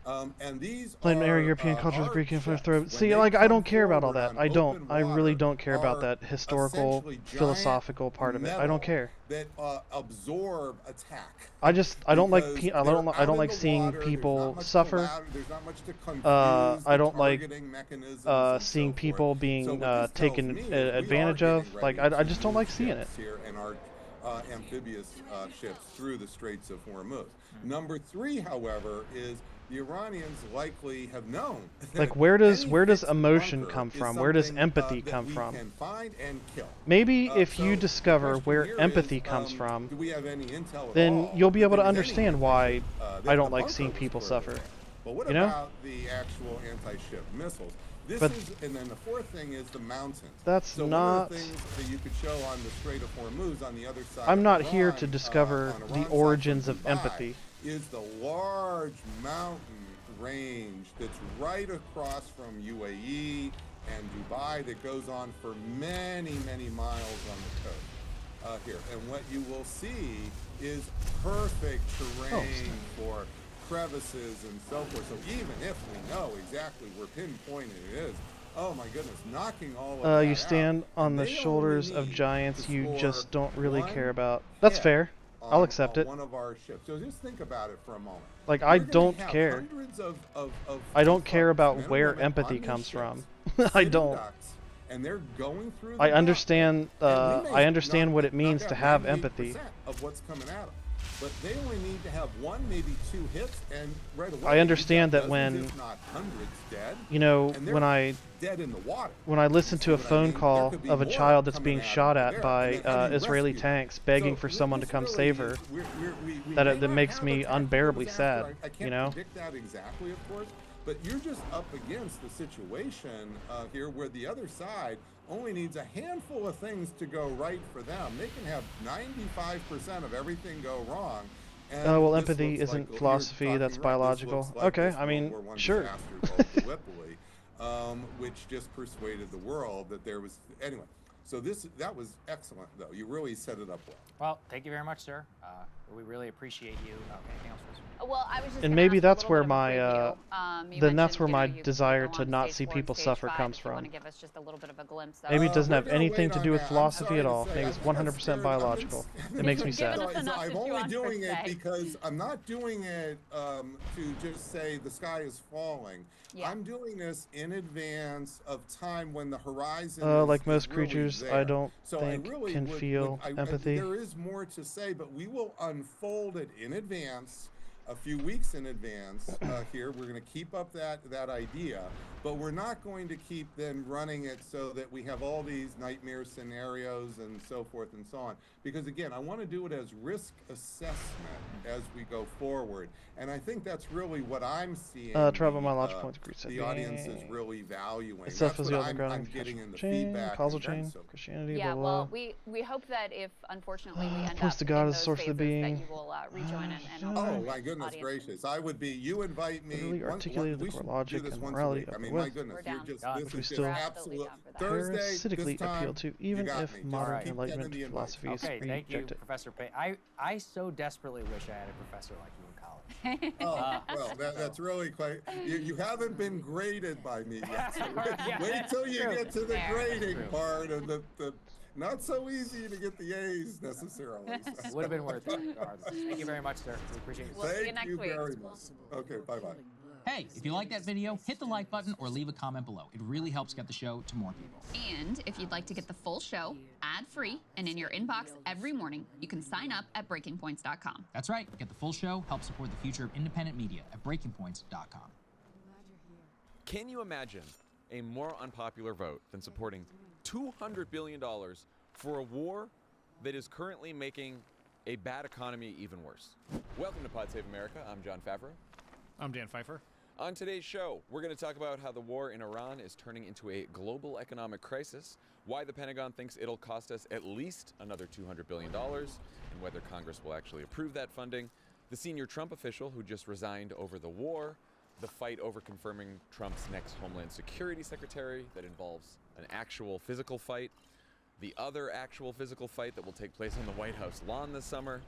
And these are European cultures Greek influence through. See, like, I don't care about all that. I really don't care about that historical, philosophical part of it. I don't care. That absorb attack. I don't like seeing people suffer. I don't like seeing people being taken advantage of. Like, I just don't like seeing it. And our amphibious ships through the Straits of Hormuz. Number three, however, is the Iranians likely have known. Like, where does emotion come from? Where does empathy come from? Maybe if you discover where empathy comes from, then you'll be able to understand why I don't like seeing people suffer. But what you know? about the actual anti-ship missiles? And then the fourth thing is the mountains. That's so not. One of the things that you could show on the Strait of Hormuz on the other side. I'm not here to discover the origins of empathy. is the large mountain range that's right across from UAE and Dubai that goes on for many, many miles on the coast here. And what you will see is perfect terrain for crevices and so forth. So even if we know exactly where pinpointed it is, oh my goodness, knocking all of that you stand out, on the shoulders of giants you just don't really care about. That's fair. I'll accept it. One of our ships. So just think about it for a moment. Like, I don't care. I don't care about where empathy comes from. I don't. And they're going through I understand what it means to have empathy. Of what's coming at them. But they only need to have one, maybe 2 hits, and right away. I understand that when, if not hundreds dead, you know, dead in the water. when I listen to a phone call of a child that's being shot at by Israeli tanks begging for someone to come save her, that makes me unbearably sad. You know. I can't predict that exactly, of course, but you're just up against the situation here where the other side only needs a handful of things to go right for them. They can have 95% of everything go wrong. Oh, well, empathy isn't philosophy, that's biological. Okay, I mean, sure. Which just persuaded the world that there was... Anyway, so that was excellent, though. You really set it up well. Well, thank you very much, sir. We really appreciate you. Anything else, well, I was just and maybe that's where my then that's where my desire to not see people suffer comes from. Want to give us just a little bit of a glimpse of maybe it doesn't have anything to do with philosophy at all. Maybe it's 100% biological. It makes me sad. So I'm only doing it because I'm not doing it to just say the sky is falling. Yeah. I'm doing this in advance of time when the horizon like most really creatures, there. I don't so think I really can feel empathy. There is more to say, but we will unfold it in advance, a few weeks in advance here. We're going to keep up that idea, but we're not going to keep then running it so that we have all these nightmare scenarios and so forth and so on. Because again, I want to do it as risk assessment as we go forward. And I think that's really what I'm seeing. Travel my logic points agrees. The audience is really valuing. It's That's what I'm getting in the feedback. Causal chain, Christianity, yeah, blah, well, blah. we hope that if unfortunately we end Points up to God in as those source of the phases, being. that you will rejoin and oh my goodness gracious! I would be. You invite me. Really articulated the core logic and morality of I mean, the my goodness, this we is still just absolute. Thursday, Thursday, parasitically appeal to, even if modern enlightenment philosophies okay, thank you, reject it. Professor Pei. I so desperately wish I had a professor like you in college. Well, that's really quite. You haven't been graded by me yet. So wait till you get to the grading part of the not so easy to get the A's necessarily. So. Would have been worth it. Thank you very much, sir. We appreciate it. We'll see you next week. Very much. Okay, bye-bye. Hey, if you like that video, hit the like button or leave a comment below. It really helps get the show to more people. And if you'd like to get the full show, ad-free, and in your inbox every morning, you can sign up at BreakingPoints.com. That's right. Get the full show, help support the future of independent media at BreakingPoints.com. Can you imagine a more unpopular vote than supporting $200 billion for a war that is currently making a bad economy even worse? Welcome to Pod Save America. I'm John Favreau. I'm Dan Pfeiffer. On today's show, we're going to talk about how the war in Iran is turning into a global economic crisis, why the Pentagon thinks it'll cost us at least another $200 billion, and whether Congress will actually approve that funding, the senior Trump official who just resigned over the war, the fight over confirming Trump's next Homeland Security Secretary that involves an actual physical fight, the other actual physical fight that will take place on the White House lawn this summer,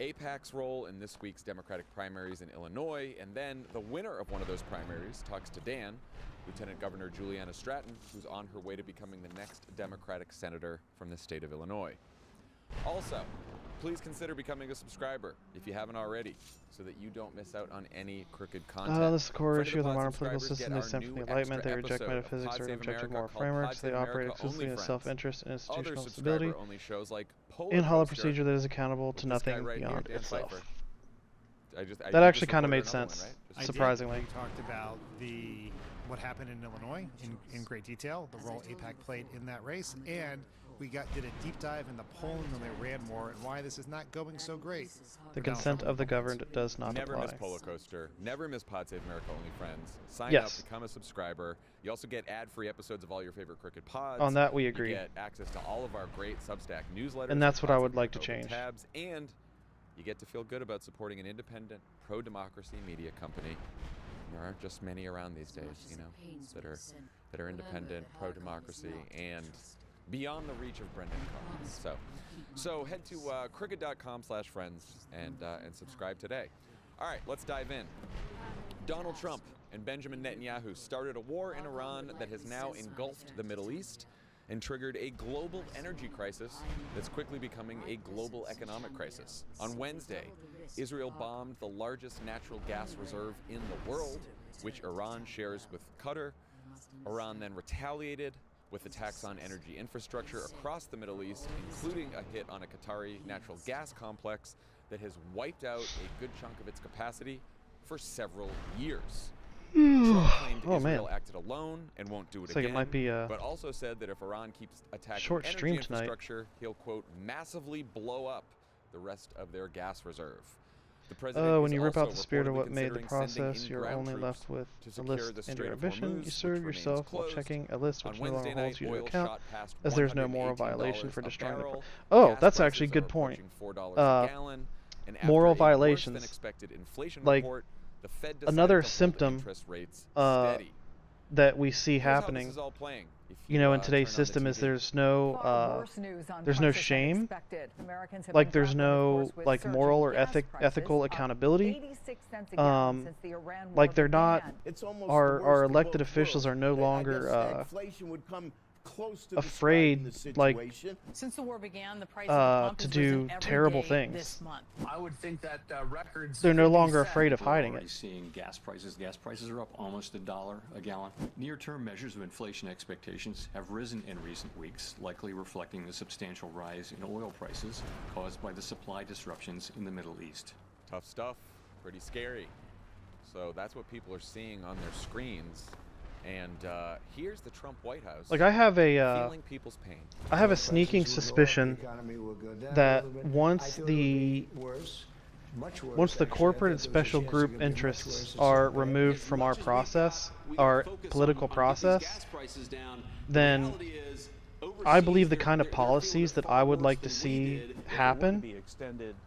AIPAC's role in this week's Democratic primaries in Illinois, and then the winner of one of those primaries talks to Dan, Lieutenant Governor Juliana Stratton, who's on her way to becoming the next Democratic senator from the state of Illinois. Also, please consider becoming a subscriber if you haven't already, so that you don't miss out on any crooked content. This is the core issue of the modern political system. They stem from the Enlightenment. They reject metaphysics or reject moral frameworks. They operate exclusively in self-interest and institutional stability, in hollow procedure that is accountable to nothing beyond itself. That actually kind of made sense, surprisingly. We talked about what happened in Illinois in great detail, the role AIPAC played in that race, and we did a deep dive in the polling when they ran more and why this is not going so great. The consent of the governed does not Never apply. miss Polo Coaster. Never miss Pod Save America Only Friends. Sign up, become a subscriber. You also get ad-free episodes of all your favorite Crooked Pods. On that we agree. You get access to all of our great Substack newsletters. And that's what I would like to change. Tabs, and you get to feel good about supporting an independent, pro-democracy media company. There aren't just many around these days, you know, that are independent, pro-democracy, and beyond the reach of Brendan Carr. So head to cricket.com/friends and subscribe today. All right, let's dive in. Donald Trump and Benjamin Netanyahu started a war in Iran that has now engulfed the Middle East and triggered a global energy crisis that's quickly becoming a global economic crisis. On Wednesday, Israel bombed the largest natural gas reserve in the world, which Iran shares with Qatar. Iran then retaliated with attacks on energy infrastructure across the Middle East, including a hit on a Qatari natural gas complex that has wiped out a good chunk of its capacity for several years. Trump claimed Israel acted alone and won't do it again, it might be but also said that if Iran keeps attacking short energy stream infrastructure, he'll, quote, massively blow up the rest of their gas reserve. The president when is you rip out also the spirit of reportedly what made the considering sending process, in you're ground only troops left with to a secure list the in Strait your of ambition. Hormuz, You serve which yourself remains while closed. checking a list On which no longer Wednesday holds night, you to oil account, shot past as there's no moral $118 violation for a destroying the. barrel. Oh, Gas that's actually a prices good are point. approaching $4 a gallon, and after Moral a worse than violations, expected inflation like report, the Fed decided another to hold symptom interest rates steady. that we see Here's how happening. this is all playing. If You know, in turn today's on the system is TV. there's no shame, like there's no like moral or ethical accountability. Like they're not. Our elected officials are no longer afraid, like since the war began, the price of the pump to has do risen every terrible day things. this month. I would think that records. They're no could be longer set. afraid of We're hiding already it. seeing gas prices. Gas prices are up almost $1 a gallon. Near-term measures of inflation expectations have risen in recent weeks, likely reflecting the substantial rise in oil prices caused by the supply disruptions in the Middle East. Tough stuff, pretty scary. So that's what people are seeing on their screens. And here's the Trump White House. Like I have a feeling people's pain. I have a sneaking suspicion that once the corporate and special group interests are removed from our process, our political process, then I believe the kind of policies that I would like to see happen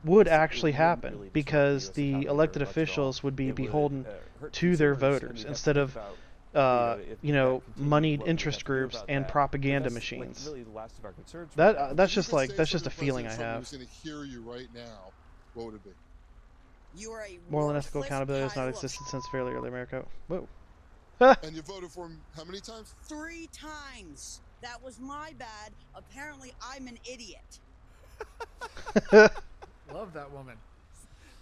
would actually happen, because the elected officials would be beholden to their voters instead of moneyed interest groups and propaganda machines. That's just a feeling I have. Who's going to hear you right now? What would it be? You are a Moral and ethical accountability has not existed since fairly early America. Whoa. And you voted for him how many times? 3 times. That was my bad. Apparently, I'm an idiot. Love that woman.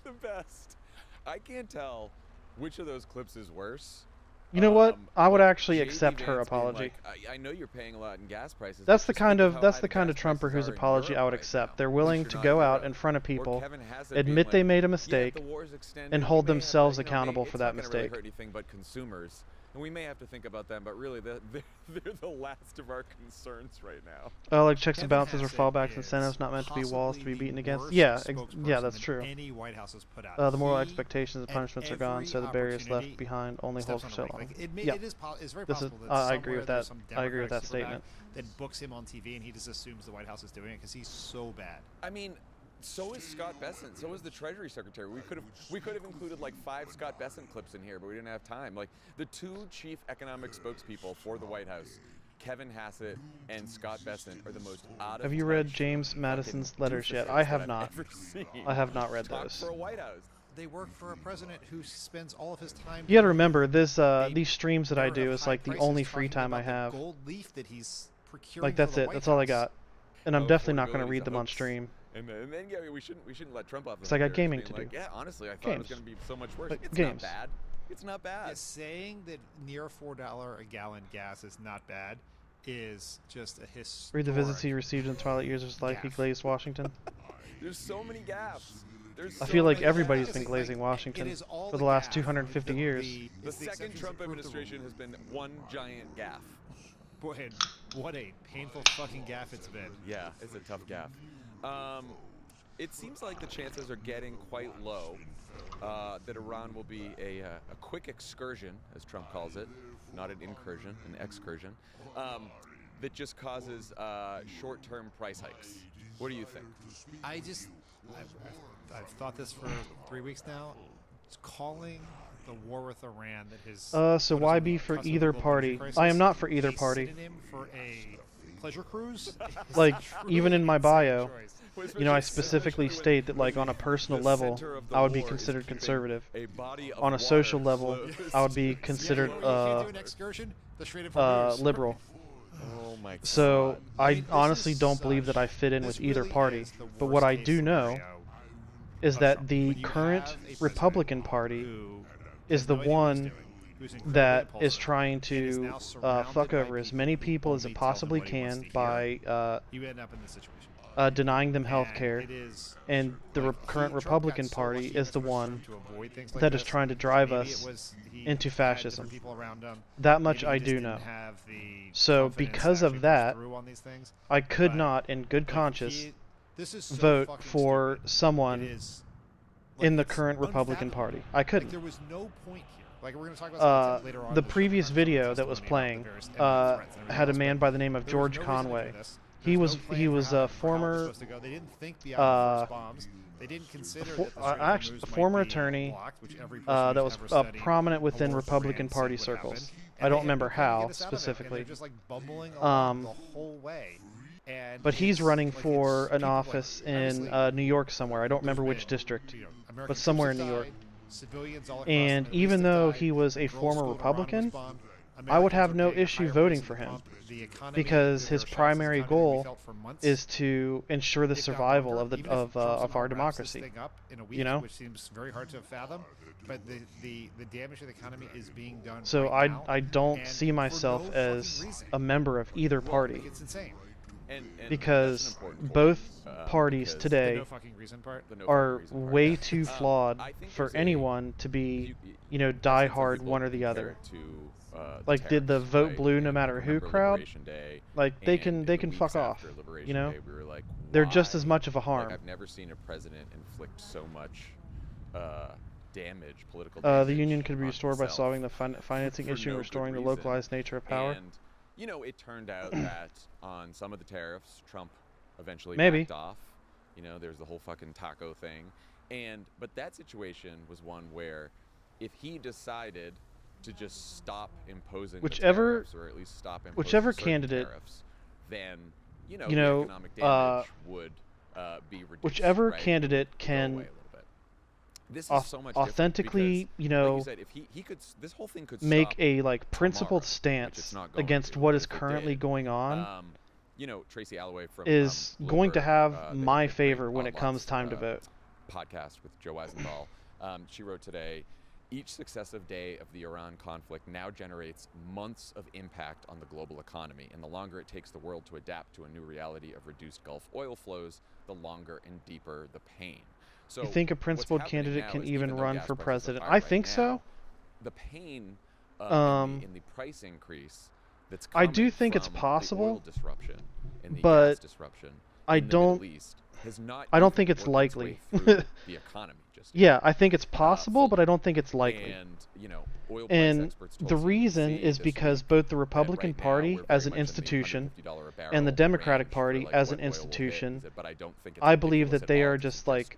The best. I can't tell which of those clips is worse. You know what? I would actually JD accept her Vance being apology. like, I know you're paying a lot in gas prices. That's the but just kind think of how high the gas Trumper prices whose are in apology I Europe would right accept. now. They're At willing least to you're go not out Europe. in front of Or people, Kevin Hassett being admit they like, made a "Yeah, mistake, the war's extended, and we hold may have to, themselves you know, accountable it's for not that gonna really mistake. hurt anything but consumers. And we may have to think about them, but really, they're the last of our concerns right now. Oh, like checks and Kevin balances or Hassett fallbacks, is incentives, not meant to be walls to be possibly beaten the against. worst Yeah, spokesperson that's that true. any White House has put out. The moral He, expectations and at punishments are gone, every so the barriers left opportunity, behind only steps hold on for the so brake. long. Like, it's Yeah. very This is, possible that I agree somewhere with there's that. some I agree with that Democratic statement. superpac that books him on TV, and he just assumes the White House is doing it because he's so bad. I mean, so is Scott Bessent. So is the Treasury Secretary. We could have included like 5 Scott Bessent clips in here, but we didn't have time. Like the 2 chief economic spokespeople for the White House, Kevin Hassett and Scott Bessent, are the most out of Have you read James Madison's letters yet? I have not. I have not read Talk those. for a White House. They work for a president who spends all of his time. You got to remember this. These streams that I do is like the only free time I have. Gold leaf that he's procuring. Like that's for the it. White That's all I House. got. And I'm definitely not going to read them on hoax. stream. And then yeah, we shouldn't let Trump off. Because I got gaming to like, do. Yeah, honestly, I thought it was Games. going to be so much worse. Like, It's games. not bad. It's not bad. Yeah, saying that near $4 a gallon gas is not bad is just a historic. Read the visits he received in the twilight years of his life. He glazed Washington. There's so many gaps. I feel like everybody's been glazing Washington for the last 250 years. The second Trump administration has been one giant gaffe. Boy, what a painful fucking gaffe it's been. Yeah, it's a tough gaffe. It seems like the chances are getting quite low that Iran will be a quick excursion, as Trump calls it, not an incursion, an excursion, that just causes short-term price hikes? What do you think? I've thought this for 3 weeks now. It's calling the war with Iran that his. So why be for either party? I am not for either party. Synonym for a pleasure cruise. Like even in my bio, you know, I specifically state that like on a personal level, I would be considered conservative. On a social level, I would be considered liberal. Oh my God. So I honestly don't believe that I fit in with either party. But what I do know is that the current Republican Party is the one that is trying to fuck over as many people as it possibly can by denying them health care, and the current Republican Party is the one that is trying to drive us into fascism. That much I do know. So because of that, I could not, in good conscience, vote for someone in the current Republican Party. I couldn't. There was no point here. Like we're going to talk about later on. The previous video that was playing had a man by the name of George Conway. He was a former former attorney that was prominent within Republican Party circles. I don't remember how specifically. But he's running for an office in New York somewhere. I don't remember which district, but somewhere in New York. And even though he was a former Republican, I would have no issue voting for him, because his primary goal is to ensure the survival of our democracy. You know. Which seems very hard to fathom, but the damage to the economy is being done. So I don't see myself as a member of either party. It's insane. Because both parties today are way too flawed for anyone to be, you know, die hard one or the other. Like, did the vote blue no matter who crowd? Like, they can fuck off. You know, they're just as much of a harm. I've never seen a president inflict so much damage, political damage. The union could be restored by solving the financing issue and restoring the localized nature of power. And, you know, it turned out that on some of the tariffs, Trump eventually backed off. You know, there's the whole fucking taco thing. But that situation was one where if he decided to just stop imposing the tariffs, or at least stop imposing candidate, tariffs, then, you know, the economic damage would be reduced. Whichever right? candidate can this is so much authentically, because, you know, like you said, if he could, this whole thing could make stop a like principled tomorrow, stance against what is currently going on, you know, Tracy Alloway from is going to Bloomberg, have my the favor when it comes time to vote. Podcast with Joe Weisenthal. She wrote today, each successive day of the Iran conflict now generates months of impact on the global economy, and the longer it takes the world to adapt to a new reality of reduced Gulf oil flows, the longer and deeper the pain. So you think a principled candidate can even run for president? I think so. The pain in the price increase that's I coming do think from it's possible, the oil disruption and the but gas disruption I in the don't. Middle East has not I don't even think it's worked its way likely. through the economy just yet. Yeah, I think it's possible, but I don't think it's likely. And, you know, oil price And experts told the CNBC reason is this because week both the Republican that right Party now we're as very an much in the institution $150 a barrel and the Democratic range Party for, like, as what an oil will hit. institution, But I don't think it's I believe ridiculous that at they all are to just suggest like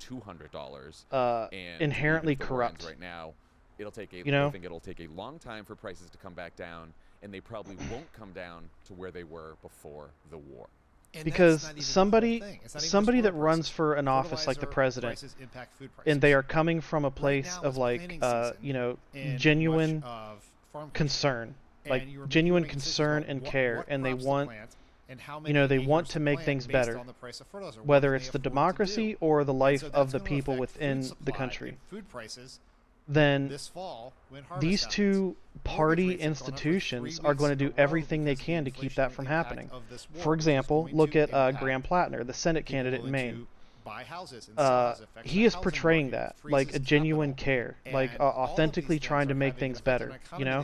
$200 and inherently even if the war ends corrupt. right now, it'll take a, You know? I think it'll take a long time for prices to come back down, and they probably won't come down to where they were before the war. Because somebody that runs for an office like the president, and they are coming from a place of like you know, genuine concern, like genuine concern and care, and they want, you know, they want to make things better, whether it's the democracy or the life of the people within the country. Then these two party institutions are going to do everything they can to keep that from happening. For example, look at Graham Plattner, the Senate candidate in Maine. He is portraying that, like a genuine care, like authentically trying to make things better, you know?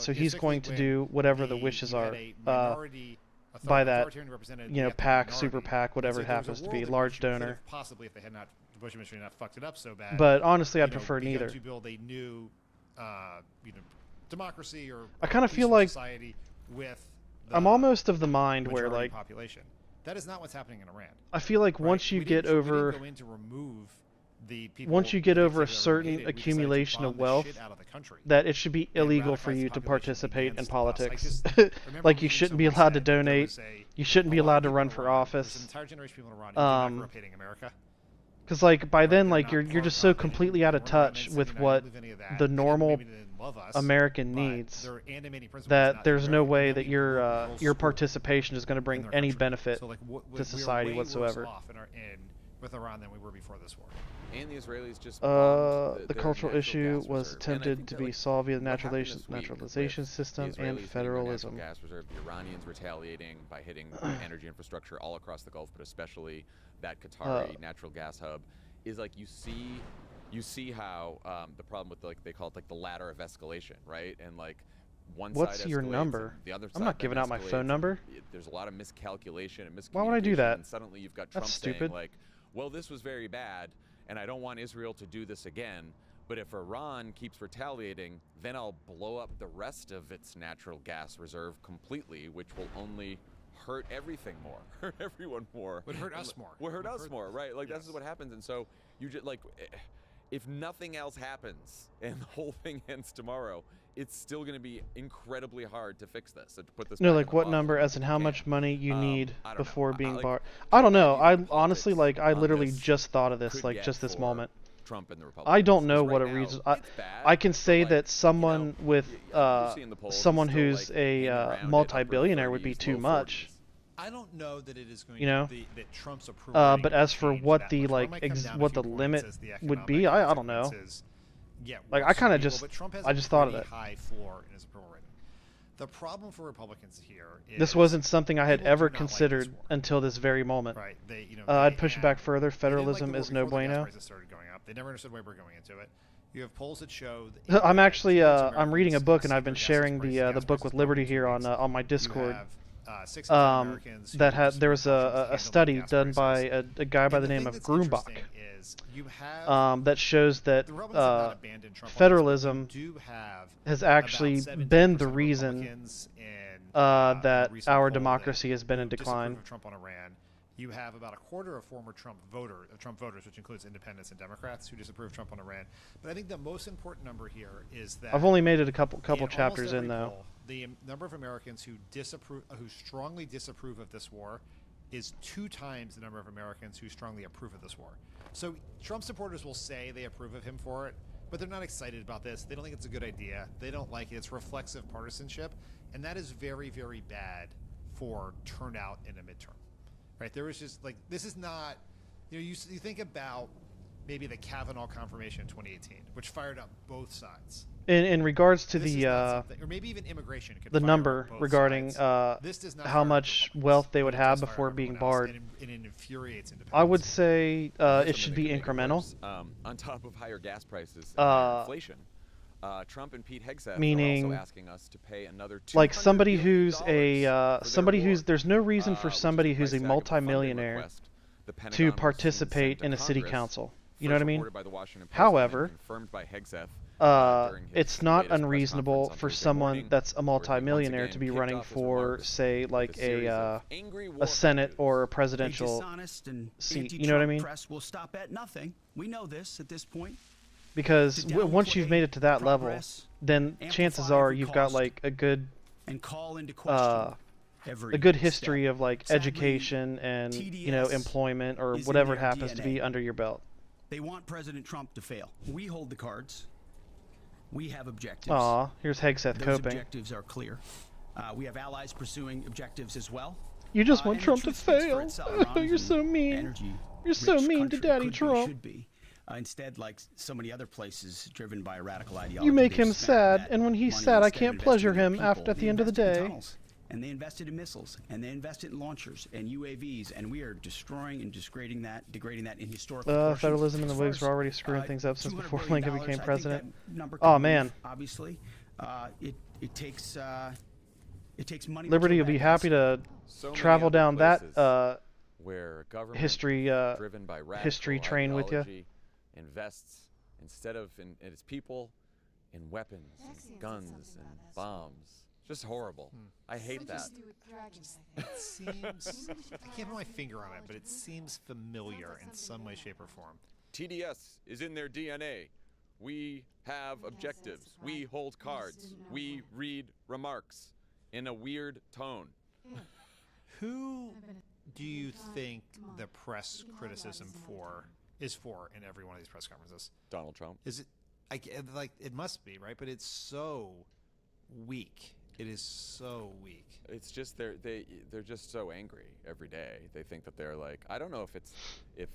so he's going to do whatever the wishes are by that, you know, PAC, super PAC, whatever it happens to be, large donor. Possibly, if they had not, the Bush administration not fucked it up so bad. But honestly, I'd prefer neither. To build a new, you know, democracy or I kind of feel like society with. I'm almost of the mind where like population. That is not what's happening in Iran. I feel like once you get over we didn't go in to remove the people once you get over a certain hated, accumulation of wealth, that it should be illegal for you to participate in politics. Like you shouldn't be allowed to donate. You shouldn't be allowed to run for office. Because like by then, like you're just so completely out of touch with what the normal American needs that there's no way that your participation is going to bring any benefit to society whatsoever. With Iran than we were before this war. And the Israelis just the cultural issue was attempted to be solved via the naturalization system and federalism. Gas reserve, the Iranians retaliating by hitting energy infrastructure all across the Gulf, but especially that Qatari natural gas hub, is like you see how the problem with like they call it like the ladder of escalation, right? And like one What's side your escalates number? and the other side I'm not giving out my phone number. There's a lot of miscalculation and miscommunication. Why would I do that? And suddenly you've got Trump saying like, well, this was very bad, and I don't want Israel to do this again. But if Iran keeps retaliating, then I'll blow up the rest of its natural gas reserve completely, which will only hurt everything more, hurt everyone more. Would hurt us more. Would hurt us more, right? Like this is what happens, and so you just like, if nothing else happens and the whole thing ends tomorrow, it's still going to be incredibly hard to fix this and to put this. No, like what number, as in how much money you need before being barred. I don't know. I honestly, like, I literally just thought of this, like, just this moment. Trump and the Republicans. I don't know what a reason. I can say that someone with someone who's a multi-billionaire would be too much. I don't know that it is going to be that Trump's approval. But as for what the what the limit would be, I don't know. Like I kind of just I just thought of that. High floor in his approval rating. The problem for Republicans here is this wasn't something I had ever considered until this very moment. Right. I'd push it back further. Federalism is no bueno. They never understood why we're going into it. You have polls that show. I'm actually I'm reading a book, and I've been sharing the book with Liberty here on my Discord. That had there was a study done by a guy by the name of Grumbach. That shows that federalism has actually been the reason that our democracy has been in decline. You have about a quarter of former Trump voters, which includes independents and Democrats, who disapprove Trump on Iran. But I think the most important number here is that I've only made it a couple chapters in though. The number of Americans who strongly disapprove of this war is 2 times the number of Americans who strongly approve of this war. So Trump supporters will say they approve of him for it, but they're not excited about this. They don't think it's a good idea. They don't like it. It's reflexive partisanship, and that is very, very bad for turnout in a midterm. Right? There was just like this is not. You think about maybe the Kavanaugh confirmation in 2018, which fired up both sides. In regards to the or maybe even immigration, the number regarding how much wealth they would have before being barred, it infuriates independents. I would say it should be incremental. On top of higher gas prices and inflation, Trump and Pete Hegseth are also asking us to pay another $200 like somebody who's billion there's no reason for somebody who's a multimillionaire to participate in a city council. You know what I mean? However, it's not unreasonable for someone that's a multimillionaire to be running for, say, like a Senate or a presidential seat. You know what I mean? Press will stop at nothing. We know this at this point. Because once you've made it to that level, then chances are you've got like a good history of like education and employment or whatever it happens to be under your belt. They want President Trump to fail. We hold the cards. We have objectives. Aw, here's Hegseth Those coping. Objectives are clear. We have allies pursuing objectives as well. You just want Trump to fail. You're so mean. You're so mean to Daddy Trump. Instead, like so many other places driven by a radical ideology, you make him sad, and when he's sad, I can't pleasure him at the end of the day. And they invested in missiles, and they invested in launchers and UAVs, and we are destroying and degrading that in historical federalism and the Whigs were already screwing things up since before Lincoln became president. Oh man. Obviously, it takes money. Liberty will be happy to travel down that where history train with you. Invests instead of in its people in weapons, and guns, and bombs. Just horrible. I hate that. It seems I can't put my finger on it, but it seems familiar in some way, shape, or form. TDS is in their DNA. We have objectives. We hold cards. We read remarks in a weird tone. Who do you think the press criticism is for in every one of these press conferences? Donald Trump. Is it like it must be, right? But it's so weak. It is so weak. It's just they're just so angry every day. They think that they're like, I don't know if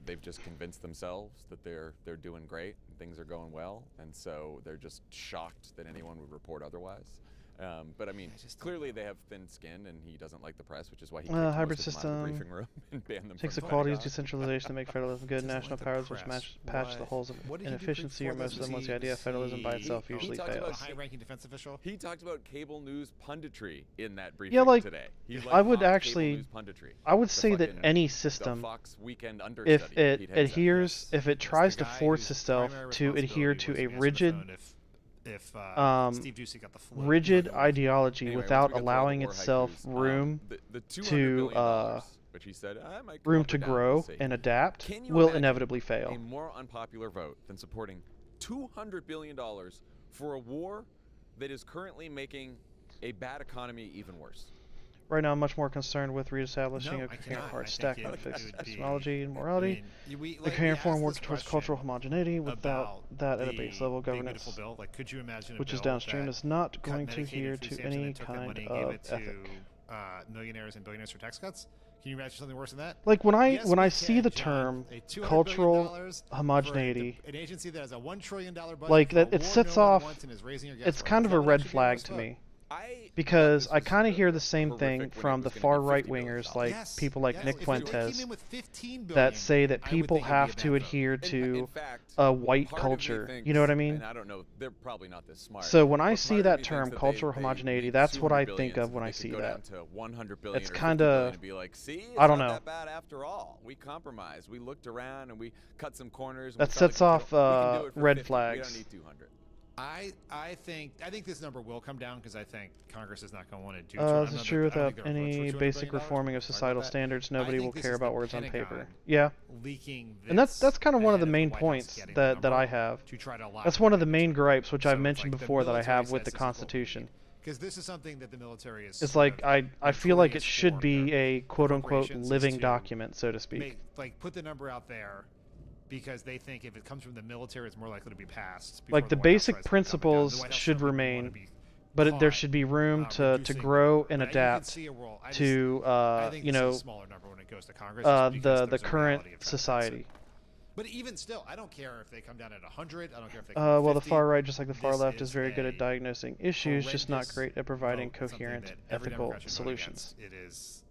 they've just convinced themselves that they're doing great and things are going well, and so they're just shocked that anyone would report otherwise. But I mean, clearly they have thin skin, and he doesn't like the press, which is why he hybrid most of them out of the system briefing room and banned them takes from the qualities Pentagon. decentralization to make federalism good. National like the powers which press. patch the holes of inefficiency or most of them. Once the idea of federalism by itself usually talked about fails. A high-ranking defense official. He talked about cable news punditry in that briefing Yeah, like today. I would mocked actually, cable news punditry. I would The say that fucking- any the system, Fox Weekend if understudy it Pete Hegseth. adheres, if it tries to guy force whose itself primary to adhere responsibility to was a to answer the rigid, phone if Steve Ducey got the flu. rigid ideology Anyway, without once we got through all allowing the war itself haikus, room the $200 to billion, which he said, I might come room up to or down, grow we'll see. and adapt Can you will imagine inevitably a fail. more unpopular vote than supporting $200 billion for a war that is currently making a bad economy even worse? Right now, I'm much more concerned with reestablishing No, a I coherent cannot. hard I stack think that it fixes would be- epistemology and morality. We The coherent form asked works this towards question cultural homogeneity without about that at a the base level Big governance, Beautiful Bill. Like, could you imagine a which is bill downstream, that is not cut going to Medicaid adhere and food to stamps and any then took that kind money and of gave it ethic. to millionaires and billionaires for tax cuts? Can you imagine something worse than that? Like when I Yes, when we I see can, the John. term A $200 cultural billion for homogeneity, an agency that has a $1 trillion budget like for that, a it war sets no one off. wants and is raising your gas It's prices. kind Is of a that what red that should be flag worse to for? me. Because I kind of hear the same thing horrific when from it the was gonna far be right $50 billion. wingers, like Yes, people like yes. Nick If they came Fuentes, in with $15 billion, that say that I would people think it'd be a have bad to vote. adhere In to fact, a white part of me culture. thinks, You know what I mean? And I don't know, they're probably not this smart. So when I but see part of that me term, thinks that cultural they homogeneity, need that's what I 200 think billion of when so I they could see go that. down to 100 billion It's or kinda- 50 billion and be like, see, it's I don't not know. that bad after all. We compromised. We looked around and we cut some corners. And That we felt sets like off we can do it for red 50. flags. We don't need 200. I think this number will come down because I think Congress is not going to want to do. This is true without any basic reforming of societal standards. Nobody will care about words on paper. Yeah, Leaking and that's kind of one of the ahead main White House points getting that the I number have. to try to lock That's it one of the in. main gripes, which So I've it's mentioned like the before, that I military have says with the this is what we Constitution. Because this is something that the military is. It's sort like of I feel like it notorious should for. be Their a quote unquote appropriations is living to document, so to speak. put the number out there because they think if it comes from the military, it's more likely to be passed. Like the before White House basic tries to come down. The principles White House should certainly wouldn't wanna remain, be but there caught, should be room to reducing the grow number. and But you can adapt see a world- I to I think you this is know a smaller number when it goes to Congress just because the there's a current reality of trying to fix it. society. But even still, I don't care if they come down at 100. I don't care if they come Well, at the 50. far right, just like the far This left, is very good at diagnosing issues, just not horrendous great at providing vote, something coherent, that every ethical Democrat should vote solutions. against. It is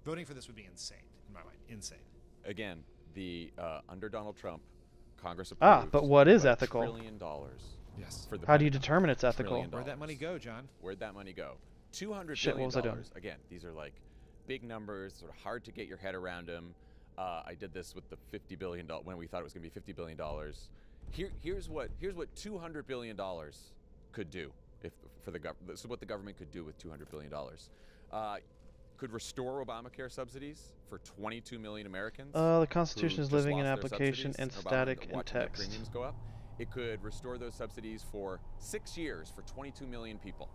voting for this would be insane in my mind. Insane. Again, the under Donald Trump, Congress Ah, approved but what is about ethical? $1 trillion. Yes. For the How do you Pentagon. determine it's $1 ethical? trillion. Where'd that money go, John? Where'd that money go? $200 Shit, billion. what was I doing? Again, these are like big numbers, sort of hard to get your head around them. I did this with the $50 billion when we thought it was going to be $50 billion. Here's what $200 billion could do if for the government. This is what the government could do with $200 billion. Could restore Obamacare subsidies for 22 million Americans. The Constitution who is just living in lost their application subsidies and and static in watching their text. premiums go up. It could restore those subsidies for 6 years for 22 million people.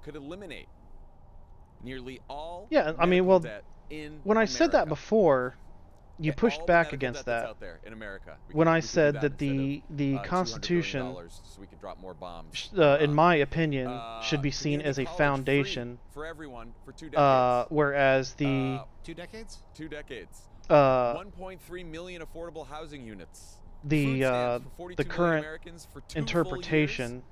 Could eliminate nearly all Yeah, I mean, medical well, debt in when I said that America. before, you All pushed the back medical against debt that's that. out there in America. When I we could do said that instead the of, $200 Constitution, billion so we could drop more bombs. in my opinion, should be seen community as a college foundation, free for everyone for 2 decades. whereas the 2 decades? 2 decades. uh, 1.3 million affordable housing units. the Food stamps for 42 the million current Americans for 2 full interpretation years.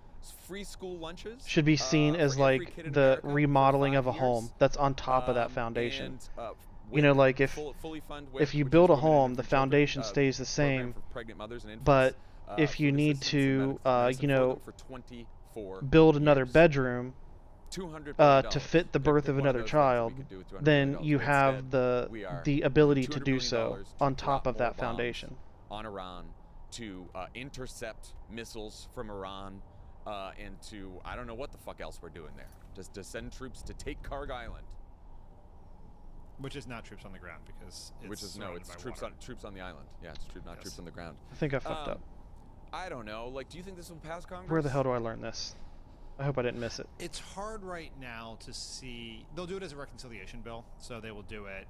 Free school lunches should be seen for as every like kid in the America for remodeling 5 of a years. home that's on top of that foundation. And, You know, like if fully fund WIC, you which build is a Women and home, the Infant Children, foundation stays the program same, for pregnant mothers and infants, but if you food need assistance and to, medicine you for know, them for 24 build another years. bedroom $200 billion. to fit the Pick- birth pick of one another those things child, we could do with $200 then billion. you But have instead, we are the ability to $200 do billion so to on top drop of that more bombs foundation. on Iran, to intercept missiles from Iran, and to I don't know what the fuck else we're doing there. Just to send troops to take Karg Island. Which is not troops on the ground because it's troops on the island. Yeah, it's not troops on the ground. I think I fucked up. I don't know. Like, do you think this will pass Congress? Where the hell do I learn this? I hope I didn't miss it. It's hard right now to see. They'll do it as a reconciliation bill, so they will do it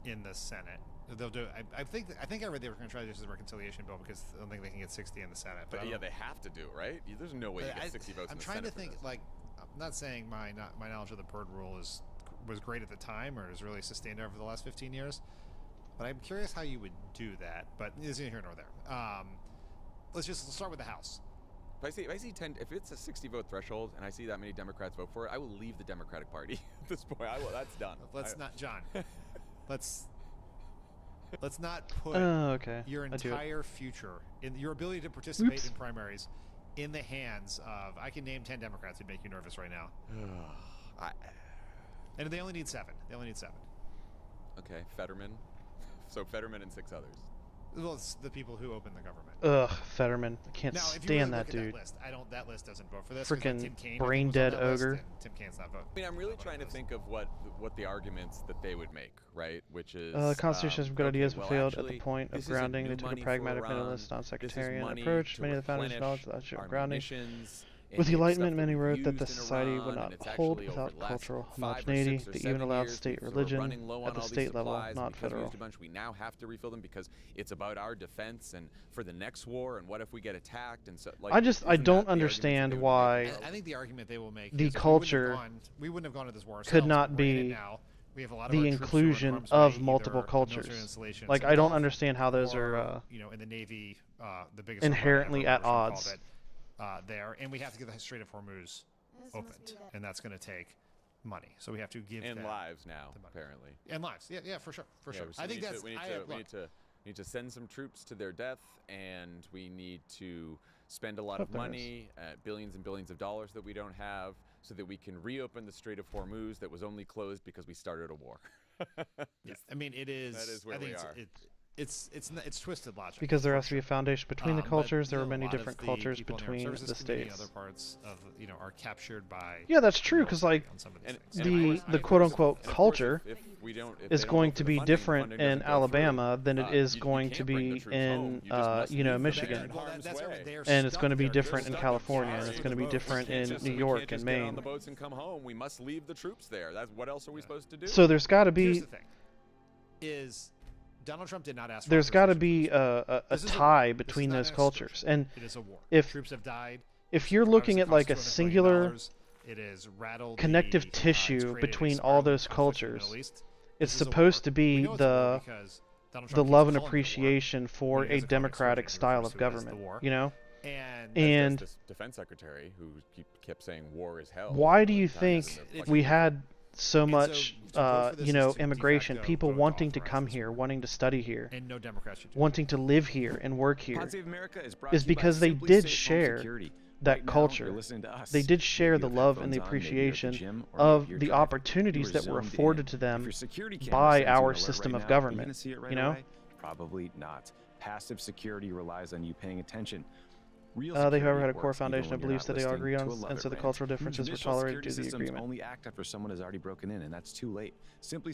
in the Senate. They'll do. I think I read they were going to try this as a reconciliation bill because I don't think they can get 60 in the Senate. But yeah, they have to do it, right? There's no way you get 60 votes. I'm in the trying Senate to think. Like, I'm not saying my knowledge of the Byrd rule was great at the time or is really sustained over the last 15 years, but I'm curious how you would do that. But it's neither here nor there. Let's start with the House. If I see 10, if it's a 60 vote threshold and I see that many Democrats vote for it, I will leave the Democratic Party at this point. That's done. Let's not, John. Let's not put your entire future in your ability to participate in primaries in the hands of. I can name 10 Democrats who'd make you nervous right now. And they only need 7. Okay, Fetterman. So Fetterman and 6 others. Well, it's the people who open the government. Ugh, Fetterman. I can't stand that dude. That list doesn't vote for this. Freaking brain dead ogre. Tim Kaine's not voting. I mean, I'm really trying to think of what the arguments that they would make, right? Which is the Constitution has some good ideas, but failed at the point of grounding. They took a pragmatic, minimalist, non-sectarian approach. Many of the founders acknowledged that should grounding. With the Enlightenment, many wrote that the society would not hold without cultural homogeneity. They even allowed state religion at the state level, not federal. We now have to refill them because it's about our defense and for the next war. And what if we get attacked? And so, like, I don't understand why. I think the argument they will make the culture we wouldn't have gone to this war could not be the inclusion of multiple cultures. Like, I don't understand how those are in the Navy, the biggest inherently at odds. There, and we have to get the Strait of Hormuz opened, and that's going to take money. So we have to give and lives now, apparently, and lives. Yeah, for sure. So I think that's. We need to send some troops to their death, and we need to spend a lot of money, billions and billions of dollars that we don't have, so that we can reopen the Strait of Hormuz that was only closed because we started a war. Yeah, I mean, it is. That is where we are. It's twisted logic. Because there has to be a foundation between the cultures. There are many different cultures between the states. Other parts of are captured by. Yeah, that's true. Because like the quote unquote culture is going to be different in Alabama than it is going to be in Michigan, and it's going to be different in California, and it's going to be different in New York and Maine. On the boats and come home. We must leave the troops there. That's what else are we supposed to do? So there's got to be. Here's the thing. Donald Trump did not ask for there's got to be a tie between those cultures, and it is a war. If troops have died, if you're looking at like a singular connective tissue between all those cultures, it's supposed to be the love and appreciation for a democratic style of government, and defense secretary who kept saying war is hell. Why do you think we had so much immigration, people wanting to come here, wanting to study here, and no Democrats wanting to live here and work here, is because they did share that culture. They did share the love and the appreciation of the opportunities that were afforded to them by our system of government. Probably not. Passive security relies on you paying attention. They however had a core foundation of beliefs that they all agree on, and so the cultural differences were tolerated due to the agreement. Only act after someone has already broken in, and that's too late.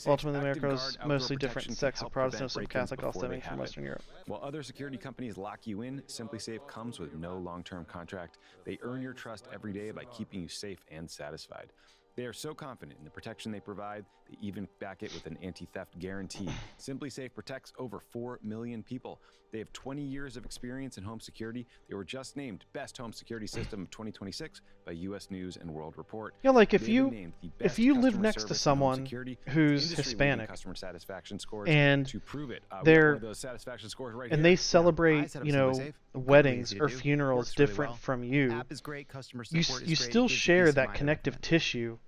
Ultimately, America was mostly different sects of Protestants and Catholic, all stemming from Western Europe. While other security companies lock you in, SimpliSafe comes with no long-term contract. They earn your trust every day by keeping you safe and satisfied. They are so confident in the protection they provide, they even back it with an anti-theft guarantee. SimpliSafe protects over 4 million people. They have 20 years of experience in home security. They were just named Best Home Security System of 2026 by U.S. News and World Report. Yeah, like if you live next to someone who's Hispanic and they celebrate, weddings or funerals different from you, you still share that connective tissue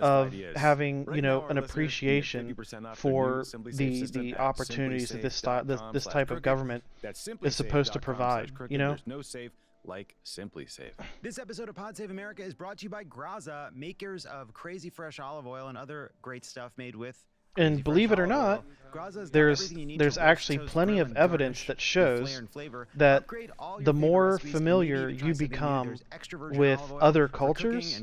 of having an appreciation for the opportunities that this type of government is supposed to provide. There's no safe like SimpliSafe. This episode of Pod Save America is brought to you by Graza, makers of Crazy Fresh olive oil and other great stuff made with. And believe it or not, there's actually plenty of evidence that shows that the more familiar you become with other cultures,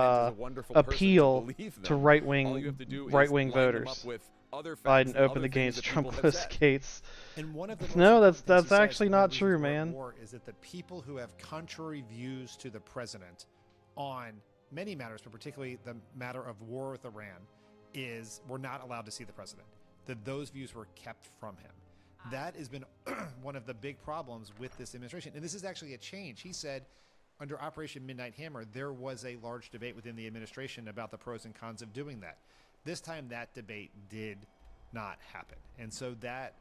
a wonderful person to appeal believe to them. right-wing All you have to do is right-wing line them voters. up with other facts Biden and opened other the things gates, that Trump people have closed said. gates. And one of the most No, that's important things he actually says not when true, we're at man. war is that the people who have contrary views to the president on many matters, but particularly the matter of war with Iran, we're not allowed to see the president, that those views were kept from him. That has been one of the big problems with this administration. And this is actually a change. He said under Operation Midnight Hammer, there was a large debate within the administration about the pros and cons of doing that. This time that debate did not happen. And so that,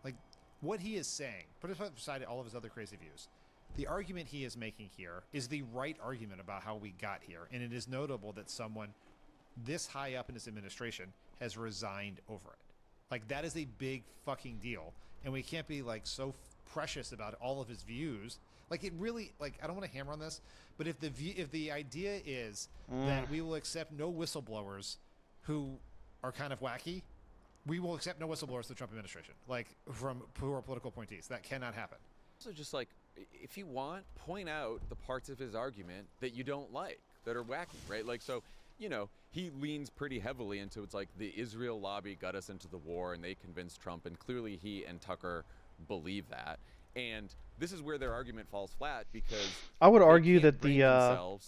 like, what he is saying, put aside all of his other crazy views, the argument he is making here is the right argument about how we got here. And it is notable that someone this high up in this administration has resigned over it. Like, that is a big fucking deal. And we can't be, like, so precious about all of his views. Like, it really, like, I don't want to hammer on this, but if the idea is that we will accept no whistleblowers who are kind of wacky, we will accept no whistleblowers to the Trump administration, like, from who are political appointees. That cannot happen. So just, like, if you want, point out the parts of his argument that you don't like, that are wacky, right? Like, so, you know, he leans pretty heavily into, it's like, the Israel lobby got us into the war and they convinced Trump, and clearly he and Tucker believe that. And this is where their argument falls flat, because I would argue that the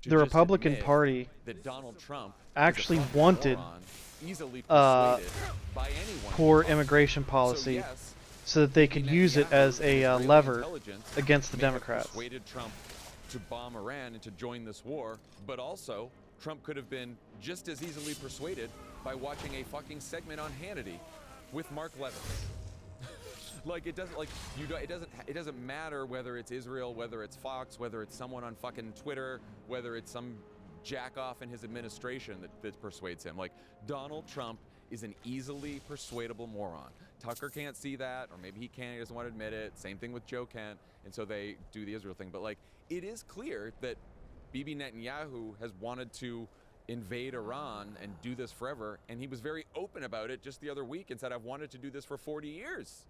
Republican Party that Donald Trump actually wanted easily persuaded by anyone poor immigration policy, so that they could use it as a lever against the Democrats. Persuaded Trump to bomb Iran and to join this war, but also Trump could have been just as easily persuaded by watching a fucking segment on Hannity with Mark Levin. Like, it doesn't matter whether it's Israel, whether it's Fox, whether it's someone on fucking Twitter, whether it's some jack off in his administration that persuades him. Like, Donald Trump is an easily persuadable moron. Tucker can't see that, or maybe he can't, he doesn't want to admit it. Same thing with Joe Kent, and so they do the Israel thing. But, like, it is clear that Bibi Netanyahu has wanted to invade Iran and do this forever, and he was very open about it just the other week and said, I've wanted to do this for 40 years.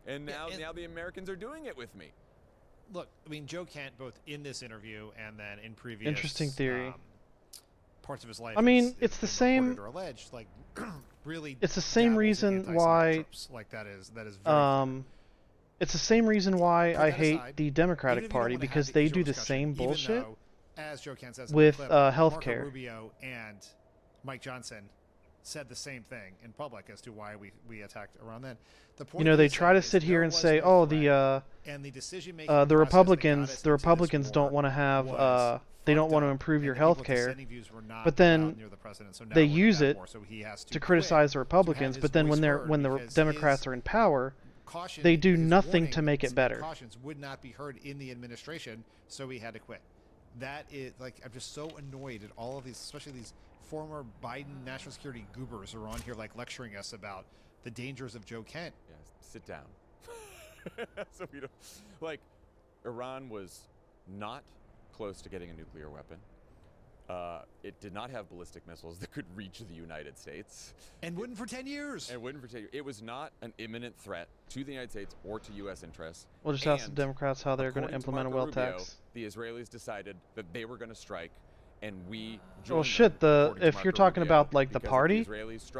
And now the Americans are doing it with me. Look, I mean, Joe Kent, both in this interview and then in previous interesting theory parts of his life. I mean, it's the same. Or alleged, like, really. It's the same reason why. Like that is very. It's the same reason why I hate the Democratic Party, because they do the same bullshit as Joe Kent says with Marco healthcare. Rubio and Mike Johnson said the same thing in public as to why we attacked Iran then. The point, you know, they try to sit here and say, "Oh, the Republicans don't want to have they don't want to improve your health care," but then they use it to criticize the Republicans. But then when the Democrats are in power, they do nothing to make it better. Cautions would not be heard in the administration, so he had to quit. That is, like, I'm just so annoyed at all of these, especially these former Biden national security goobers who are on here, like, lecturing us about the dangers of Joe Kent. Yeah, sit down. So we don't, like, Iran was not close to getting a nuclear weapon. It did not have ballistic missiles that could reach the United States. And wouldn't for 10 years. And wouldn't for 10 years. It was not an imminent threat to the United States or to U.S. interests. We'll just ask the Democrats how they're going to implement a wealth tax. The Israelis decided that they were going to strike, and we joined well, shit, if you're talking about, like, the party,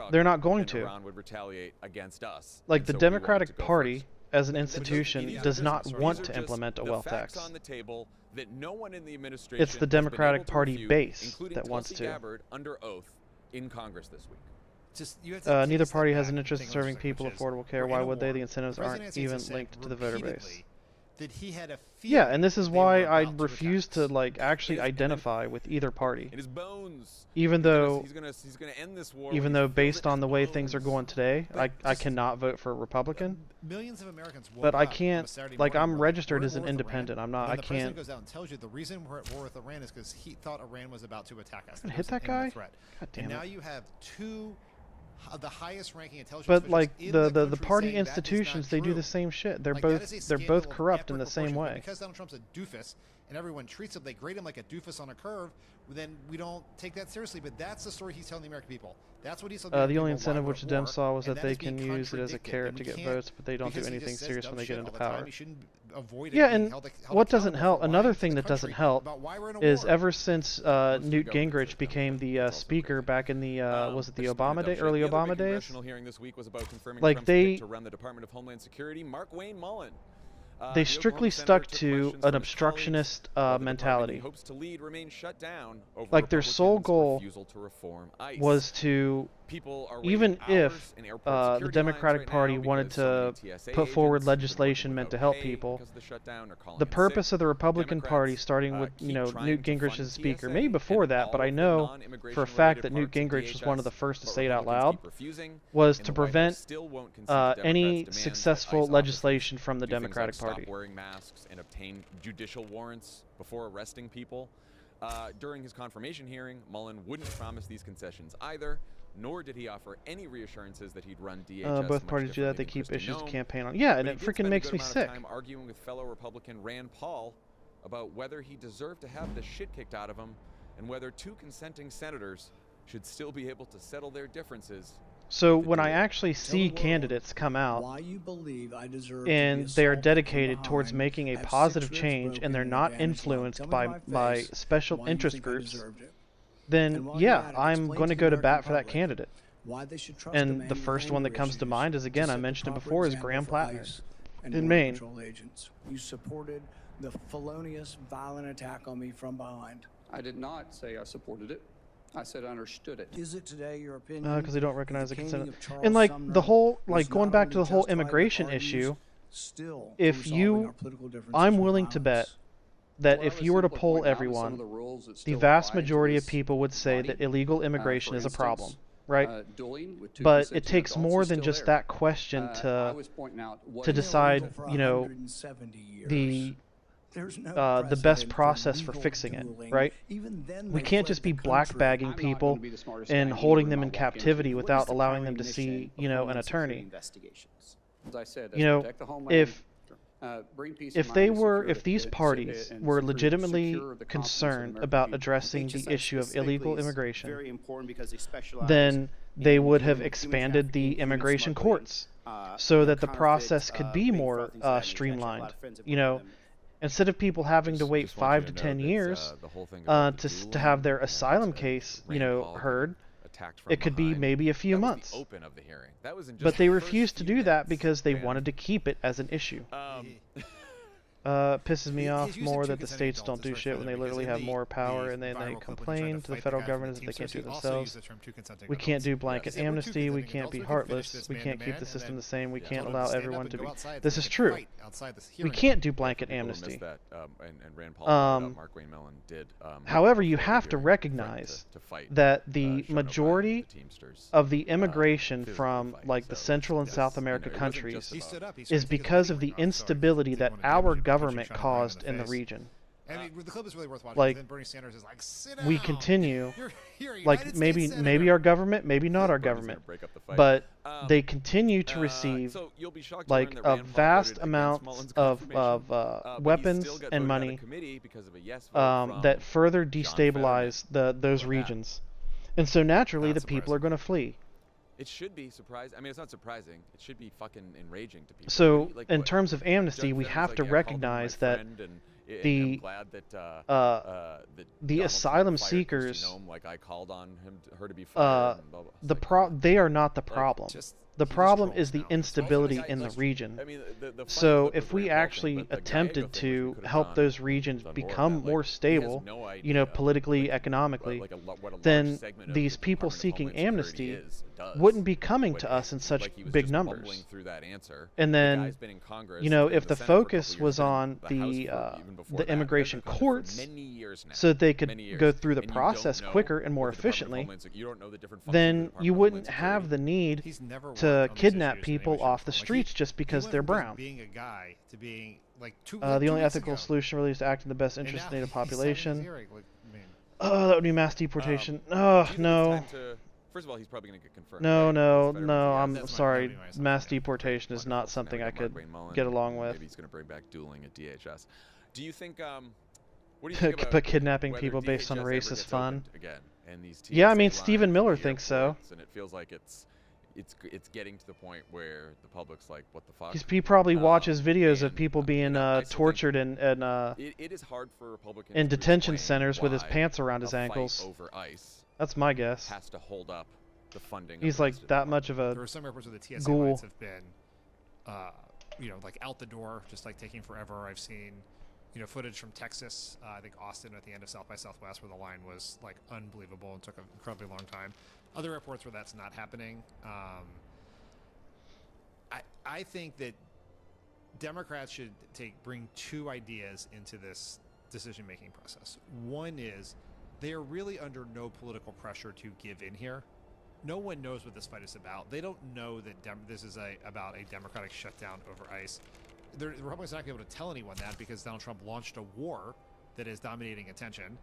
they're not going to. Iran would retaliate against us. Like, the Democratic Party, as an institution, does not want to implement a wealth tax. On the table that no one in the administration it's the Democratic Party base that wants to. Gabbard under oath in Congress this week. Neither party has an interest in serving people affordable care. Why would they? The incentives aren't even linked to the voter base. That he had a yeah, and this is why I refuse to, like, actually identify with either party. In his bones. Even though he's gonna end this war. Even though, based on the way things are going today, I cannot vote for a Republican. Millions of Americans. But I can't. Like, I'm registered as an independent. I'm not. I The can't. president goes out and tells you the reason we're at war with Iran is because he thought Iran was about to attack us. Hit that guy. Threat. God damn and it. now you have two of the highest ranking intelligence. But, like, officials in the country party saying that is institutions, not they do true. the same shit. They're Like, both that is a they're scandal both of corrupt in the epic same proportion. way. Because Donald Trump's a doofus and everyone treats him, they grade him like a doofus on a curve, then we don't take that seriously. But that's the story he's telling the American people. That's what he's telling The only incentive which the Dems saw was that they can use it as a contradicted. carrot And to we get can't- votes, but they don't do because he anything just says serious dumb when they get shit into all the time. power. He shouldn't avoid it Yeah, being and held what doesn't accountable help, for another lying to thing the that doesn't country help about why we're in a is war. ever since Newt Gingrich became the speaker back in the, was it the Obama day, early The other Obama big days? congressional hearing this week was about confirming Like, Trump's they- pick to run the Department of Homeland Security, Mark Wayne Mullen. they strictly stuck to an obstructionist mentality. Hopes to lead remains shut down over Like their sole goal refusal to reform ICE. was to, even if the Democratic Party wanted to put forward legislation meant to help people, the purpose of the Republican Party, starting with Newt Gingrich as Speaker, maybe before that, but I know for a fact that Newt Gingrich was one of the first to say it out loud, was to prevent any successful legislation from the Democratic Party. Stop wearing masks and obtain judicial warrants before arresting people. During his confirmation hearing, Mullen wouldn't promise these concessions either, nor did he offer any reassurances that he'd run DHS. Both parties do that. They keep issues to campaign on. Yeah, and it freaking makes me sick. Time arguing with fellow Republican Rand Paul about whether he deserved to have the shit kicked out of him and whether 2 consenting senators should still be able to settle their differences. So when I actually see candidates come out and they are dedicated towards making a positive change and they're not influenced by special interest groups, then yeah, I'm going to go to bat for that candidate. And the first one that comes to mind is, again, I mentioned it before, is Graham Plattner in Maine. You supported the felonious, violent attack on me from behind. I did not say I supported it. I said I understood it. Is it today your opinion? Because they don't recognize the consent. And like the whole, like going back to the whole immigration issue, if you, I'm willing to bet that if you were to poll everyone, the vast majority of people would say that illegal immigration is a problem, right? But it takes more than just that question to decide, the best process for fixing it, right? We can't just be black bagging people and holding them in captivity without allowing them to see, an attorney. If these parties were legitimately concerned about addressing the issue of illegal immigration, then they would have expanded the immigration courts so that the process could be more streamlined. Instead of people having to wait 5 to 10 years to have their asylum case, heard, it could be maybe a few months. But they refused to do that because they wanted to keep it as an issue. Pisses me off more that the states don't do shit when they literally have more power, and then they complain to the federal government as if they can't do it themselves. We can't do blanket amnesty. We can't be heartless. We can't keep the system the same. We can't allow everyone to be. This is true. We can't do blanket amnesty. However, you have to recognize that the majority of the immigration from like the Central and South America countries is because of the instability that our government caused in the region. I mean, the clip is really worth watching. Like, then Bernie Sanders is like, sit we down. continue, You're like maybe our government, maybe not our government, but they continue to receive like a vast amount of weapons and money that further destabilize those regions, and so naturally the people are going to flee. It should be surprising. I mean, it's not surprising. It should be fucking enraging to people. So, in terms of amnesty, we have to recognize that the asylum seekers, they are not the problem. The problem is the instability in the region. So if we actually attempted to help those regions become more stable, politically, economically, then these people seeking amnesty wouldn't be coming to us in such big numbers. And then, if the focus was on the immigration courts, so that they could go through the process quicker and more efficiently, then you wouldn't have the need to kidnap people off the streets just because they're brown. The only ethical solution really is to act in the best interest of the native population. That would be mass deportation. No. First of all, he's probably going to get confirmed. No. I'm sorry. Mass deportation is not something I could get along with. Maybe he's going to bring back dueling at DHS. Do you think? What do you think about but kidnapping people based on race is fun? Again, and these yeah, I mean Stephen Miller thinks so. And it feels like it's getting to the point where the public's like, what the fuck? He probably watches videos of people being tortured in it is hard for Republicans in detention centers with his pants around his ankles. Over ICE That's my guess. Has to hold up the funding. He's like that much of a There were some reports where the TSA ghoul. lines have been like out the door, just like taking forever. I've seen, footage from Texas, I think Austin at the end of South by Southwest, where the line was like unbelievable and took an incredibly long time. Other airports where that's not happening. I think that Democrats should bring two ideas into this decision-making process. One is they are really under no political pressure to give in here. No one knows what this fight is about. They don't know that this is about a Democratic shutdown over ICE. The Republicans are not going to be able to tell anyone that because Donald Trump launched a war that is dominating attention.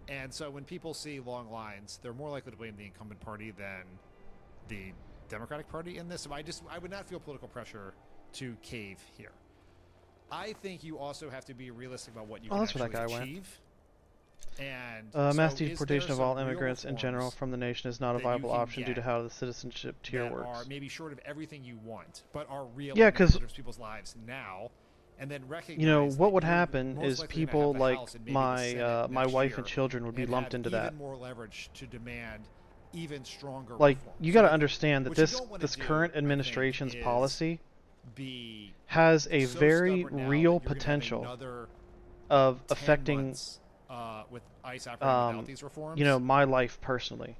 And so when people see long lines, they're more likely to blame the incumbent party than the Democratic Party in this. So I would not feel political pressure to cave here. I think you also have to be realistic about what you can actually achieve. And mass deportation of all immigrants in general from the nation is not a viable option due to how the citizenship tier works. Are maybe short of everything you want, but are real people's lives now. And then recognize what would happen is people like my wife and children would be lumped into that. Even more leverage to demand even stronger like reforms. you got to understand that this current administration's policy has a very real potential of affecting with ICE operating without these reforms. My life personally.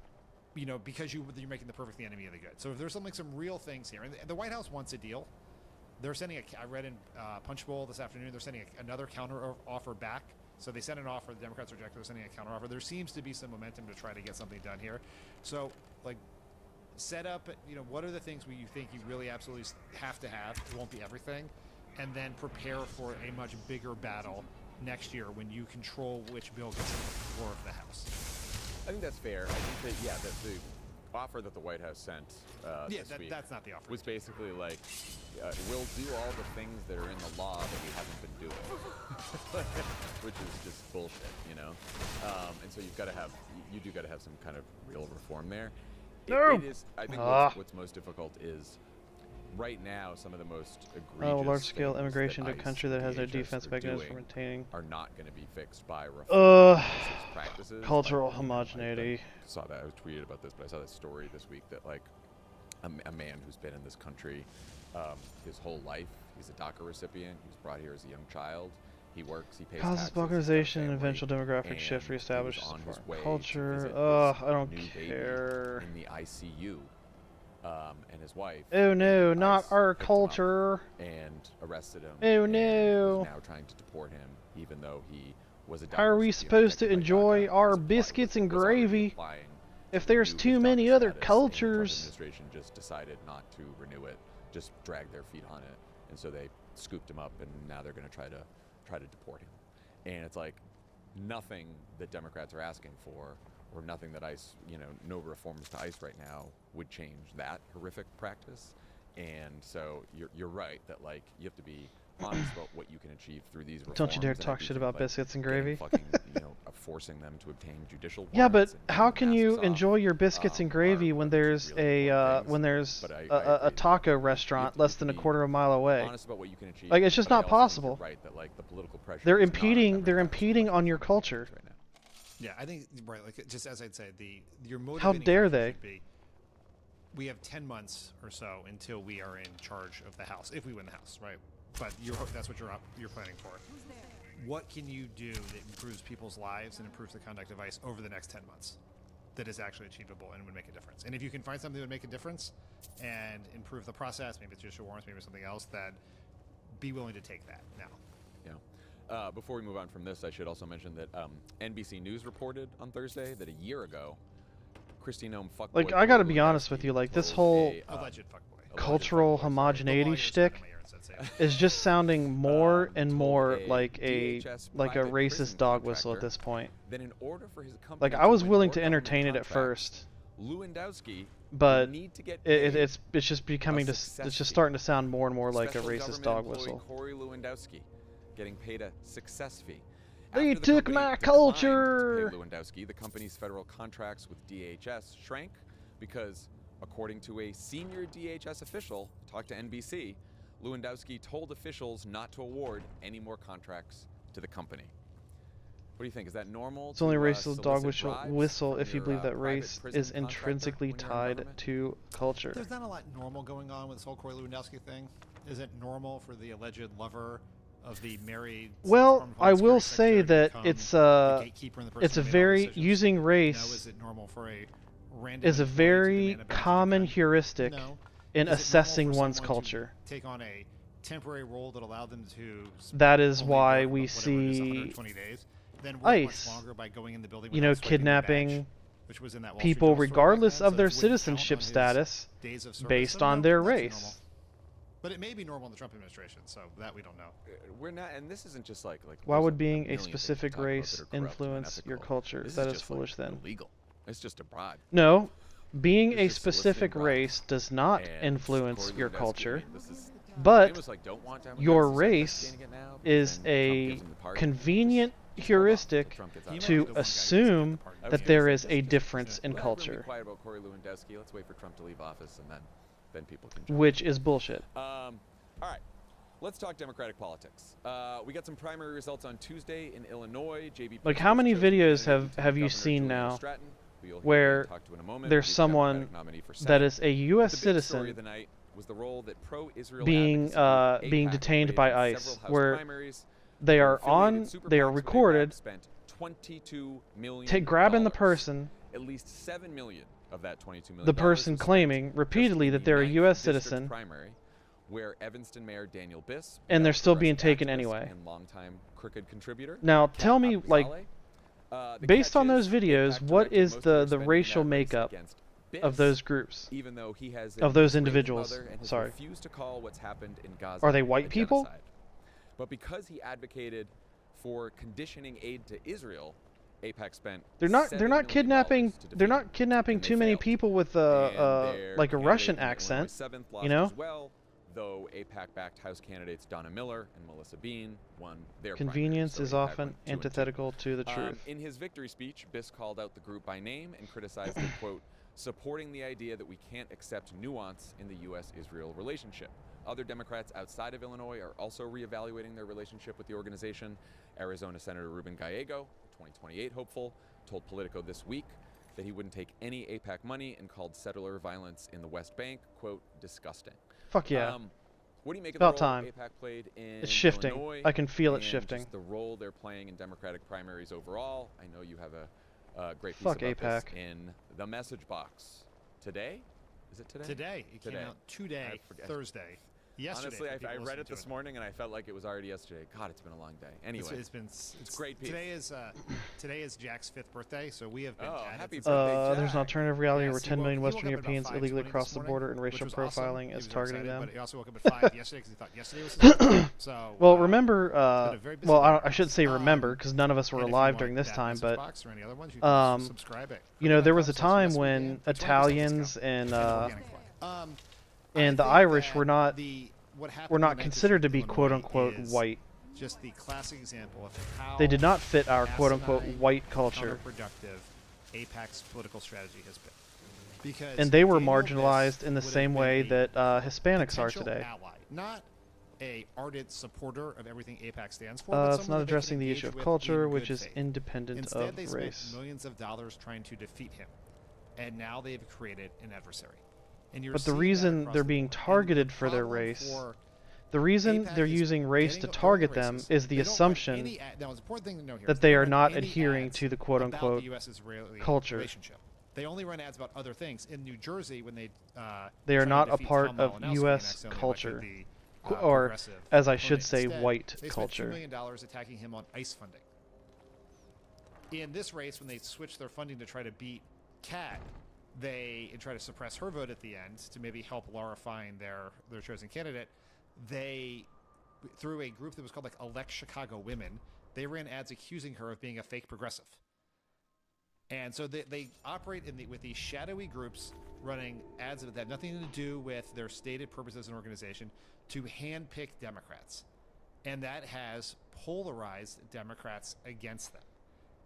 Because you're making the perfect the enemy of the good. So if there's some real things here, and the White House wants a deal. They're sending I read in Punchbowl this afternoon, they're sending another counter offer back. So they sent an offer, the Democrats rejected, they're sending a counter offer. There seems to be some momentum to try to get something done here. So, set up, what are the things you think you really absolutely have to have? It won't be everything. And then prepare for a much bigger battle next year when you control which bill gets on the floor of the House. I think that's fair. I think that, that the offer that the White House sent this week that's not the offer. Was basically like, we'll do all the things that are in the law that we haven't been doing, which is just bullshit, and so you do got to have some kind of real reform there. It is, I think what's most difficult is right now some of the most egregious large-scale immigration to a country that has no defense mechanism for maintaining are not going to be fixed by reform practices. Cultural homogeneity. I saw that. I was tweeted about this, but I saw this story this week that a man who's been in this country his whole life. He's a DACA recipient. He was brought here as a young child. He works. He pays taxes. Balkanization and eventual demographic shift reestablishes foreign culture. I don't care. In the ICU. And his wife. Oh no, not our culture. And arrested him. Oh no. Now trying to deport him, even though he was a. How are we supposed to enjoy our biscuits and gravy if there's too many other cultures? The administration just decided not to renew it, just dragged their feet on it, and so they scooped him up, and now they're going to try to deport him. And it's like nothing that Democrats are asking for. Or nothing that ICE, no reforms to ICE right now would change that horrific practice. And so you're right that you have to be honest about what you can achieve through these reforms. Don't you dare talk shit about biscuits and gravy. Fucking, forcing them to obtain judicial warrants. Yeah, but how can you enjoy your biscuits and gravy when there's a taco restaurant less than a quarter of a mile away? Honest about what you can achieve. It's just not possible. Right, that the political pressure. They're impeding on your culture. Right now. Yeah, I think just as I'd say, your motivating. How dare they? We have 10 months or so until we are in charge of the House, if we win the House, right? But that's what you're planning for. What can you do that improves people's lives and improves the conduct of ICE over the next 10 months that is actually achievable and would make a difference? And if you can find something that would make a difference and improve the process, maybe it's judicial warrants, maybe something else, then be willing to take that now. Yeah. Before we move on from this, I should also mention that NBC News reported on Thursday that a year ago, Kristi Noem fuckboy. I gotta be honest with you, this whole cultural homogeneity shtick is just sounding more and more like a racist dog whistle at this point. Then in order for his company I was willing to entertain it at first, Lewandowski but it's just becoming it's just starting to sound more and more like a racist dog whistle. Corey Lewandowski getting paid a success fee. They took my culture. Lewandowski, the company's federal contracts with DHS shrank because, according to a senior DHS official talked to NBC, Lewandowski told officials not to award any more contracts to the company. What do you think? Is that normal? It's only racist dog whistle if you believe that race is intrinsically tied to culture. There's not a lot normal going on with this whole Corey Lewandowski thing. Is it normal for the alleged lover of the married? Well, I will say that it's a very decisions? using race No, is it normal for a random is a employee to very demand a benefit common gun? heuristic No. in Is it normal assessing for one's someone to culture. take on a temporary role that allowed them to That is only why work we whatever it is, see 120 days, then work ICE, much longer by going in the building you know, without swiping their badge, kidnapping which was in that Wall Street people Journal story back regardless then, of so their it wouldn't count citizenship on his status days of service. based So on no, their not too race. normal. But it may be normal in the Trump administration, so that we don't know. We're not, and this isn't just like Why there's would a being million a things we specific talk about race that are corrupt and influence your unethical. culture? This That is is just, like, foolish then. illegal. It's just a bribe. No, being It's a just soliciting specific bribes. race does not And influence Corey your Lewandowski, I culture, mean, this is- but famous, like, don't want Democrats your to start race investigating it now, is then Trump a gives them the pardon. convenient heuristic Trump gets out. to assume that there is a difference in Well, everyone be culture, quiet about Corey Lewandowski. Let's wait for Trump to leave office, and then people can. Jump. which is bullshit. All right, let's talk Democratic politics. We got some primary results on Tuesday in Illinois. JB. Like, how many videos have you seen now where there's someone that is a U.S. citizen being being detained by ICE, where they are recorded, grabbing the person, at least $7 million of that $22 million. the person claiming repeatedly that they're a U.S. citizen, primary, where Evanston Mayor Daniel Biss, and they're still being progressive taken activist anyway. and longtime Crooked contributor. Now, Kat tell me, like, the based catch on those is, videos, AIPAC what directed is most of the their spending racial in that race makeup against of Biss, those groups, even though he has of those a estranged individuals? mother and has Sorry. refused to call what's happened in Gaza Are they a white people? genocide. But because he advocated for conditioning aid to Israel, AIPAC spent They're not $7 million kidnapping. to defeat They're him, not kidnapping and they too many failed. people with And like a their Russian candidate in Illinois accent. 7th lost You know, as well, though AIPAC-backed House candidates Donna Miller and Melissa Bean won their convenience primaries, is so AIPAC often went 2-2. antithetical to the truth. In his victory speech, Biss called out the group by name and criticized it, quote, supporting the idea that we can't accept nuance in the U.S.-Israel relationship. Other Democrats outside of Illinois are also reevaluating their relationship with the organization. Arizona Senator Ruben Gallego, 2028 hopeful, told Politico this week that he wouldn't take any AIPAC money and called settler violence in the West Bank, quote, disgusting. Fuck yeah. What do you make of About the role time. AIPAC played in It's shifting. Illinois I can feel it and shifting. just the role they're playing in Democratic primaries overall? I know you have a great piece Fuck about this AIPAC. in the message box. Today? Is it today? Today. It came out today, I forget. Thursday. Yesterday. Honestly, for I people read listening it to this morning and I felt like it was already yesterday. God, it's been a long day. Anyway, it's a great piece. Today is Jack's 5th birthday, so we have been at happy it since birthday, There's an alternative reality where Yes, he 10 million woke Western up about Europeans 5:20 illegally this cross the morning, border and which racial was awesome. profiling He is was very targeting excited, them. But he also woke up at 5 yesterday because he thought yesterday was his birthday. So, well, remember, been a very busy well, day. I should say remember, because none of us were and if you alive want during this that time, message but, box or any other ones, you can subscribe it. you know, there was a Click on time that when for 20% Italians discount. and the Irish were not considered to be quote-unquote white. Just the classic example of how They did not fit our quote-unquote asinine, white culture. counterproductive AIPAC's political strategy has been. Because And they were Daniel marginalized Biss in the would have same been way a that Hispanics are potential today. ally, not a ardent supporter of everything AIPAC stands for. but It's someone not that they can addressing the engage issue of with culture, in which good is faith. independent Instead, of they race. spent millions of dollars trying to defeat him, and now they've created an adversary. And you're But the seeing that reason across they're the being board. And targeted the for their problem race, for the reason AIPAC they're is using race to getting target over them races. is the They don't run assumption any now, it's an important thing to know here is that they don't are run not any adhering ads to the about quote-unquote the US-Israeli culture. relationship. They only run ads about other things. In New Jersey, when they They are tried to not a defeat part Tom of Malinowski and U.S. accidentally culture, elected the, or progressive as I should opponent say, instead, white they culture. spent $2 million attacking him on ICE funding. In this race, when they switched their funding to try to beat Kat, and try to suppress her vote at the end to maybe help Laura find their chosen candidate, they, through a group that was called like Elect Chicago Women, they ran ads accusing her of being a fake progressive. And so they operate with these shadowy groups running ads that have nothing to do with their stated purpose as an organization to handpick Democrats. And that has polarized Democrats against them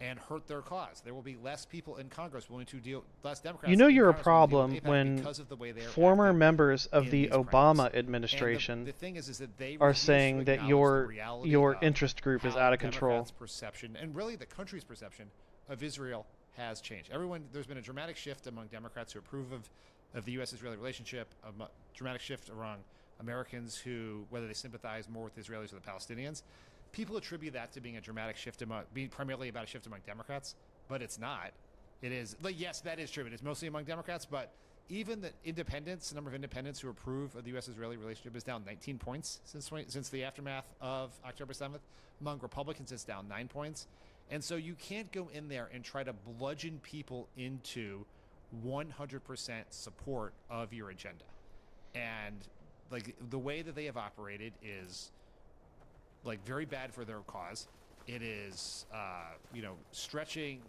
and hurt their cause. There will be less people in Congress willing to deal, less Democrats. You know in you're a Congress willing to deal problem with AIPAC when because of the way they are former acting members of in the these Obama primaries. And administration the thing is that they are refuse to saying that acknowledge your the reality your of interest group is how out of control. Democrats' perception, and really the country's perception of Israel has changed. There's been a dramatic shift among Democrats who approve of the U.S.-Israeli relationship, a dramatic shift Americans who, whether they sympathize more with the Israelis or the Palestinians, people attribute that to being a dramatic shift being primarily about a shift among Democrats, but it's not. It is, like, yes, that is true. It is mostly among Democrats, but even the number of independents who approve of the U.S.-Israeli relationship is down 19 points since the aftermath of October 7th. Among Republicans, it's down 9 points. And so you can't go in there and try to bludgeon people into 100% support of your agenda. And like the way that they have operated is like very bad for their cause. It is, stretching,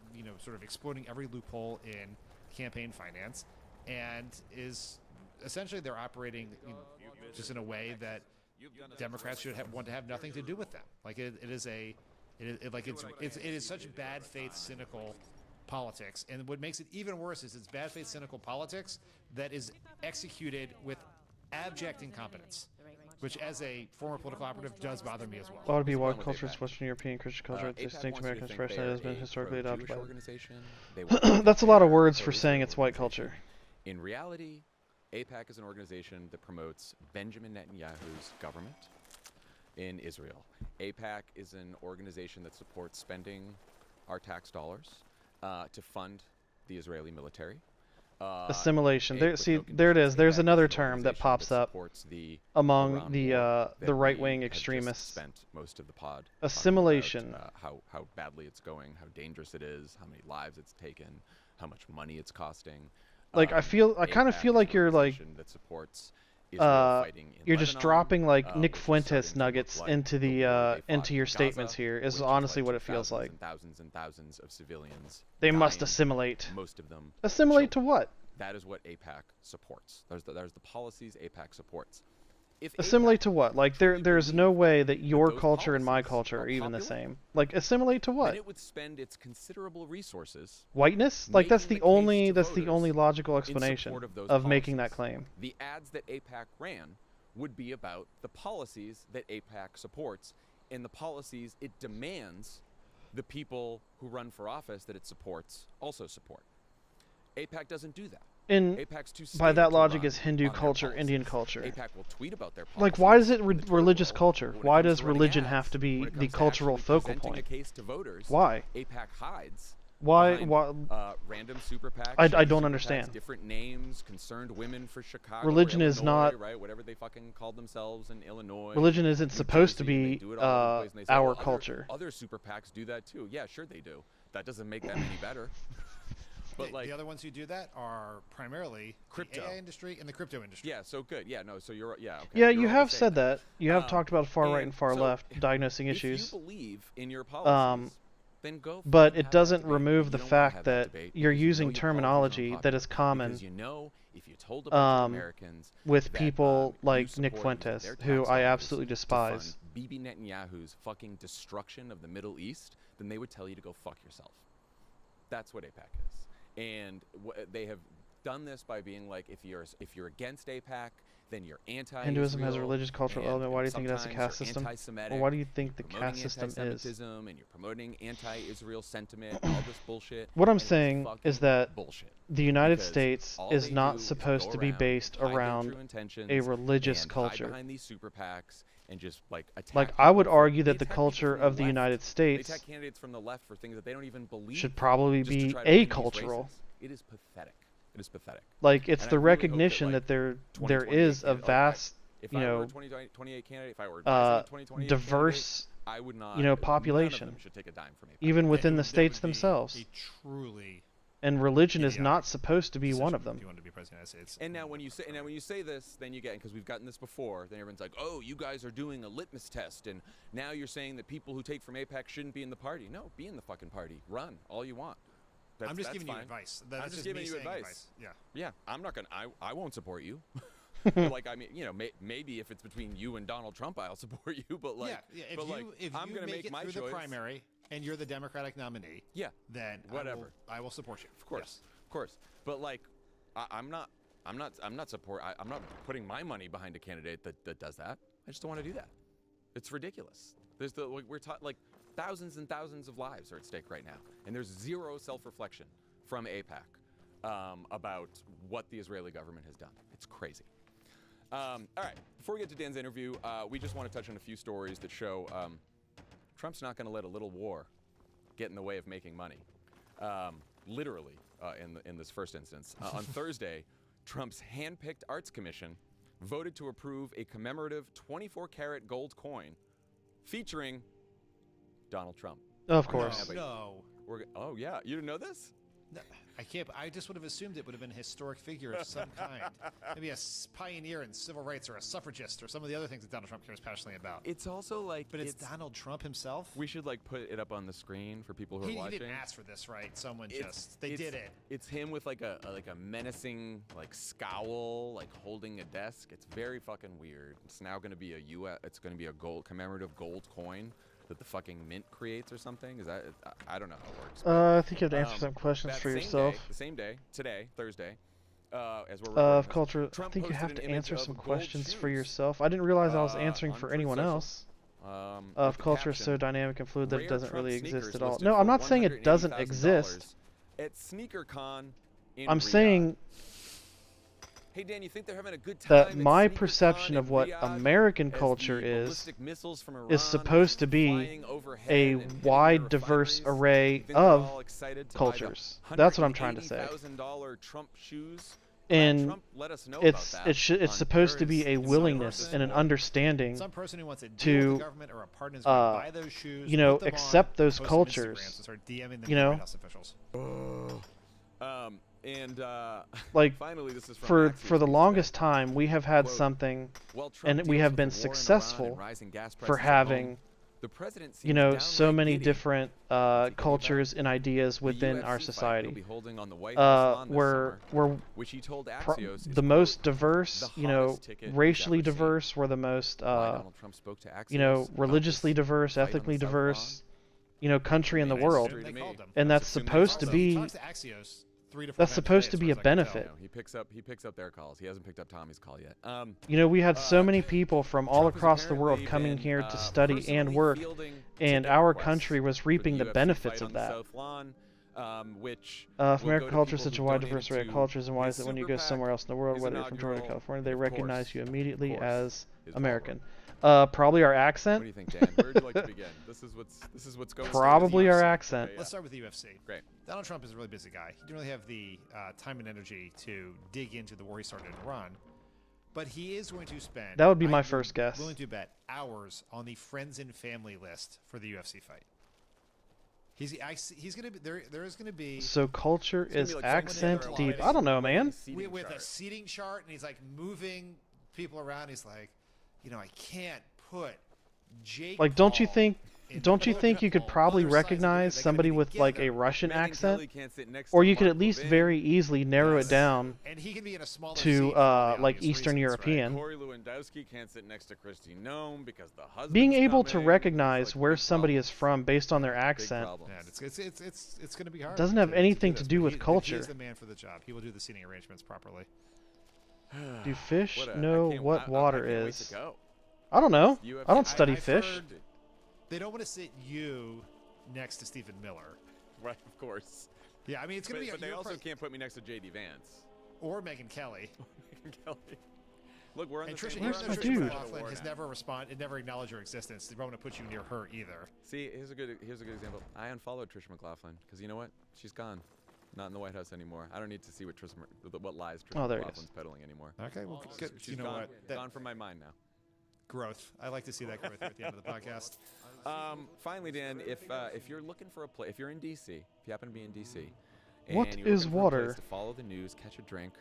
sort of exploiting every loophole in campaign finance, and is essentially they're operating just in a way that Democrats should want to have nothing to do with them. Like it is such bad faith, cynical politics, and what makes it even worse is it's bad faith, cynical politics that is executed with abject incompetence, which as a former political operative does bother me as well. Ought to be white culture, Western European Christian culture, distinct American expression that has been historically adopted by. That's a lot of words for saying it's white culture. In reality, AIPAC is an organization that promotes Benjamin Netanyahu's government in Israel. AIPAC is an organization that supports spending our tax dollars to fund the Israeli military. Assimilation. There it is. There's another term that pops up among the right-wing extremists. Spent most of the pod. Assimilation. How badly it's going, how dangerous it is, how many lives it's taken, how much money it's costing. Like I kind of feel like you're like that supports you're just dropping like Nick Fuentes nuggets into the into your statements here. Is honestly what it feels like. Thousands and thousands of civilians. They must assimilate. Most of them. Assimilate to what? That is what AIPAC supports. There's the policies AIPAC supports. Assimilate to what? Like there's no way that your culture and my culture are even the same. Like assimilate to what? Then it would spend its considerable resources. Whiteness? Like that's the only logical explanation of making that claim. The ads that AIPAC ran would be about the policies that AIPAC supports and the policies it demands the people who run for office that it supports also support. AIPAC doesn't do that. By that logic is Hindu culture, Indian culture. AIPAC will tweet about their policies. Like, why is it religious culture? Why does religion have to be the cultural focal point? Why? AIPAC hides. Why? Random super PACs. I don't understand. Different names, concerned women for Chicago. Religion Illinois, is not right. Whatever they fucking called themselves in Illinois. Religion isn't supposed to be our culture. Other super PACs do that too. Yeah, sure they do. That doesn't make them any better. But the other ones who do that are primarily crypto the AI industry and the crypto industry. Yeah, so good. Yeah, no, so you're okay. Yeah, you have said that. You have talked about far right and far left diagnosing issues. If you believe in your policies, then go. But it doesn't remove the fact that you're using terminology that is common if you told a bunch of Americans with people like Nick Fuentes, who I absolutely despise. Bibi Netanyahu's fucking destruction of the Middle East, then they would tell you to go fuck yourself. That's what AIPAC is. And they have done this by being like, if you're against AIPAC, then you're anti-Israel. Hinduism has a religious cultural element. Why do you think it has a caste system? Or why do you think the caste system is? And you're promoting anti-Israel sentiment, all this bullshit. What I'm saying is that the United States is not supposed to be based around a religious culture. Behind these super PACs and just like I would argue that the culture of the United States attack candidates from the left for things that they don't even believe should probably be acultural. It is pathetic. It is pathetic. Like it's the recognition that there is a vast, if I were a 2028 candidate, if I were a 2028 diverse, I would not, population, none of them should take a dime from me. even within the states themselves. Truly. And religion is not supposed to be one of them. You want to be president of the United States. And now when you say this, then you get, because we've gotten this before, then everyone's like, oh, you guys are doing a litmus test, and now you're saying that people who take from AIPAC shouldn't be in the party. No, be in the fucking party. Run all you want. I'm just giving you advice. I'm just giving you advice. Yeah. Yeah. I'm not gonna. I won't support you. Like, I mean, maybe if it's between you and Donald Trump, I'll support you. But like, if I'm gonna make my choice choice. The primary and you're the Democratic nominee. Yeah. Then whatever. I will support you. Of course. Of course. But like, I'm not putting my money behind a candidate that does that. I just don't want to do that. It's ridiculous. We're taught like. Thousands and thousands of lives are at stake right now, and there's zero self-reflection from AIPAC about what the Israeli government has done. It's crazy. All right, before we get to Dan's interview, we just want to touch on a few stories that show Trump's not going to let a little war get in the way of making money. Literally, in this first instance. On Thursday, Trump's hand-picked arts commission voted to approve a commemorative 24-karat gold coin featuring Donald Trump. Of course. No. Oh, yeah. You didn't know this? No, I can't. I just would have assumed it would have been a historic figure of some kind. Maybe a pioneer in civil rights or a suffragist or some of the other things that Donald Trump cares passionately about. It's also like... But it's Donald Trump himself? We should like put it up on the screen for people who are watching. He didn't ask for this, right? Someone they did it. It's him with like a menacing like scowl, like holding a desk. It's very fucking weird. It's now going to be a commemorative gold coin that the fucking mint creates or something. Is that? I don't know how it works. I think you have to answer some questions for yourself. The same day, today, Thursday, as we're of culture, I think you have to answer some questions for yourself. I didn't realize I was answering for anyone else. Of culture is so dynamic and fluid that it doesn't really exist at all. No, I'm not saying it doesn't exist. At SneakerCon I'm saying hey Dan, you think they're having a good time that my perception of what American culture is supposed to be a wide, diverse array of cultures. That's what I'm trying to say. And it's supposed to be a willingness and an understanding to accept those cultures. Like finally, this is for the longest time we have had something, and we have been successful for having so many different cultures and ideas within our society. We're the most diverse, racially diverse. We're the most religiously diverse, ethnically diverse, country in the world, and that's supposed to be. That's supposed to be a benefit. He picks up their calls. He hasn't picked up Tommy's call yet. We had so many people from all across the world coming here to study and work, and our country was reaping the benefits of that. If American culture is such a wide, diverse array of cultures, and why is it when you go somewhere else in the world, whether you're from Georgia or California, they recognize you immediately as American? Probably our accent. What do you think, Dan? Where would you like to begin? This is what's going. Probably our accent. Let's start with the UFC. Great. Donald Trump is a really busy guy. He didn't really have the time and energy to dig into the war he started in Iran, but he is going to spend. That would be my first guess. Willing to bet hours on the friends and family list for the UFC fight. He's gonna be there is gonna be. So culture is accent deep. I don't know, man. With a seating chart, and he's like moving people around. He's like, I can't put Jake. Like, don't you think you could probably recognize somebody with like a Russian accent, or you could at least very easily narrow it down to like Eastern European. Corey Lewandowski can't sit next to Kristi Noem because the husband's being able to coming. recognize where somebody is from based on their accent. It's going to be hard. Doesn't have anything to do with culture. He's the man for the job. He will do the seating arrangements properly. Do fish know what water is? I don't know. I don't study fish. They don't want to sit you next to Stephen Miller. Right, of course. Yeah, I mean, it's going to be... But they also can't put me next to J.D. Vance. Or Megyn Kelly. Megyn Kelly. Look, we're on the same... Where's my Tricia dude? McLaughlin has never responded, never acknowledged your existence. They don't want to put you near her either. See, here's a good example. I unfollowed Tricia McLaughlin because you know what? She's gone. Not in the White House anymore. I don't need to see what lies Tricia McLaughlin's peddling anymore. Okay, well, good. She's gone. Gone from my mind now. Growth. I like to see that growth at the end of the podcast. Finally, Dan, if you're looking for a place, if you're in DC, if you happen to be in DC, what and you're is looking for a water? place to follow the news, catch a drink.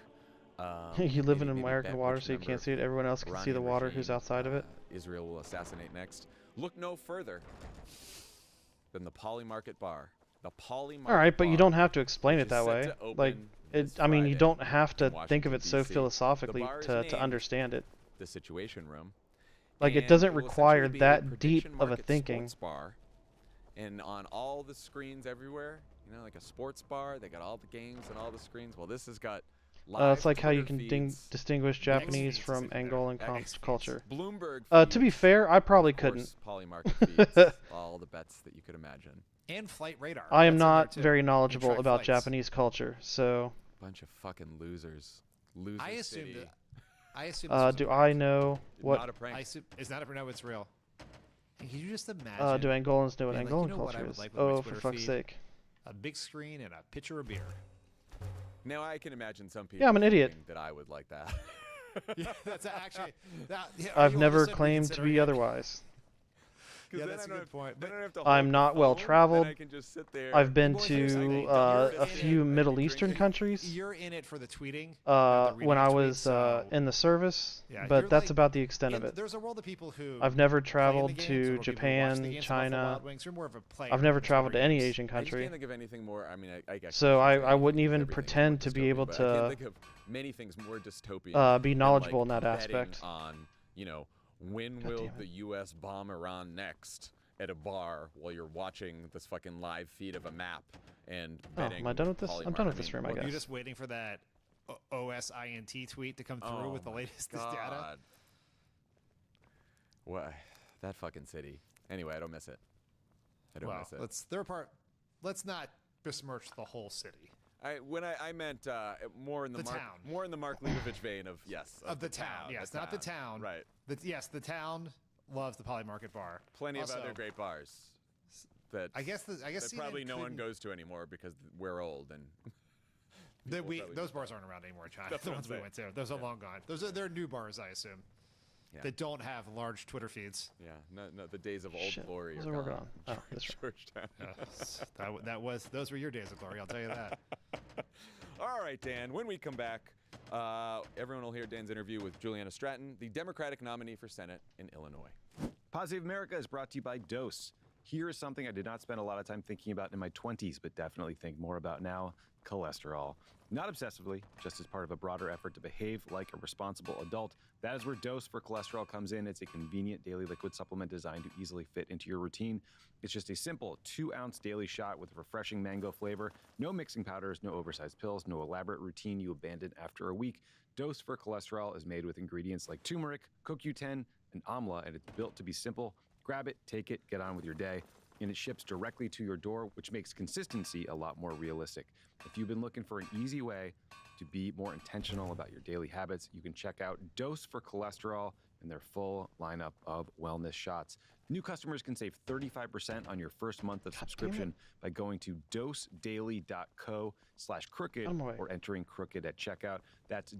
You live in maybe American bet water, which so you can't member see it. Everyone else can see the Iranian water regime, who's outside of it. Israel will assassinate next. Look no further than the Poly Market Bar. The Poly Market All right, but Bar, you don't have to explain it which is that set way. to open Like, this I mean, you Friday don't have to in think of Washington, it so D.C. philosophically The bar is to named understand it. the Situation Room. Like, it And doesn't will require essentially be a that deep prediction of a market thinking. sports bar. And on all the screens everywhere, like a sports bar, they got all the games and all the screens. Well, this has got live It's like how you Twitter can feeds. distinguish Japanese from Angolan culture. Bloomberg To be fair, I probably of course, couldn't. Poly Market feeds all the bets that you could imagine. And Flight Radar. I am That's in there, not too. very And knowledgeable track about flights. Japanese culture, so Bunch of fucking losers. Loser I assumed city. I assume. This was Do a I know what? Not a prank. I assume it's not a no, it's real. Can you just imagine? Do Angolans know what being Angolan you know what I culture would is? like with my Oh, for Twitter fuck's feed? sake! A big screen and a pitcher of beer. Now I can imagine some people. Yeah, I'm an idiot. thinking that I would like that. Yeah, that's actually. I've never claimed to be otherwise. Yeah, that's a good point. Then I don't have to I'm hold not the well phone, traveled. then I can just sit there. I've been Well, here's the thing, to a few Middle Eastern countries. You're in it for the tweeting. not the reading When I of tweets, was so- in the service, Yeah, but you're that's like about the extent of in- it. There's a world of people who. I've never play in the traveled games, to or people who watch the Japan, games of Buffalo China. Wild Wings. You're more of a player I've never than a traveled to Twitter any user. Asian I just country. can't think of anything more. I mean, I guess So you can I wouldn't even everything pretend more to be dystopian, able but I to can't think of many things more dystopian. be than, knowledgeable like, in that betting aspect. On when God will damn it. the U.S. bomb Iran next at a bar while you're watching this fucking live feed of a map and betting. am I done with this? I'm Polymar. done with this room, I Well, guess. You're just waiting for that OSINT tweet to come through with the my latest data. God. What? That fucking city. Anyway, I don't miss it. I don't Well, miss it. let's not besmirch the whole city. I meant more in the The Mark, town. more in the Mark Leibovich vein of yes Of the town, yes, not the town. Right. Yes, the town loves the Poly Market Bar. Plenty Also, of other great bars that I guess that CNN probably no one couldn't- goes to anymore because we're old and people probably those do. bars aren't around anymore in China. That's The what I'm ones we saying. went to, those are long gone. They're new bars, I assume, Yeah. that don't have large Twitter feeds. Yeah, no, the days of old Shit, glory what are was I working gone. on? Oh, this room. Georgetown. Those were your days of glory. I'll tell you that. All right, Dan. When we come back, everyone will hear Dan's interview with Juliana Stratton, the Democratic nominee for Senate in Illinois. Pod Save America is brought to you by Dose. Here is something I did not spend a lot of time thinking about in my 20s, but definitely think more about now: cholesterol. Not obsessively, just as part of a broader effort to behave like a responsible adult. That is where Dose for Cholesterol comes in. It's a convenient daily liquid supplement designed to easily fit into your routine. It's just a simple 2-ounce daily shot with refreshing mango flavor. No mixing powders, no oversized pills, no elaborate routine you abandon after a week. Dose for Cholesterol is made with ingredients like turmeric, CoQ10, and amla, and it's built to be simple. Grab it, take it, get on with your day. And it ships directly to your door, which makes consistency a lot more realistic. If you've been looking for an easy way to be more intentional about your daily habits, you can check out Dose for Cholesterol and their full lineup of wellness shots. New customers can save 35% on your first month of subscription by going to dosedaily.co/crooked or entering crooked at checkout. That's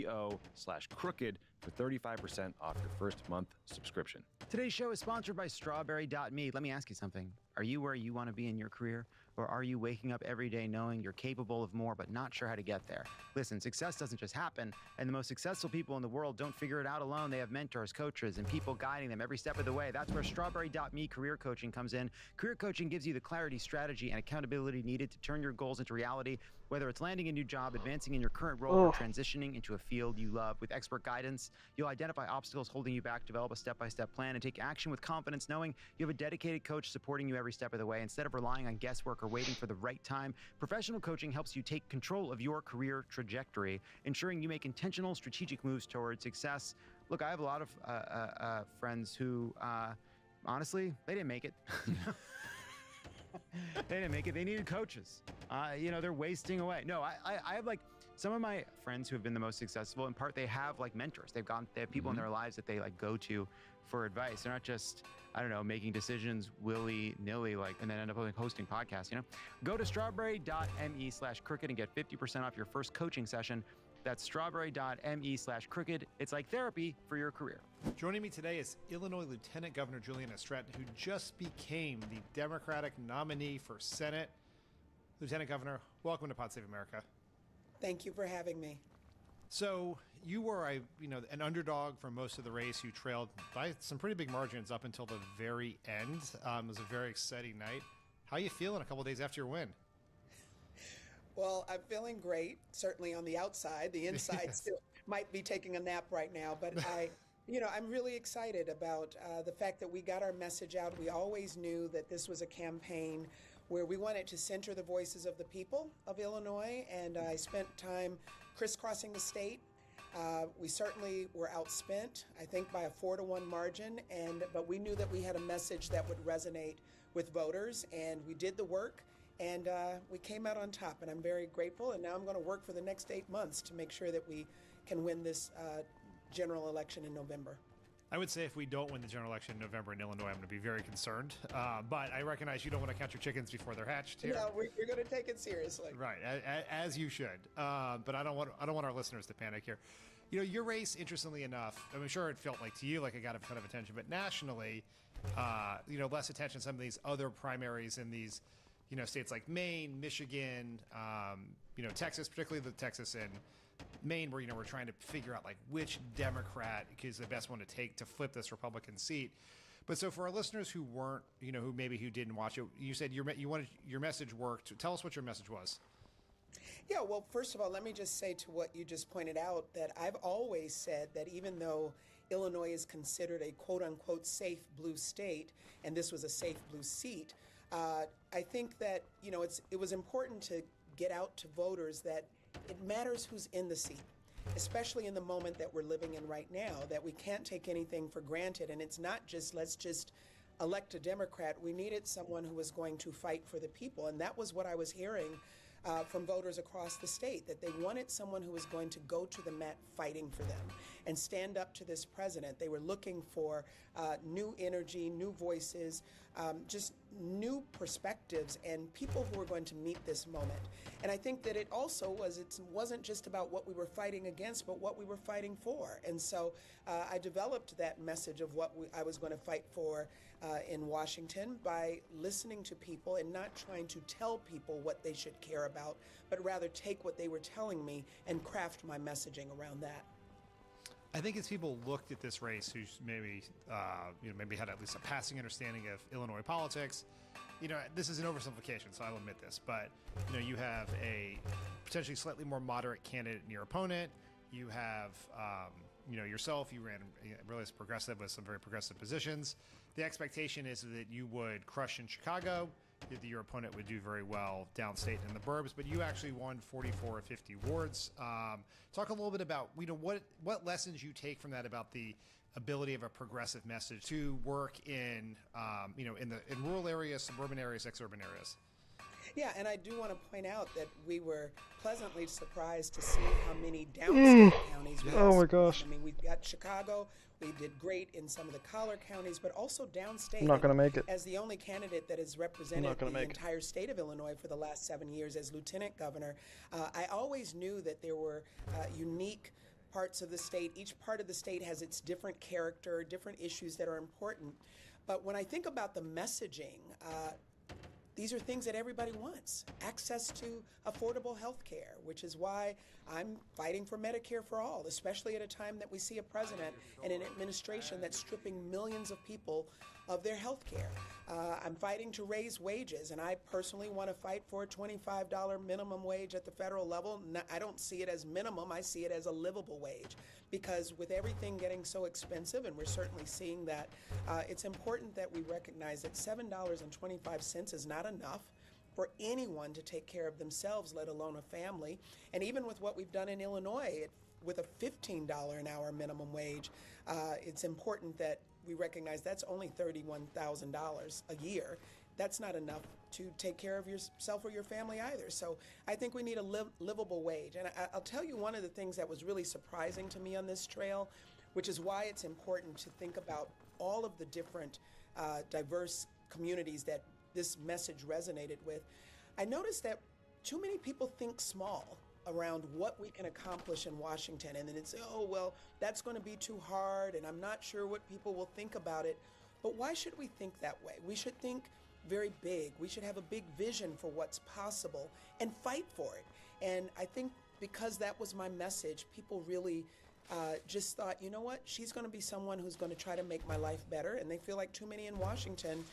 dosedaily.co/crooked for 35% off your first month subscription. Today's show is sponsored by Strawberry.me. Let me ask you something. Are you where you want to be in your career? Or are you waking up every day knowing you're capable of more but not sure how to get there? Listen, success doesn't just happen, and the most successful people in the world don't figure it out alone. They have mentors, coaches, and people guiding them every step of the way. That's where Strawberry.me career coaching comes in. Career coaching gives you the clarity, strategy, and accountability needed to turn your goals into reality, whether it's landing a new job, advancing in your current role, or transitioning into a field you love. With expert guidance, you'll identify obstacles holding you back, develop a step-by-step plan, and take action with confidence, knowing you have a dedicated coach supporting you every step of the way. Instead of relying on guesswork or waiting for the right time, professional coaching helps you take control of your career trajectory, ensuring you make intentional, strategic moves towards success. Look, I have a lot of friends who, honestly, they didn't make it. They didn't make it. They needed coaches. They're wasting away. No, I have like some of my friends who have been the most successful. In part, they have like mentors. They have people in their lives that they like go to for advice. They're not just, I don't know, making decisions willy-nilly and then end up like hosting podcasts. Go to strawberry.me/crooked and get 50% off your first coaching session. That's strawberry.me/crooked. It's like therapy for your career. Joining me today is Illinois Lieutenant Governor Juliana Stratton, who just became the Democratic nominee for Senate. Lieutenant Governor, welcome to Pod Save America. Thank you for having me. So you were an underdog for most of the race. You trailed by some pretty big margins up until the very end. It was a very exciting night. How are you feeling a couple days after your win? Well, I'm feeling great, certainly on the outside. The inside still might be taking a nap right now, but I'm really excited about the fact that we got our message out. We always knew that this was a campaign where we wanted to center the voices of the people of Illinois, and I spent time crisscrossing the state. We certainly were outspent, I think by a 4-to-1 margin, but we knew that we had a message that would resonate with voters, and we did the work. And we came out on top, and I'm very grateful. And now I'm going to work for the next 8 months to make sure that we can win this general election in November. I would say if we don't win the general election in November in Illinois, I'm going to be very concerned. But I recognize you don't want to count your chickens before they're hatched here. No, we're going to take it seriously. Right, as you should. But I don't want our listeners to panic here. You know, your race, interestingly enough, I'm sure it felt like to you like it got a ton of attention, but nationally, you know, less attention some of these other primaries in these, you know, states like Maine, Michigan, you know, Texas, particularly the Texas and Maine, where, you know, we're trying to figure out like which Democrat is the best one to take to flip this Republican seat. But so for our listeners who weren't, you know, who didn't watch it, you said your message worked. Tell us what your message was. Yeah, well, first of all, let me just say to what you just pointed out that I've always said that even though Illinois is considered a quote-unquote safe blue state, and this was a safe blue seat, I think that, you know, it was important to get out to voters that it matters who's in the seat, especially in the moment that we're living in right now, that we can't take anything for granted. And it's not just, let's just elect a Democrat. We needed someone who was going to fight for the people. And that was what I was hearing from voters across the state, that they wanted someone who was going to go to the mat fighting for them and stand up to this president. They were looking for new energy, new voices, just new perspectives and people who were going to meet this moment. And I think that it wasn't just about what we were fighting against, but what we were fighting for. And so I developed that message of what I was going to fight for in Washington by listening to people and not trying to tell people what they should care about, but rather take what they were telling me and craft my messaging around that. I think as people looked at this race, who's maybe maybe had at least a passing understanding of Illinois politics, you know, this is an oversimplification, so I'll admit this, but you know, you have a potentially slightly more moderate candidate in your opponent. You have, you know, yourself. You ran really as progressive with some very progressive positions. The expectation is that you would crush in Chicago, that your opponent would do very well downstate in the burbs, but you actually won 44 of 50 wards. Talk a little bit about, you know, what lessons you take from that about the ability of a progressive message to work in, you know, in rural areas, suburban areas, exurban areas. Yeah, and I do want to point out that we were pleasantly surprised to see how many downstate counties we had. Oh my gosh. I mean, we've got Chicago. We did great in some of the collar counties, but also downstate. I'm not going to make it. As the only candidate that has represented the entire state of Illinois for the last 7 years as lieutenant governor, I always knew that there were unique parts of the state. Each part of the state has its different character, different issues that are important. But when I think about the messaging, these are things that everybody wants. Access to affordable health care, which is why I'm fighting for Medicare for all, especially at a time that we see a president and an administration that's stripping millions of people of their health care. I'm fighting to raise wages, and I personally want to fight for a $25 minimum wage at the federal level. I don't see it as minimum, I see it as a livable wage. Because with everything getting so expensive, and we're certainly seeing that, it's important that we recognize that $7.25 is not enough for anyone to take care of themselves, let alone a family. And even with what we've done in Illinois, with a $15 an hour minimum wage, it's important that we recognize that's only $31,000 a year. That's not enough to take care of yourself or your family either. So I think we need a livable wage. And I'll tell you one of the things that was really surprising to me on this trail, which is why it's important to think about all of the different diverse communities that this message resonated with. I noticed that too many people think small around what we can accomplish in Washington, and then it's, oh, well, that's going to be too hard, and I'm not sure what people will think about it. But why should we think that way? We should think very big. We should have a big vision for what's possible and fight for it. And I think because that was my message, people really just thought, you know what, she's going to be someone who's going to try to make my life better. And they feel like too many in Washington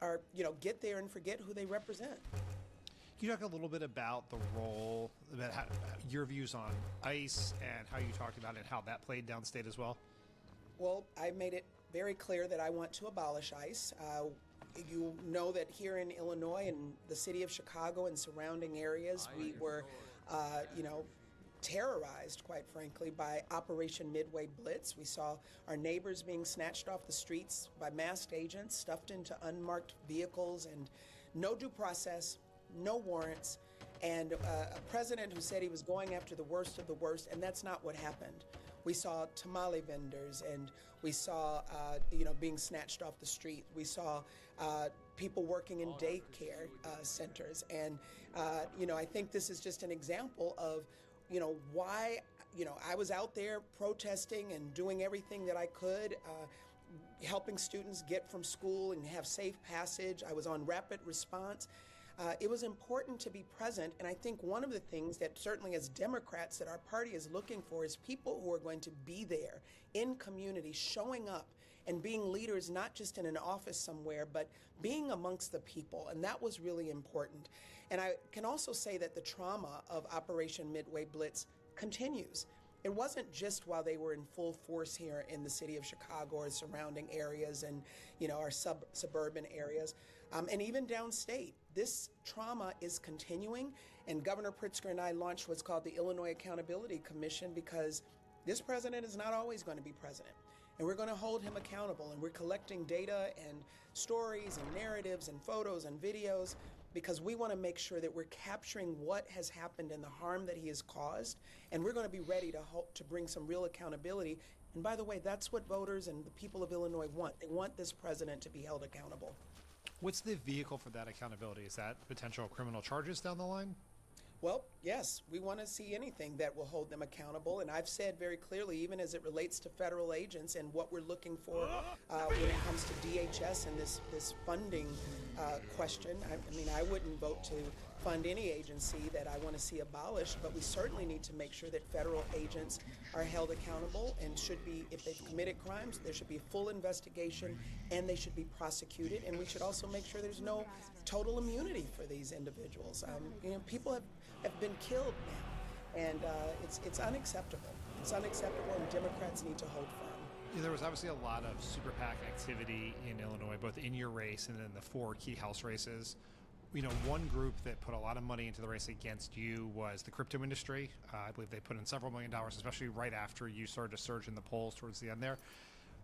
are, you know, get there and forget who they represent. Can you talk a little bit about the role, about your views on ICE and how you talked about it, and how that played downstate as well? Well, I made it very clear that I want to abolish ICE. You know that here in Illinois and the city of Chicago and surrounding areas, we were, you know, terrorized, quite frankly, by Operation Midway Blitz. We saw our neighbors being snatched off the streets by masked agents, stuffed into unmarked vehicles, and no due process, no warrants, and a president who said he was going after the worst of the worst, and that's not what happened. We saw tamale vendors, and we saw, being snatched off the street. We saw people working in daycare centers, and I think this is just an example of, why, I was out there protesting and doing everything that I could, helping students get from school and have safe passage. I was on rapid response. It was important to be present, and I think one of the things that certainly as Democrats that our party is looking for is people who are going to be there in community, showing up and being leaders, not just in an office somewhere, but being amongst the people, and that was really important. And I can also say that the trauma of Operation Midway Blitz continues. It wasn't just while they were in full force here in the city of Chicago or surrounding areas and, our suburban areas, and even downstate. This trauma is continuing, and Governor Pritzker and I launched what's called the Illinois Accountability Commission because this president is not always going to be president. And we're going to hold him accountable, and we're collecting data and stories and narratives and photos and videos because we want to make sure that we're capturing what has happened and the harm that he has caused, and we're going to be ready to bring some real accountability. And by the way, that's what voters and the people of Illinois want. They want this president to be held accountable. What's the vehicle for that accountability? Is that potential criminal charges down the line? Well, yes, we want to see anything that will hold them accountable. And I've said very clearly, even as it relates to federal agents and what we're looking for when it comes to DHS and this funding question. I wouldn't vote to fund any agency that I want to see abolished, but we certainly need to make sure that federal agents are held accountable and should be, if they've committed crimes, there should be a full investigation and they should be prosecuted. And we should also make sure there's no total immunity for these individuals. People have been killed now, and it's unacceptable. It's unacceptable, and Democrats need to hold firm. There was obviously a lot of super PAC activity in Illinois, both in your race and in the 4 key House races. One group that put a lot of money into the race against you was the crypto industry. I believe they put in several $1 million, especially right after you started to surge in the polls towards the end there.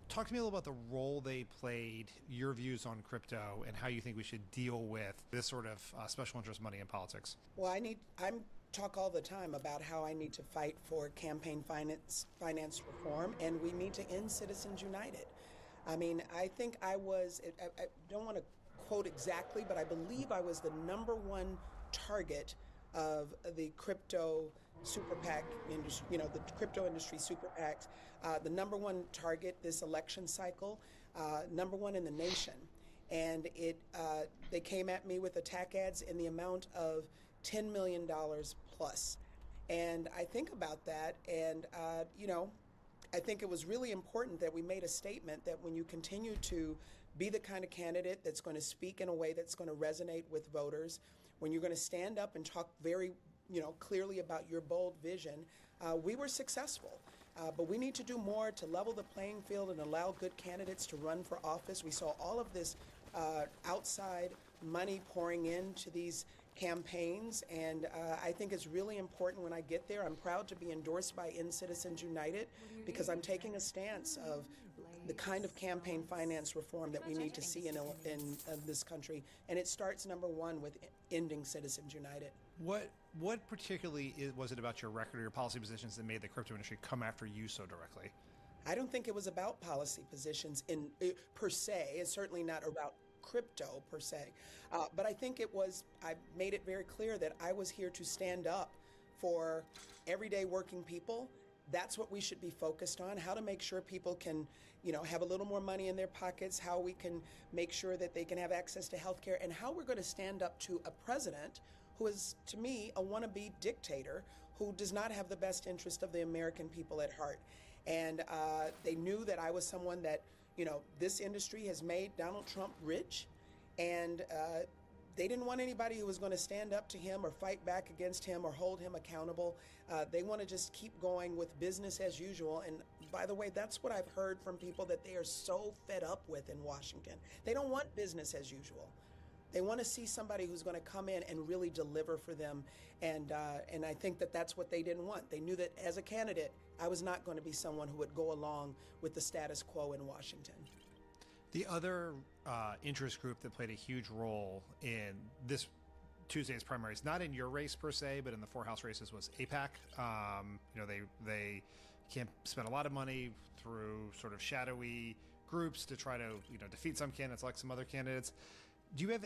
Talk to me a little about the role they played, your views on crypto, and how you think we should deal with this sort of special interest money in politics. Well, I talk all the time about how I need to fight for campaign finance reform, and we need to end Citizens United. I think I don't want to quote exactly, but I believe I was the #1 target of the crypto super PAC industry, the crypto industry super PACs, the #1 target this election cycle, #1 in the nation. And they came at me with attack ads in the amount of $10 million plus. And I think about that, and I think it was really important that we made a statement that when you continue to be the kind of candidate that's going to speak in a way that's going to resonate with voters, when you're going to stand up and talk very clearly about your bold vision, we were successful. But we need to do more to level the playing field and allow good candidates to run for office. We saw all of this outside money pouring into these campaigns, and I think it's really important when I get there. I'm proud to be endorsed by End Citizens United because I'm taking a stance of the kind of campaign finance reform that we need to see in this country, and it starts #1 with ending Citizens United. What particularly was it about your record or your policy positions that made the crypto industry come after you so directly? I don't think it was about policy positions per se. It's certainly not about crypto per se, but I think I made it very clear that I was here to stand up for everyday working people. That's what we should be focused on, how to make sure people can have a little more money in their pockets, how we can make sure that they can have access to health care, and how we're going to stand up to a president who is, to me, a wannabe dictator who does not have the best interest of the American people at heart. And they knew that I was someone that, this industry has made Donald Trump rich, and they didn't want anybody who was going to stand up to him or fight back against him or hold him accountable. They want to just keep going with business as usual. And by the way, that's what I've heard from people that they are so fed up with in Washington. They don't want business as usual. They want to see somebody who's going to come in and really deliver for them. And I think that that's what they didn't want. They knew that as a candidate, I was not going to be someone who would go along with the status quo in Washington. The other interest group that played a huge role in this Tuesday's primaries, not in your race per se, but in the 4 House races, was AIPAC. They can't spend a lot of money through sort of shadowy groups to try to defeat some candidates like some other candidates. Do you have,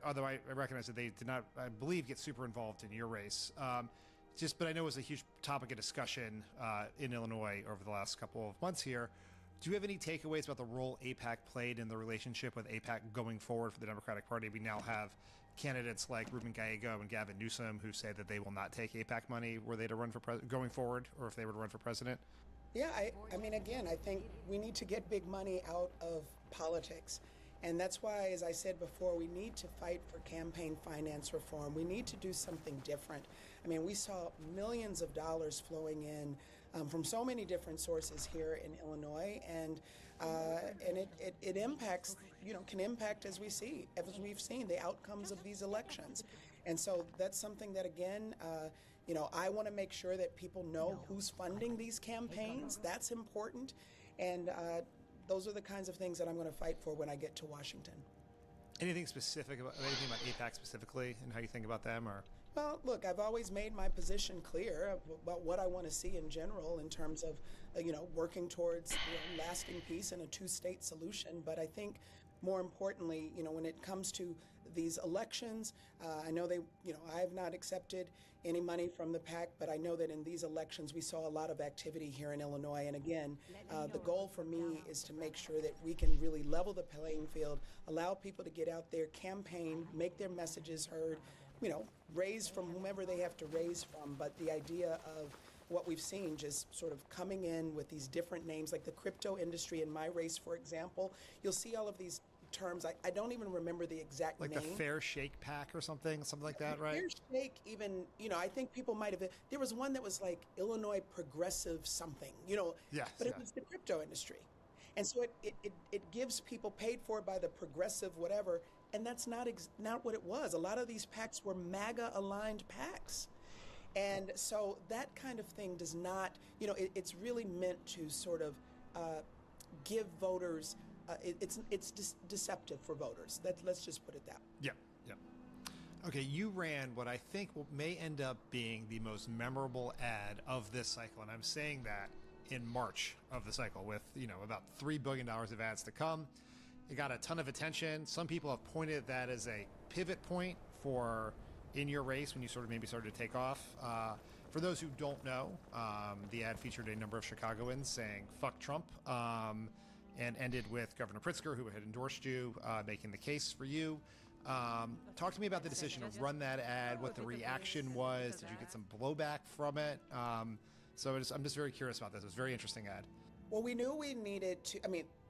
although I recognize that they did not, I believe, get super involved in your race, but I know it was a huge topic of discussion in Illinois over the last couple of months here. Do you have any takeaways about the role AIPAC played in the relationship with AIPAC going forward for the Democratic Party? We now have candidates like Ruben Gallego and Gavin Newsom who say that they will not take AIPAC money were they to run for going forward, or if they were to run for president. Yeah, I mean, again, I think we need to get big money out of politics. And that's why, as I said before, we need to fight for campaign finance reform. We need to do something different. I mean, we saw millions of dollars flowing in from so many different sources here in Illinois, and it impacts, can impact, as we've seen, the outcomes of these elections. And so that's something that, again, I want to make sure that people know who's funding these campaigns. That's important. And those are the kinds of things that I'm going to fight for when I get to Washington. Anything specific about AIPAC specifically and how you think about them, or? Well, look, I've always made my position clear about what I want to see in general in terms of, working towards lasting peace and a 2-state solution. But I think more importantly, when it comes to these elections, I know I have not accepted any money from the PAC, but I know that in these elections we saw a lot of activity here in Illinois. And again, the goal for me is to make sure that we can really level the playing field, allow people to get out there, campaign, make their messages heard, raise from whomever they have to raise from. But the idea of what we've seen just sort of coming in with these different names, like the crypto industry in my race, for example, you'll see all of these terms. I don't even remember the exact name. Like the Fair Shake PAC or something like that, right? Fair Shake, even, I think people might have, there was one that was like Illinois Progressive something, Yes, but it was the crypto industry. And so it gives people paid for by the progressive whatever, and that's not what it was. A lot of these PACs were MAGA-aligned PACs. And so that kind of thing does not, it's really meant to sort of give voters, it's deceptive for voters. Let's just put it that way. Yeah. Okay, you ran what I think may end up being the most memorable ad of this cycle, and I'm saying that in March of the cycle with, about $3 billion of ads to come. It got a ton of attention. Some people have pointed that as a pivot point for in your race when you sort of maybe started to take off. For those who don't know, the ad featured a number of Chicagoans saying "fuck Trump," and ended with Governor Pritzker, who had endorsed you, making the case for you. Talk to me about the decision to run that ad, what the reaction was. Did you get some blowback from it? I'm just very curious about this. It was a very interesting ad. Well, we knew we needed to,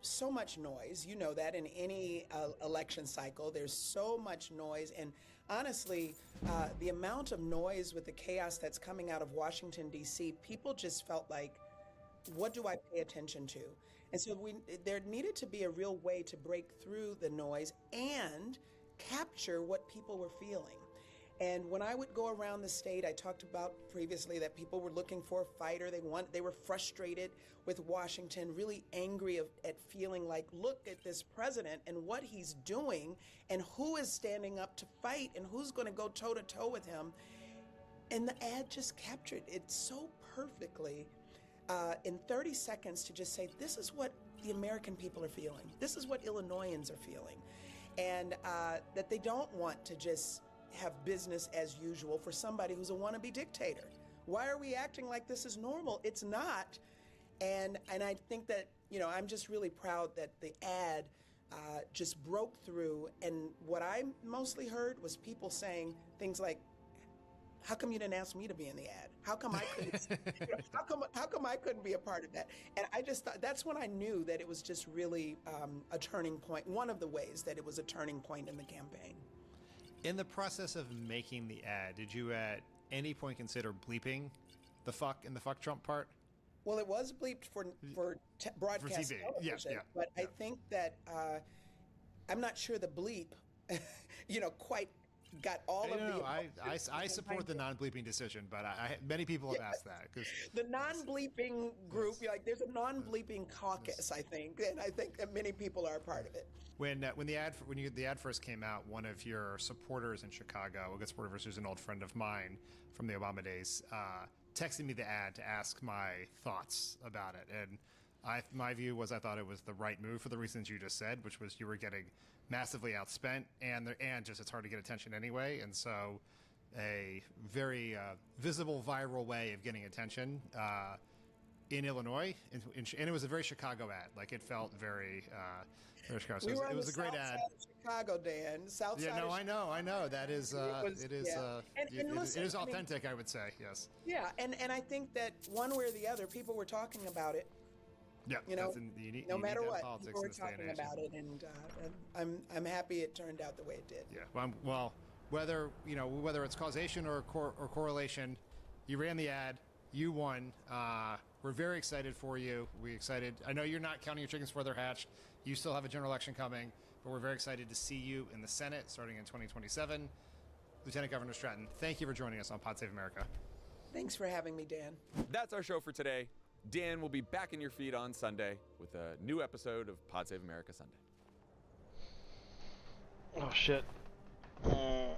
so much noise. You know that in any election cycle, there's so much noise. And honestly, the amount of noise with the chaos that's coming out of Washington, D.C., people just felt like, what do I pay attention to? And so there needed to be a real way to break through the noise and capture what people were feeling. And when I would go around the state, I talked about previously that people were looking for a fighter. They were frustrated with Washington, really angry at feeling like, look at this president and what he's doing and who is standing up to fight and who's going to go toe-to-toe with him. And the ad just captured it so perfectly in 30 seconds to just say, this is what the American people are feeling. This is what Illinoisans are feeling. And that they don't want to just have business as usual for somebody who's a wannabe dictator. Why are we acting like this is normal? It's not. And I think that, I'm just really proud that the ad just broke through. And what I mostly heard was people saying things like, how come you didn't ask me to be in the ad? How come I couldn't? How come I couldn't be a part of that? And I just thought that's when I knew that it was just really a turning point. One of the ways that it was a turning point in the campaign. In the process of making the ad, did you at any point consider bleeping the fuck in the fuck Trump part? Well, it was bleeped for broadcast for TV. television, but I think that I'm not sure the bleep, quite got all of the. I support the non-bleeping decision, but many people have asked that because the non-bleeping group, like there's a non-bleeping caucus, I think, and I think that many people are a part of it. When the ad first came out, one of your supporters in Chicago, a good supporter who's an old friend of mine from the Obama days, texted me the ad to ask my thoughts about it, and my view was I thought it was the right move for the reasons you just said, which was you were getting massively outspent, and just it's hard to get attention anyway, and so a very visible viral way of getting attention in Illinois, and it was a very Chicago ad. Like it felt very Chicago. So it was a great ad. Chicago, Dan. South side. Yeah, no, I know. That is it is authentic. I would say yes. Yeah, and I think that one way or the other, people were talking about it. Yeah, no matter what, people were talking about it, and I'm happy it turned out the way it did. Yeah, well, whether it's causation or correlation, you ran the ad, you won. We're very excited for you. I know you're not counting your chickens before they're hatched. You still have a general election coming, but we're very excited to see you in the Senate starting in 2027. Lieutenant Governor Stratton, thank you for joining us on Pod Save America. Thanks for having me, Dan. That's our show for today. Dan will be back in your feed on Sunday with a new episode of Pod Save America Sunday. Oh, shit. I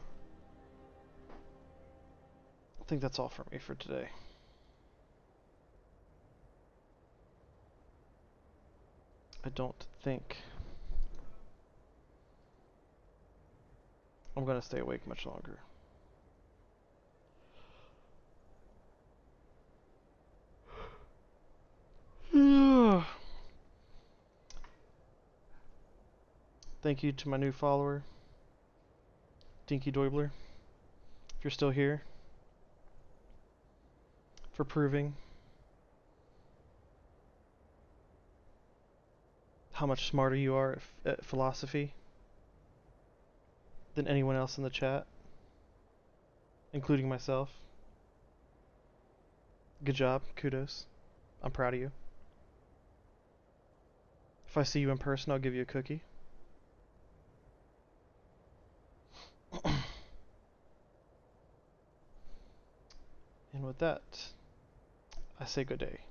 think that's all for me for today. I don't think I'm going to stay awake much longer. Thank you to my new follower, Dinky Doibler, if you're still here, for proving how much smarter you are at philosophy than anyone else in the chat, including myself. Good job, kudos. I'm proud of you. If I see you in person, I'll give you a cookie. And with that, I say good day.